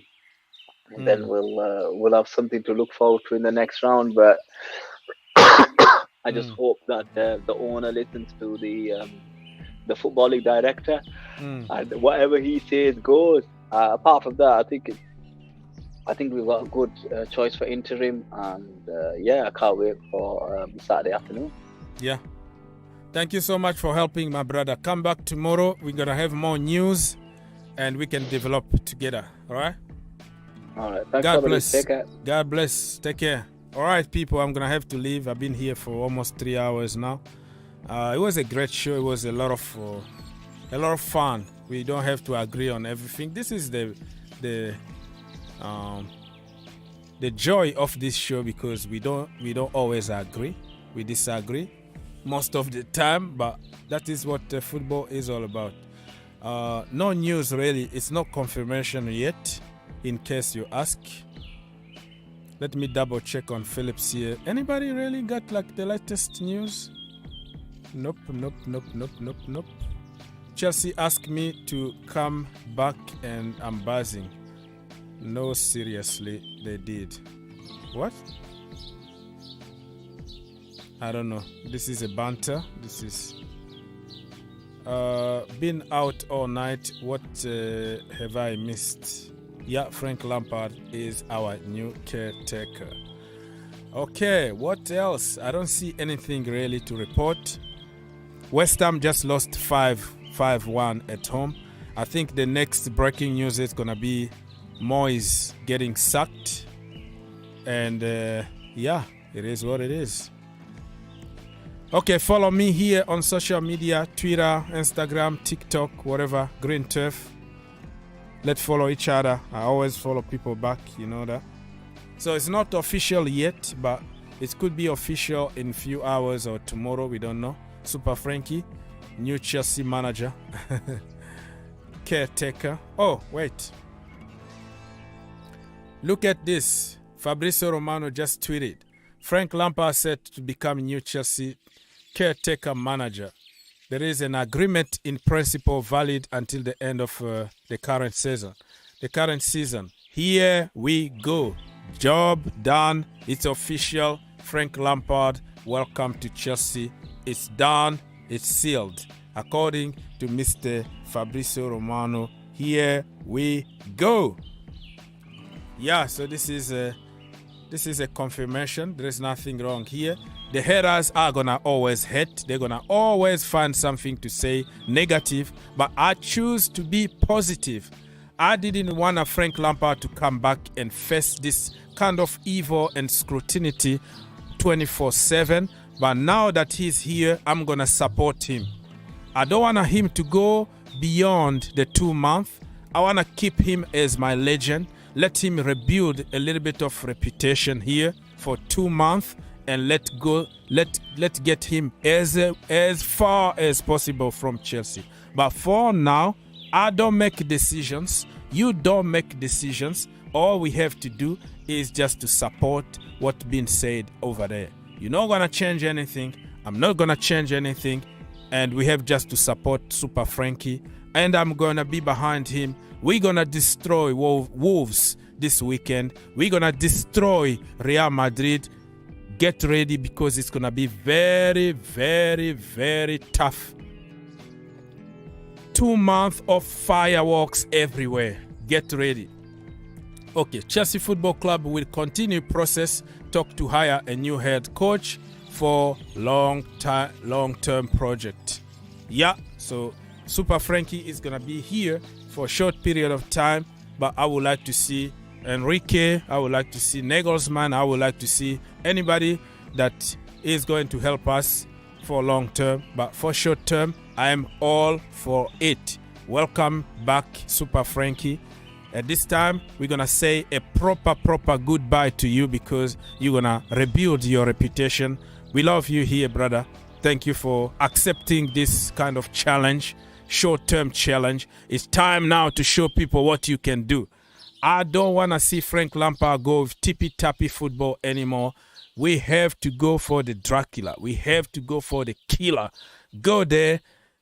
then we'll have something to look forward to in the next round. But I just hope that the owner listens to the footballing director, and whatever he says goes. Apart from that, I think we've got a good choice for interim, and I can't wait for Saturday afternoon. Yeah. Thank you so much for helping, my brother. Come back tomorrow. We're going to have more news and we can develop together. All right? All right. Thanks, God bless. Take care. God bless. Take care. All right, people. I'm going to have to leave. I've been here for almost 3 hours now. It was a great show. It was a lot of fun. We don't have to agree on everything. This is the joy of this show, because we don't always agree. We disagree most of the time, but that is what football is all about. No news really. It's not confirmation yet, in case you ask. Let me double check on Phillips here. Anybody really got like the latest news? Nope. Chelsea asked me to come back and I'm buzzing. No, seriously, they did. What? I don't know. This is a banter. This is... Been out all night. What have I missed? Yeah, Frank Lampard is our new caretaker. Okay, what else? I don't see anything really to report. West Ham just lost 5-1 at home. I think the next breaking news is going to be Moyes getting sacked. And yeah, it is what it is. Okay, follow me here on social media, Twitter, Instagram, TikTok, whatever, Green Turf. Let's follow each other. I always follow people back, you know that. So it's not official yet, but it could be official in a few hours or tomorrow, we don't know. Super Frankie, new Chelsea manager, caretaker. Oh, wait. Look at this. Fabrizio Romano just tweeted. Frank Lampard set to become new Chelsea caretaker manager. There is an agreement in principle valid until the end of the current season. Here we go. Job done. It's official. Frank Lampard, welcome to Chelsea. It's done. It's sealed. According to Mr. Fabrizio Romano, here we go. Yeah, so this is a confirmation. There is nothing wrong here. The haters are gonna always hate. They're gonna always find something to say negative, but I choose to be positive. I didn't want Frank Lampard to come back and face this kind of evil and scrutiny 24/7, but now that he's here, I'm gonna support him. I don't want him to go beyond the 2 months. I want to keep him as my legend. Let him rebuild a little bit of reputation here for 2 months and let get him as far as possible from Chelsea. But for now, I don't make decisions. You don't make decisions. All we have to do is just to support what's being said over there. You're not going to change anything. I'm not going to change anything. And we have just to support Super Frankie. And I'm going to be behind him. We're going to destroy Wolves this weekend. We're going to destroy Real Madrid. Get ready because it's going to be very, very, very tough. 2 months of fireworks everywhere. Get ready. Okay, Chelsea Football Club will continue process talk to hire a new head coach for long-term project. Yeah, so Super Frankie is going to be here for a short period of time, but I would like to see Enrique, I would like to see Nagelsmann, I would like to see anybody that is going to help us for long term, but for short term, I am all for it. Welcome back, Super Frankie. At this time, we're going to say a proper goodbye to you because you're going to rebuild your reputation. We love you here, brother. Thank you for accepting this kind of challenge, short-term challenge. It's time now to show people what you can do. I don't want to see Frank Lampard go with tippy-tappy football anymore. We have to go for the Dracula. We have to go for the killer. Go there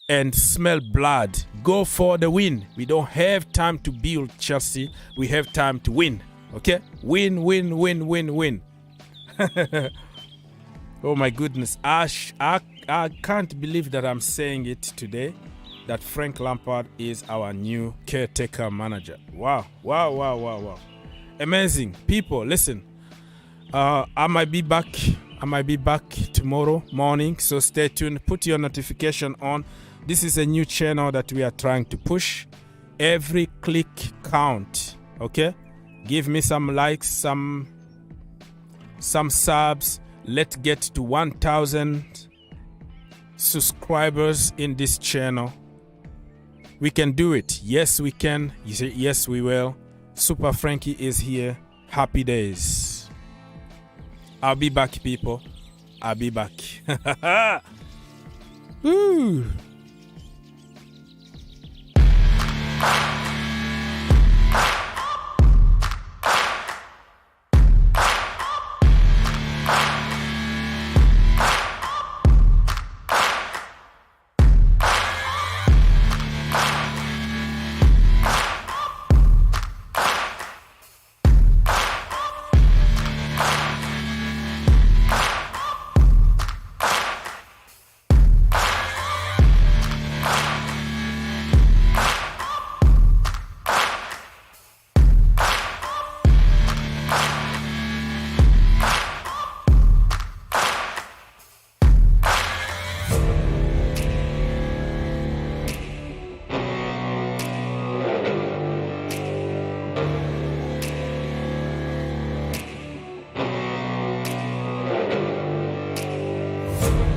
and smell blood. Go for the win. We don't have time to build Chelsea. We have time to win. Okay? Win. Oh my goodness. I can't believe that I'm saying it today, that Frank Lampard is our new caretaker manager. Wow. Amazing. People, listen. I might be back tomorrow morning, so stay tuned. Put your notification on. This is a new channel that we are trying to push. Every click count, okay? Give me some likes, some subs. Let's get to 1,000 subscribers in this channel. We can do it. Yes, we can. You say, yes, we will. Super Frankie is here. Happy days. I'll be back, people. I'll be back. Woo. Peace.